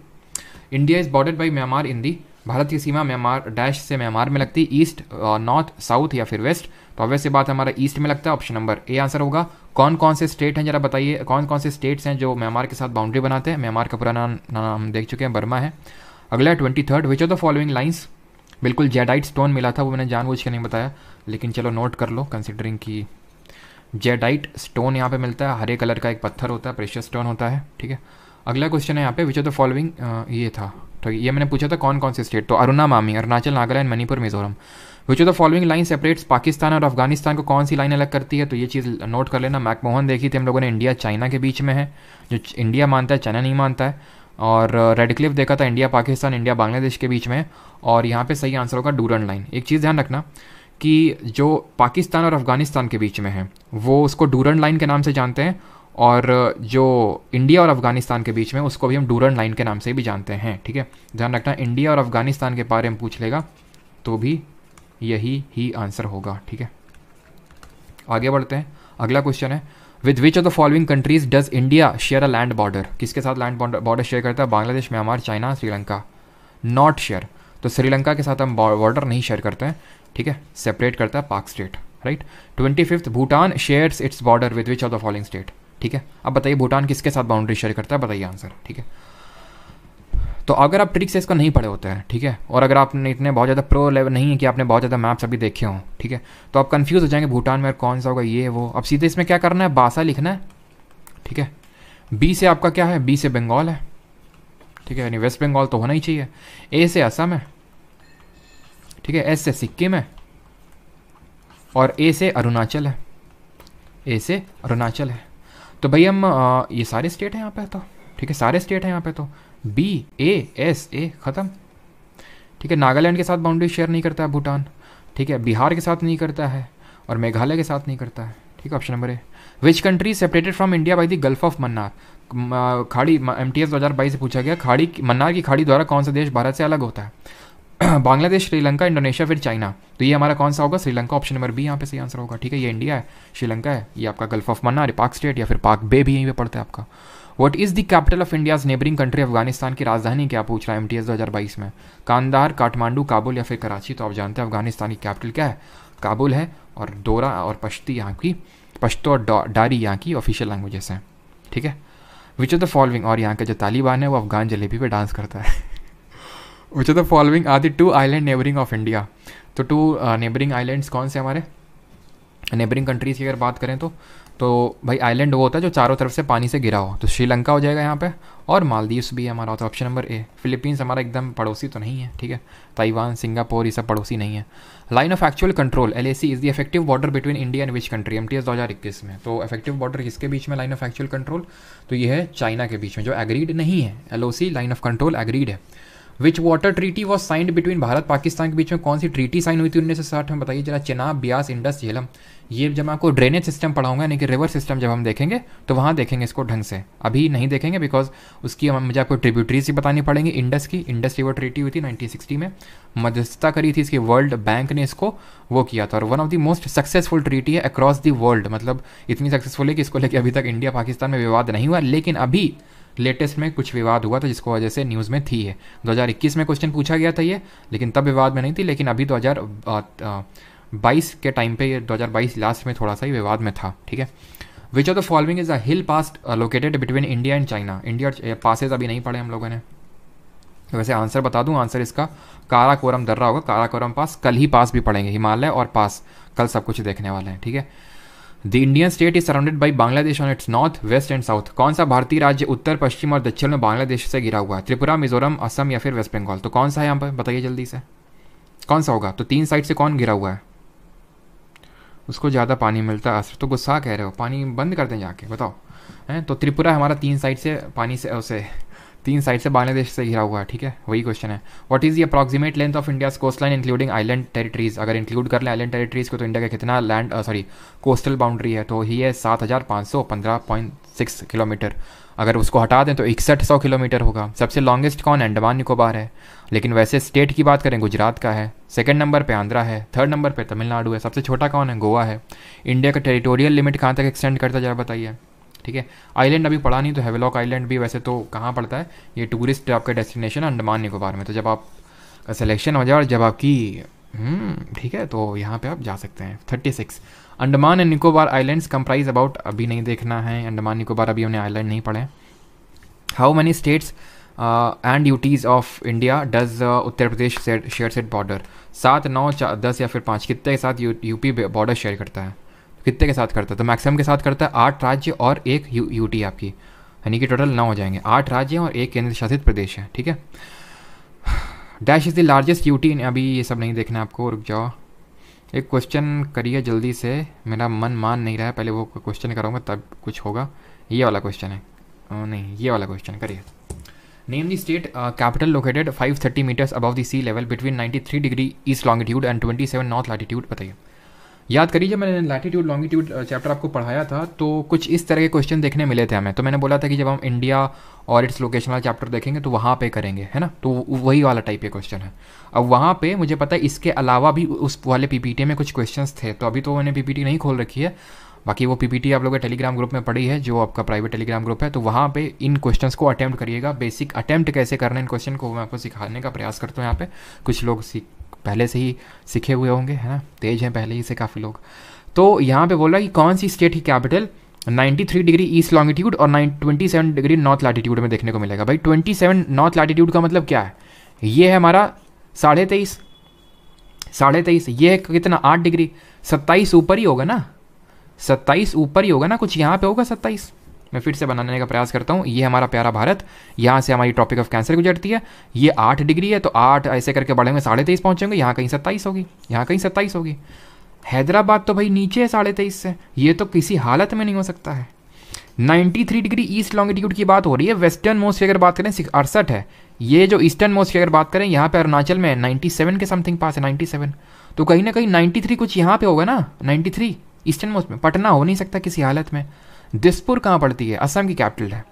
India is bordered by Myanmar in the, Bharat की सीमा म्यांमार डैश से म्यांमार में लगती है, ईस्ट, नॉर्थ, साउथ या फिर वेस्ट? तो अब वैसे बात हमारा ईस्ट में लगता है, ऑप्शन नंबर ए आंसर होगा। कौन कौन से स्टेट हैं जरा बताइए, कौन कौन से स्टेट्स हैं जो म्यांमार के साथ बाउंड्री बनाते हैं? म्यांमार का पूरा नाम हम देख चुके हैं, बर्मा है। अगला 23 विच ऑफ द फॉलोइंग लाइन्स, बिल्कुल जेडाइट स्टोन मिला था, वो मैंने जानबूझ के नहीं बताया, लेकिन चलो नोट कर लो, कंसिडरिंग कि जेडाइट स्टोन यहाँ पे मिलता है, हरे कलर का एक पत्थर होता है, प्रेशियस स्टोन होता है, ठीक है। अगला क्वेश्चन है यहाँ पे विच ऑफ द फॉलोइंग, ये था, तो ये मैंने पूछा था कौन कौन से स्टेट, तो अरुणा मामी, अरुणाचल, नागालैंड, मणिपुर, मिजोरम। विच of the following line separates Pakistan और अफगानिस्तान को, कौन सी लाइन अलग करती है? तो ये चीज़ नोट कर लेना। मैकमोहन देखी थी हम लोगों ने, इंडिया चाइना के बीच में है, जो इंडिया मानता है चाइना नहीं मानता है, और रेडक्लिफ देखा था इंडिया पाकिस्तान, इंडिया बांग्लादेश के बीच में है, और यहाँ पे सही आंसर होगा डूरन लाइन। एक चीज़ ध्यान रखना कि जो पाकिस्तान और अफगानिस्तान के बीच में है वो उसको डूरन लाइन के नाम से जानते हैं, और जो इंडिया और अफगानिस्तान के बीच में उसको भी हम डूरन लाइन के नाम से भी जानते हैं, ठीक है। ध्यान रखना, इंडिया और अफगानिस्तान के बारे में पूछ लेगा तो भी यही ही आंसर होगा। ठीक है, आगे बढ़ते हैं। अगला क्वेश्चन है, with which of the following countries does India share a land border? किसके साथ लैंड बॉर्डर शेयर करता है? Bangladesh, Myanmar, China, Sri Lanka. Not share, तो श्रीलंका के साथ हम बॉर्डर नहीं शेयर करते हैं। ठीक है, सेपरेट करता है पाक state, right. 25th, Bhutan shares its border with which of the following state? ठीक है, अब बताइए भूटान किसके साथ बाउंड्री शेयर करता है, बताइए आंसर। ठीक है, तो अगर आप ट्रिक से इसको नहीं पढ़े होते हैं, ठीक है, और अगर आपने इतने बहुत ज़्यादा प्रो लेवल नहीं है कि आपने बहुत ज़्यादा मैप्स अभी देखे हों, ठीक है, तो आप कंफ्यूज हो जाएंगे भूटान में कौन सा होगा ये वो। अब सीधे इसमें क्या करना है, बासा लिखना है। ठीक है, बी से आपका क्या है, बी से बंगाल है। ठीक है, यानी वेस्ट बंगाल तो होना ही चाहिए। ए से असम है। ठीक है, एस से सिक्किम है और ए से अरुणाचल है। ए से अरुणाचल है। तो भाई हम ये सारे स्टेट हैं यहाँ पे तो। ठीक है, सारे स्टेट हैं यहाँ पे तो। बी ए एस ए ख़त्म। ठीक है, नागालैंड के साथ बाउंड्री शेयर नहीं करता है भूटान। ठीक है, बिहार के साथ नहीं करता है और मेघालय के साथ नहीं करता है। ठीक है, option number A. Which country separated from India by the gulf of Mannar? खाड़ी, MTS 2022 से पूछा गया, खाड़ी मन्नार की खाड़ी द्वारा कौन सा देश भारत से अलग होता है? बांग्लादेश, श्रीलंका, इंडोनेशिया, फिर चाइना। तो ये हमारा कौन सा होगा, श्रीलंका। ऑप्शन नंबर बी यहाँ पे सही आंसर होगा। ठीक है, ये इंडिया है, श्रीलंका है, ये आपका गल्फ ऑफ मन्नार, पाक स्टेट या फिर पाक बे भी यहीं पे पड़ता है आपका। What is the capital of India's neighbouring country? Afghanistan की राजधानी क्या पूछ रहा है MTS 2022 में? कांदार, काठमांडू, काबुल या फिर कराची? तो आप जानते हैं अफगानिस्तान की कैपिटल क्या है, काबुल है। और दोरा और पश्ती यहाँ की, पश्तो और डारी यहाँ की ऑफिशियल लैंग्वेजेस हैं। ठीक है, विच ऑफ द फॉलोइंग, और यहाँ का जो तालिबान है वो अफगान जलेबी पे डांस करता है। Which of the following are the 2 island neighbouring of India? तो 2 नेबरिंग आइलैंड्स कौन से हमारे नेबरिंग कंट्रीज़ की अगर बात करें तो भाई आइलैंड वो होता है जो चारों तरफ से पानी से घिरा हो। तो श्रीलंका हो जाएगा यहाँ पे, और मालदीव्स भी है हमारा होता है ऑप्शन नंबर ए। फिलीपींस हमारा एकदम पड़ोसी तो नहीं है। ठीक है, ताइवान, सिंगापुर ये सब पड़ोसी नहीं है। Line of actual control LAC is the effective border between India and which country? MTS 2021 में। तो इफेक्टिव बॉर्डर किसके बीच में लाइन ऑफ एक्चुअल कंट्रोल? तो ये है चाइना के बीच में, जो एग्रीड नहीं है। LOC line of control agreed है। Which water treaty was signed between Bharat Pakistan के बीच में? कौन सी ट्रीटी साइन हुई थी 1960 में, बताइए जरा। चेनाब, ब्यास, इंडस, झेलम। ये जब मैं आपको ड्रेनेज सिस्टम पढ़ाऊंगा, यानी कि रिवर सिस्टम जब हम देखेंगे तो वहाँ देखेंगे इसको ढंग से, अभी नहीं देखेंगे बिकॉज उसकी मुझे आपको ट्रिब्यूटरीज ही बतानी पड़ेंगी। इंडस की, इंडस रिवर ट्रीटी हुई थी 1960 में, मध्यस्थता करी थी इसकी वर्ल्ड बैंक ने, इसको वो किया था। और one of the most successful treaty है अक्रॉस द वर्ल्ड, मतलब इतनी सक्सेसफुल है कि इसको लेकर अभी तक इंडिया पाकिस्तान में विवाद नहीं हुआ, लेकिन अभी लेटेस्ट में कुछ विवाद हुआ था जिसको वजह से न्यूज़ में थी। है 2021 में क्वेश्चन पूछा गया था ये, लेकिन तब विवाद में नहीं थी, लेकिन अभी 2022 के टाइम पे, 2022 लास्ट में थोड़ा सा ही विवाद में था। ठीक है, which of the following is a hill pass located between India and China? India passes अभी नहीं पढ़े हम लोगों ने। वैसे आंसर बता दूं, आंसर इसका काराकोरम दर्रा होगा। काराकोरम पास कल ही पास भी पढ़ेंगे, हिमालय और पास कल सब कुछ देखने वाले हैं। ठीक है, the Indian state is surrounded by Bangladesh on its north, west and south. कौन सा भारतीय राज्य उत्तर, पश्चिम और दक्षिण में बांग्लादेश से घिरा हुआ है? त्रिपुरा, मिजोरम, असम या फिर वेस्ट बंगाल? तो कौन सा है यहाँ पर, बताइए जल्दी से, कौन सा होगा? तो 3 साइड से कौन घिरा हुआ है? उसको ज़्यादा पानी मिलता है। असर तो गुस्सा कह रहे हो, पानी बंद कर दें जाके, बताओ। हैं तो त्रिपुरा हमारा 3 साइड से पानी से, उसे 3 साइड से बांग्लादेश से घिरा हुआ है। ठीक है, वही क्वेश्चन है। What is the approximate length of India's coast line including island territories? अगर इंक्लूड कर लें आइलैंड टेरिटरीज को तो इंडिया का कितना लैंड कोस्टल बाउंड्री है? तो ही है 7515.6 किलोमीटर। अगर उसको हटा दें तो 6100 किलोमीटर होगा। सबसे लॉन्गेस्ट कौन है? अंडमान निकोबार है। लेकिन वैसे स्टेट की बात करें, गुजरात का है। सेकंड नंबर पे आंध्रा है, थर्ड नंबर पे तमिलनाडु है, सबसे छोटा कौन है? गोवा है। इंडिया का टेरिटोरियल लिमिट कहाँ तक एक्सटेंड करता है जरा बताइए। ठीक है, आइलैंड अभी पढ़ा नहीं, तो हेवलॉक आइलैंड भी वैसे तो कहाँ पड़ता है? ये टूरिस्ट आपका डेस्टिनेशन अंडमान निकोबार में। तो जब आप सिलेक्शन हो जाए और जब आपकी ठीक है, तो यहाँ पे आप जा सकते हैं। 36 Andaman and Nicobar islands comprise about, अभी नहीं देखना है अंडमान निकोबार, अभी हमने आइलैंड नहीं पढ़े। How many states and UTs of India does Uttar Pradesh share set border? 7, 9, 10 या फिर 5? कितने के साथ यूपी बॉर्डर शेयर करता है? कितने के साथ करता है? तो मैक्सिमम के साथ करता है 8 राज्य और 1 यूटी आपकी, यानी कि टोटल 9 हो जाएंगे। 8 राज्य और 1 केंद्र शासित प्रदेश है। ठीक है, dash is the largest UT. अभी ये सब नहीं देखना आपको, रुक जाओ, एक क्वेश्चन करिए जल्दी से, मेरा मन मान नहीं रहा है, पहले वो क्वेश्चन करूँगा तब कुछ होगा। ये वाला क्वेश्चन है, नहीं ये वाला क्वेश्चन करिए। Name the state capital located 530 metres above the sea level between 93 degree east longitude and 27 north latitude? बताइए याद करिए जब मैंने लैटिट्यूड लॉन्गिट्यूड चैप्टर आपको पढ़ाया था तो कुछ इस तरह के क्वेश्चन देखने मिले थे हमें, तो मैंने बोला था कि जब हम इंडिया और इट्स लोकेशन वाला चैप्टर देखेंगे तो वहाँ पे करेंगे, है ना, तो वही वाला टाइप के क्वेश्चन है। अब वहाँ पे मुझे पता है इसके अलावा भी उस वाले पीपीटी में कुछ क्वेश्चंस थे, तो अभी तो मैंने पीपीटी नहीं खोल रखी है, बाकी वो पीपीटी आप लोगों के टेलीग्राम ग्रुप में पड़ी है, जो आपका प्राइवेट टेलीग्राम ग्रुप है, तो वहाँ पे इन क्वेश्चंस को अटैम्प्ट करिएगा। बेसिक अटैम्प्ट कैसे करना है इन क्वेश्चन को मैं आपको सिखाने का प्रयास करता हूँ। यहाँ पे कुछ लोग पहले से ही सीखे हुए होंगे, है ना, तेज हैं पहले ही से काफ़ी लोग। तो यहाँ पे बोल रहा है कि कौन सी स्टेट की कैपिटल 93 डिग्री ईस्ट लॉन्गिट्यूड और 27 डिग्री नॉर्थ लैटिट्यूड में देखने को मिलेगा। भाई 27 नॉर्थ लैटिट्यूड का मतलब क्या है, ये है हमारा 23.5, 23.5, ये है कितना 8 डिग्री, 27 ऊपर ही होगा ना, 27 ऊपर ही होगा ना, कुछ यहाँ पे होगा 27। मैं फिर से बनाने का प्रयास करता हूँ। ये हमारा प्यारा भारत, यहाँ से हमारी ट्रॉपिक ऑफ कैंसर गुजरती है, ये 8 डिग्री है, तो 8 ऐसे करके बढ़ेंगे 23.5 पहुँचेंगे, यहाँ कहीं 27 होगी, यहाँ कहीं 27 होगी। हैदराबाद तो भाई नीचे है 23.5 से, ये तो किसी हालत में नहीं हो सकता है। 93 डिग्री ईस्ट लॉन्गिट्यूड की बात हो रही है, वेस्टर्न मोस्ट की अगर बात करें 68 है, ये जो ईस्टर्न मोस्ट की अगर बात करें यहाँ पे अरुणाचल में 97 के समथिंग पास है, 97, तो कहीं ना कहीं 93 कुछ यहाँ पे होगा ना, 93 ईस्टर्न मोस्ट में। पटना हो नहीं सकता किसी हालत में। दिसपुर कहाँ पड़ती है, असम की कैपिटल है,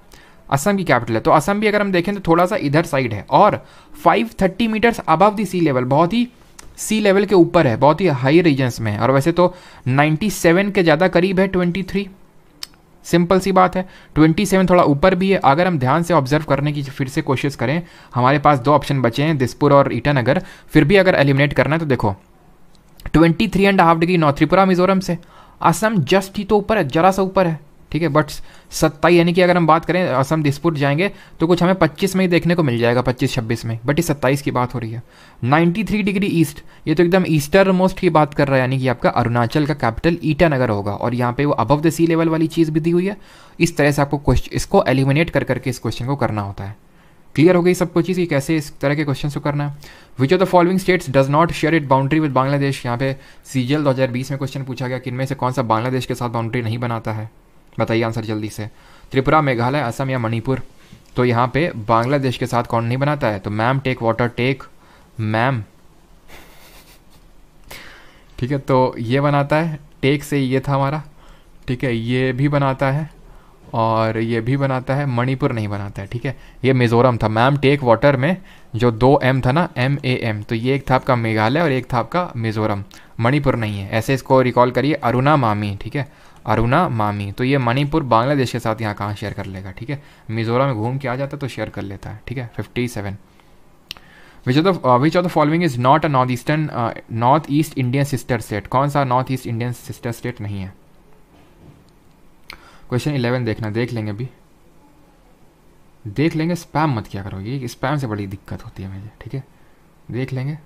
असम की कैपिटल है, तो असम भी अगर हम देखें तो थोड़ा सा इधर साइड है, और 530 metres above the sea level, बहुत ही सी लेवल के ऊपर है, बहुत ही हाई रीजन्स में है। और वैसे तो 97 के ज़्यादा करीब है 23, सिंपल सी बात है, 27 थोड़ा ऊपर भी है। अगर हम ध्यान से ऑब्जर्व करने की फिर से कोशिश करें, हमारे पास 2 ऑप्शन बचे हैं, दिसपुर और ईटानगर, फिर भी अगर एलिमिनेट करना है तो देखो 23.5 डिग्री नॉर्थ त्रिपुरा मिजोरम से, असम जस्ट ही तो ऊपर है, जरा सा ऊपर है, ठीक है, बट 27 यानी कि अगर हम बात करें असम दिसपुर जाएंगे तो कुछ हमें 25 में ही देखने को मिल जाएगा, 25-26 में, बट ये 27 की बात हो रही है। 93 डिग्री ईस्ट, ये तो एकदम ईस्टर्न मोस्ट की बात कर रहा है, यानी कि आपका अरुणाचल का कैपिटल ईटानगर होगा, और यहाँ पे वो अबव द सी लेवल वाली चीज़ भी दी हुई है। इस तरह से आपको इसको एलिमिनेट कर करके इस क्वेश्चन को करना होता है। क्लियर हो गई सबको चीज़ कि कैसे इस तरह के क्वेश्चन को करना है। Which of the following states does not share it boundary with Bangladesh, यहाँ पे सीजीएल 2020 में क्वेश्चन पूछा गया कि इनमें से कौन सा बांग्लादेश के साथ बाउंड्री नहीं बनाता है, बताइए आंसर जल्दी से। त्रिपुरा, मेघालय, असम या मणिपुर। तो यहाँ पे बांग्लादेश के साथ कौन नहीं बनाता है, तो ma'am take water, take ma'am, ठीक है, तो ये बनाता है, टेक से ये था हमारा, ठीक है, ये भी बनाता है और ये भी बनाता है, मणिपुर नहीं बनाता है, ठीक है, ये मिजोरम था। मैम टेक वाटर में जो 2 M था ना, MAM, तो ये एक था आपका मेघालय और एक था आपका मिजोरम, मणिपुर नहीं है। ऐसे इसको रिकॉल करिए, अरुणा मामी, ठीक है, अरुणा मामी। तो ये मणिपुर बांग्लादेश के साथ यहाँ कहाँ शेयर कर लेगा, ठीक है, मिजोरम में घूम के आ जाता तो शेयर कर लेता है, ठीक है। 57 विच of the following is not a north east Indian sister state, कौन सा north east Indian sister state नहीं है। क्वेश्चन 11 देखना, देख लेंगे अभी, देख लेंगे, स्पैम मत किया करो, ये स्पैम से बड़ी दिक्कत होती है मुझे, ठीक है, देख लेंगे।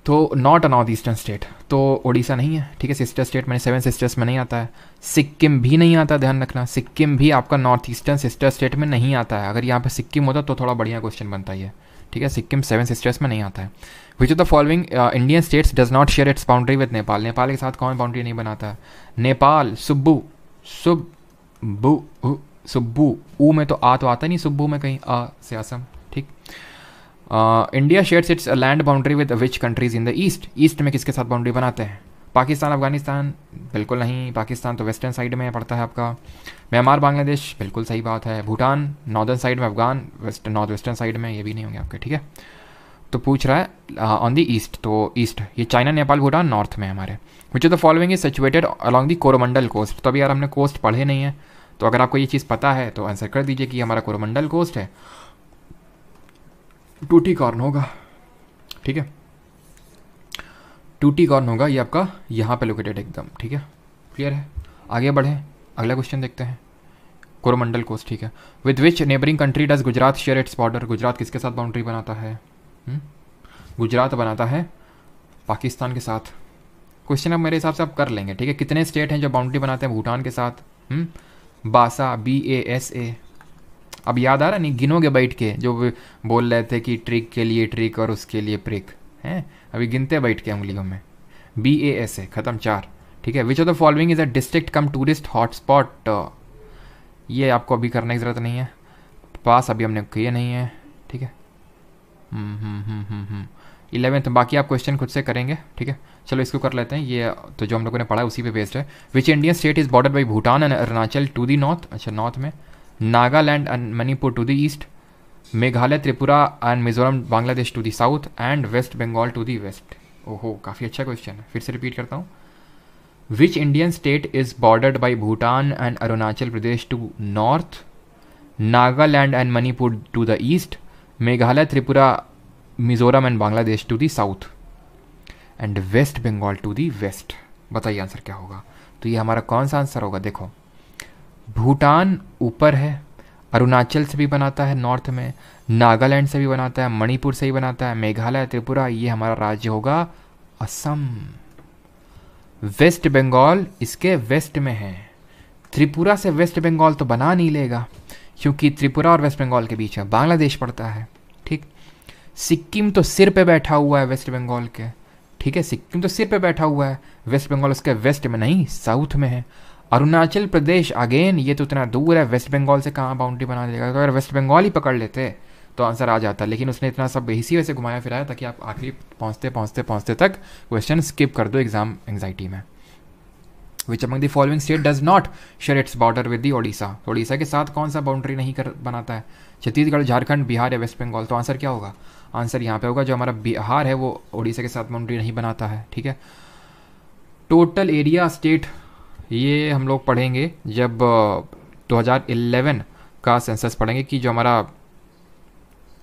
तो not a north eastern state, तो उड़ीसा नहीं है, ठीक है, सिस्टर स्टेट मैंने 7 सिस्टर्स में नहीं आता है। सिक्किम भी नहीं आता, ध्यान रखना, सिक्किम भी आपका नॉर्थ ईस्टर्न सिस्टर स्टेट में नहीं आता है। अगर यहाँ पे सिक्किम होता तो थोड़ा बढ़िया क्वेश्चन बनता है, ठीक है, सिक्किम 7 सिस्टर्स में नहीं आता है। Which of the following Indian states does not share its boundary with Nepal, Nepal के साथ कौन बाउंड्री नहीं बनाता है, नेपाल, सुब्बू, सुब्बू, ऊ में तो आ तो आता नहीं, सुब्बू में कहीं आ से असम, ठीक। India shares it's land boundary with which countries in the east, east में किसके साथ बाउंड्री बनाते हैं, पाकिस्तान, अफगानिस्तान, बिल्कुल नहीं, पाकिस्तान तो वेस्टर्न साइड में पड़ता है आपका। म्यांमार, बांग्लादेश, बिल्कुल सही बात है। भूटान नॉर्दर्न साइड में, अफगान नॉर्थ वेस्टर्न साइड में, ये भी नहीं होंगे आपके, ठीक है। तो पूछ रहा है ऑन द ईस्ट, तो ईस्ट ये चाइना, नेपाल, भूटान नॉर्थ में हमारे। Which of the following is situated along the Coromandel coast, तो अभी यार हमने कोस्ट पढ़े नहीं है, तो अगर आपको ये चीज़ पता है तो आंसर कर दीजिए कि हमारा कोरोमंडल कोस्ट है, टूटीकॉर्न होगा, ठीक है, टूटीकॉर्न होगा ये आपका यहाँ पे लोकेटेड एकदम, ठीक है, क्लियर है। आगे बढ़े, अगला क्वेश्चन देखते हैं। कोरोमंडल कोस्ट, ठीक है। With which neighbouring country does Gujarat share its border, Gujarat किसके साथ बाउंड्री बनाता है, गुजरात बनाता है पाकिस्तान के साथ। क्वेश्चन अब मेरे हिसाब से आप कर लेंगे, ठीक है। कितने स्टेट हैं जो बाउंड्री बनाते हैं भूटान के साथ, बासा, BASA। अब याद आ रहा नहीं, गिनोगे बैठ के, जो बोल रहे थे कि ट्रिक के लिए ट्रिक और उसके लिए प्रिक हैं, अभी गिनते बैठ के उंगलियों में, BASA खत्म, 4, ठीक है। Which of the following is a district come tourist hotspot, ये आपको अभी करने की ज़रूरत नहीं है, पास अभी हमने किए नहीं है, ठीक है। 11th। बाकी आप क्वेश्चन खुद से करेंगे, ठीक है। चलो इसको कर लेते हैं, ये तो जो हम लोगों ने पढ़ा है उसी पे बेस्ड है। Which Indian state is border by Bhutan and Arunachal to the north, अच्छा नॉर्थ में, Nagaland and Manipur to the east, Meghalaya Tripura and Mizoram Bangladesh to the south, and West Bengal to the west. ओहो, काफ़ी अच्छा क्वेश्चन है, फिर से रिपीट करता हूँ। Which Indian state is bordered by Bhutan and Arunachal Pradesh to north, Nagaland and Manipur to the east, Meghalaya Tripura Mizoram and Bangladesh to the south, and West Bengal to the west. बताइए answer क्या होगा। तो ये हमारा कौन सा आंसर होगा। देखो, भूटान ऊपर है, अरुणाचल से भी बनाता है नॉर्थ में, नागालैंड से भी बनाता है, मणिपुर से भी बनाता है, मेघालय त्रिपुरा, ये हमारा राज्य होगा असम। वेस्ट बंगाल इसके वेस्ट में है। त्रिपुरा से वेस्ट बंगाल तो बना नहीं लेगा, क्योंकि त्रिपुरा और वेस्ट बंगाल के बीच में बांग्लादेश पड़ता है, ठीक। सिक्किम तो सिर पे बैठा हुआ है वेस्ट बंगाल के, ठीक है, सिक्किम तो सिर पे बैठा हुआ है, वेस्ट बंगाल उसके वेस्ट में नहीं, साउथ में है। अरुणाचल प्रदेश अगेन ये तो इतना दूर है, वेस्ट बंगाल से कहाँ बाउंड्री बना देगा। तो अगर वेस्ट बंगाल ही पकड़ लेते तो आंसर आ जाता, लेकिन उसने इतना सब इसी वजह से घुमाया फिराया ताकि आप आखिरी पहुँचते तक क्वेश्चन स्किप कर दो एग्जाम एंग्जाइटी में। Which among the following state does not share its border with the Odisha, Odisha के साथ कौन सा बाउंड्री नहीं कर बनाता है। छत्तीसगढ़, झारखंड, बिहार या वेस्ट बंगाल। तो आंसर क्या होगा। आंसर यहाँ पे होगा जो हमारा बिहार है वो ओडिशा के साथ बाउंड्री नहीं बनाता है, ठीक है। टोटल एरिया स्टेट ये हम लोग पढ़ेंगे जब 2011 का सेंसस पढ़ेंगे कि जो हमारा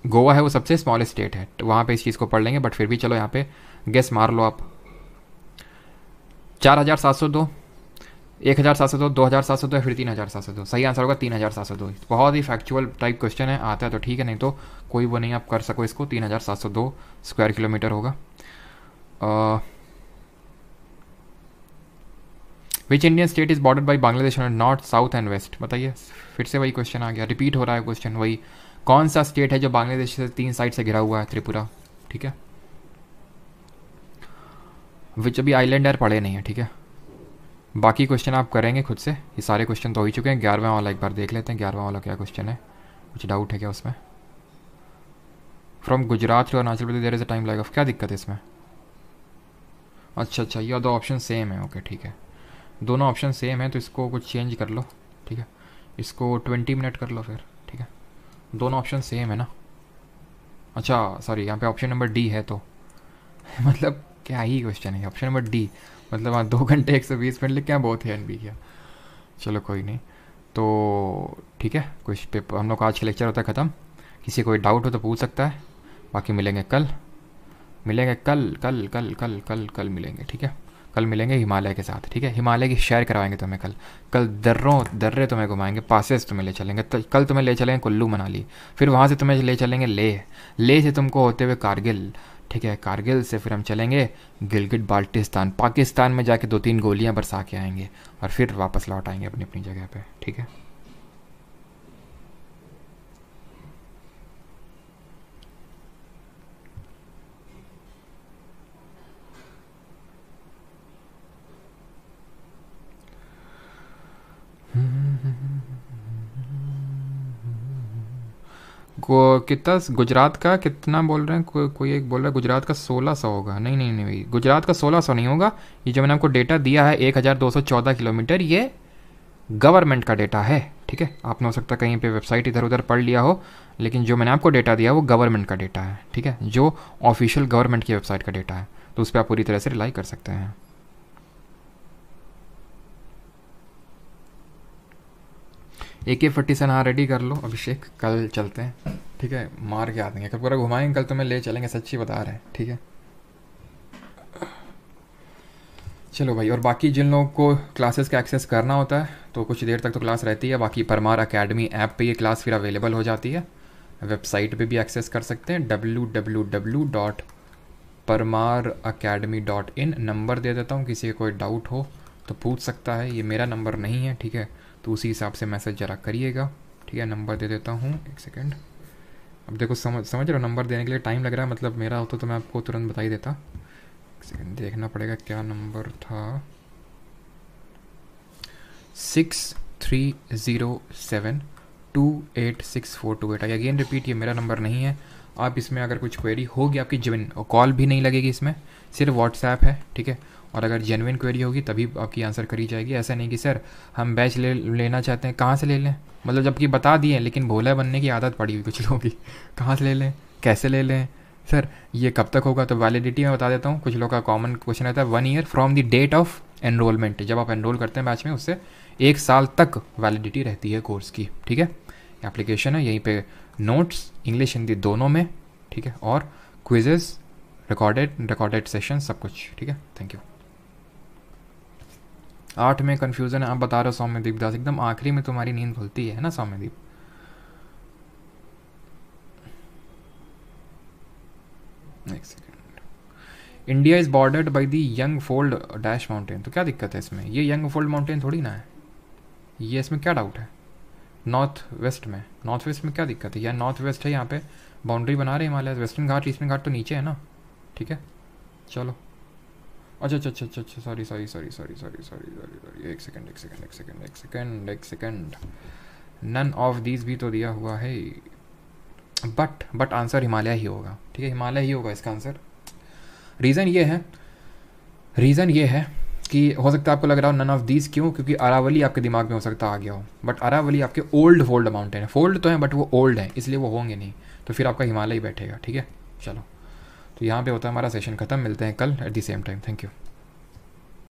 गोवा है वो सबसे स्मॉलेस्ट स्टेट है, तो वहाँ पे इस चीज़ को पढ़ लेंगे। बट फिर भी चलो यहाँ पे गेस मार लो आप। 4702, 1702, 2702 या फिर 3702। सही आंसर होगा 3702। बहुत ही फैक्चुअल टाइप क्वेश्चन है, आता है तो ठीक है, नहीं तो कोई वो नहीं आप कर सको इसको। 3702 स्क्वायर किलोमीटर होगा। Which Indian state is border by Bangladesh north, south and west. बताइए, फिर से वही क्वेश्चन आ गया, रिपीट हो रहा है क्वेश्चन वही। कौन सा स्टेट है जो बांग्लादेश से 3 साइड से घिरा हुआ है। त्रिपुरा, ठीक है। विच अभी आइलैंड यार पढ़े नहीं है, ठीक है। बाकी क्वेश्चन आप करेंगे खुद से, ये सारे क्वेश्चन तो हो ही चुके हैं। 11वां वाला एक बार देख लेते हैं, 11वां वाला क्या क्वेश्चन है, कुछ डाउट है क्या उसमें। From Gujarat to Arunachal Pradesh there is a time lag of, क्या दिक्कत है इसमें। अच्छा, ये दो ऑप्शन सेम है, ओके ठीक है, दोनों ऑप्शन सेम है तो इसको कुछ चेंज कर लो, ठीक है। इसको 20 मिनट कर लो फिर, ठीक है। दोनों ऑप्शन सेम है ना। अच्छा सॉरी, यहाँ पे ऑप्शन नंबर डी है तो मतलब क्या ही क्वेश्चन है ऑप्शन नंबर डी, मतलब हाँ 2 घंटे 120 मिनट लिख क्या बहुत है एनबी क्या। चलो कोई नहीं, तो ठीक है, कुछ पेपर हम लोग का आज का लेक्चर होता है ख़त्म। किसी कोई डाउट हो तो पूछ सकता है, बाकी मिलेंगे कल मिलेंगे, ठीक है। कल मिलेंगे हिमालय के साथ, ठीक है। हिमालय की शेयर करवाएंगे तुम्हें कल दर्रे तुम्हें घुमाएंगे, पासेस तुम्हें ले चलेंगे। तो कल तुम्हें ले चलेंगे कुल्लू मनाली, फिर वहाँ से तुम्हें ले चलेंगे लेह से तुमको होते हुए कारगिल, ठीक है। कारगिल से फिर हम चलेंगे गिलगिट बाल्टिस्तान, पाकिस्तान में जाके 2-3 गोलियाँ बरसा के आएंगे और फिर वापस लौट आएंगे अपनी अपनी जगह पे, ठीक है। कितना गुजरात का कितना बोल रहे हैं, कोई एक बोल रहा है गुजरात का 1600 होगा। नहीं भाई, गुजरात का 1600 नहीं होगा। ये जो मैंने आपको डेटा दिया है 1214 किलोमीटर, ये गवर्नमेंट का डेटा है, ठीक है। आपने हो सकता है कहीं पे वेबसाइट इधर उधर पढ़ लिया हो, लेकिन जो मैंने आपको डेटा दिया वो गवर्नमेंट का डेटा है, ठीक है, जो ऑफिशियल गवर्नमेंट की वेबसाइट का डेटा है, तो उस पर आप पूरी तरह से रिलाई कर सकते हैं। AK-47 हाँ रेडी कर लो अभिषेक, कल चलते हैं, ठीक है। मार के आते हैं, कल पूरा घुमाएंगे, कल तुम्हें ले चलेंगे, सच्ची बता रहे हैं, ठीक है। चलो भाई, और बाकी जिन लोगों को क्लासेस का एक्सेस करना होता है तो कुछ देर तक तो क्लास रहती है, बाकी परमार अकेडमी ऐप पे ये क्लास फिर अवेलेबल हो जाती है। वेबसाइट पे भी एक्सेस कर सकते हैं www.parmaracademy.in। नंबर दे देता हूँ, किसी को कोई डाउट हो तो पूछ सकता है, ये मेरा नंबर नहीं है, ठीक है, तो उसी हिसाब से मैसेज ज़रा करिएगा, ठीक है। नंबर दे देता हूँ, एक सेकेंड। अब देखो समझ रहे हो, नंबर देने के लिए टाइम लग रहा है, मतलब मेरा होता तो मैं आपको तुरंत बता ही देता। एक सेकेंड देखना पड़ेगा क्या नंबर था, 6307286428। आई अगेन रिपीट, ये मेरा नंबर नहीं है, आप इसमें अगर कुछ क्वेरी होगी आपकी जेन्युइन, कॉल भी नहीं लगेगी इसमें, सिर्फ व्हाट्सएप है, ठीक है। और अगर जेन्युइन क्वेरी होगी तभी आपकी आंसर करी जाएगी। ऐसा नहीं कि सर हम बैच लेना चाहते हैं, कहाँ से ले लें, मतलब जबकि बता दिए लेकिन भोला बनने की आदत पड़ी हुई कुछ लोगों की, कहाँ से ले लें, कैसे ले लें सर, ये कब तक होगा। तो वैलिडिटी मैं बता देता हूँ, कुछ लोग का कॉमन क्वेश्चन रहता है 1 year from the date of enrolment, जब आप एनरोल करते हैं बैच में उससे 1 साल तक वैलिडिटी रहती है कोर्स की, ठीक है। एप्लीकेशन है, यहीं पे नोट्स इंग्लिश हिंदी दोनों में, ठीक है, और क्विजेस, रिकॉर्डेड सेशन, सब कुछ, ठीक है। Thank you. 8 में कन्फ्यूज़न है, आप बता रहे हो सौम्यदीप दास, एकदम आखिरी में तुम्हारी नींद खुलती है ना सौम्यदीप। एक second. India is bordered by the young fold dash mountain, तो क्या दिक्कत है इसमें, ये यंग फोल्ड माउंटेन थोड़ी ना है, ये इसमें क्या डाउट है। नॉर्थ वेस्ट में क्या दिक्कत है, या नॉर्थ वेस्ट है, यहाँ पे बाउंड्री बना रहे हिमालय, वेस्टर्न घाट ईस्टर्न घाट तो नीचे है ना, ठीक है। चलो अच्छा, सॉरी, एक सेकेंड, नन ऑफ दीज भी तो दिया हुआ है, बट आंसर हिमालय ही होगा, ठीक है, हिमालय ही होगा इसका आंसर। रीज़न ये है कि हो सकता है आपको लग रहा हो नन ऑफ दीज, क्यों, क्योंकि अरावली आपके दिमाग में हो सकता आ गया हो, बट अरावली आपके ओल्ड फोल्ड माउंटेन है, फोल्ड तो है बट वो ओल्ड है, इसलिए वो होंगे नहीं, तो फिर आपका हिमालय ही बैठेगा, ठीक है। चलो, तो यहाँ पे होता है हमारा सेशन ख़त्म, मिलते हैं कल at the same time, thank you.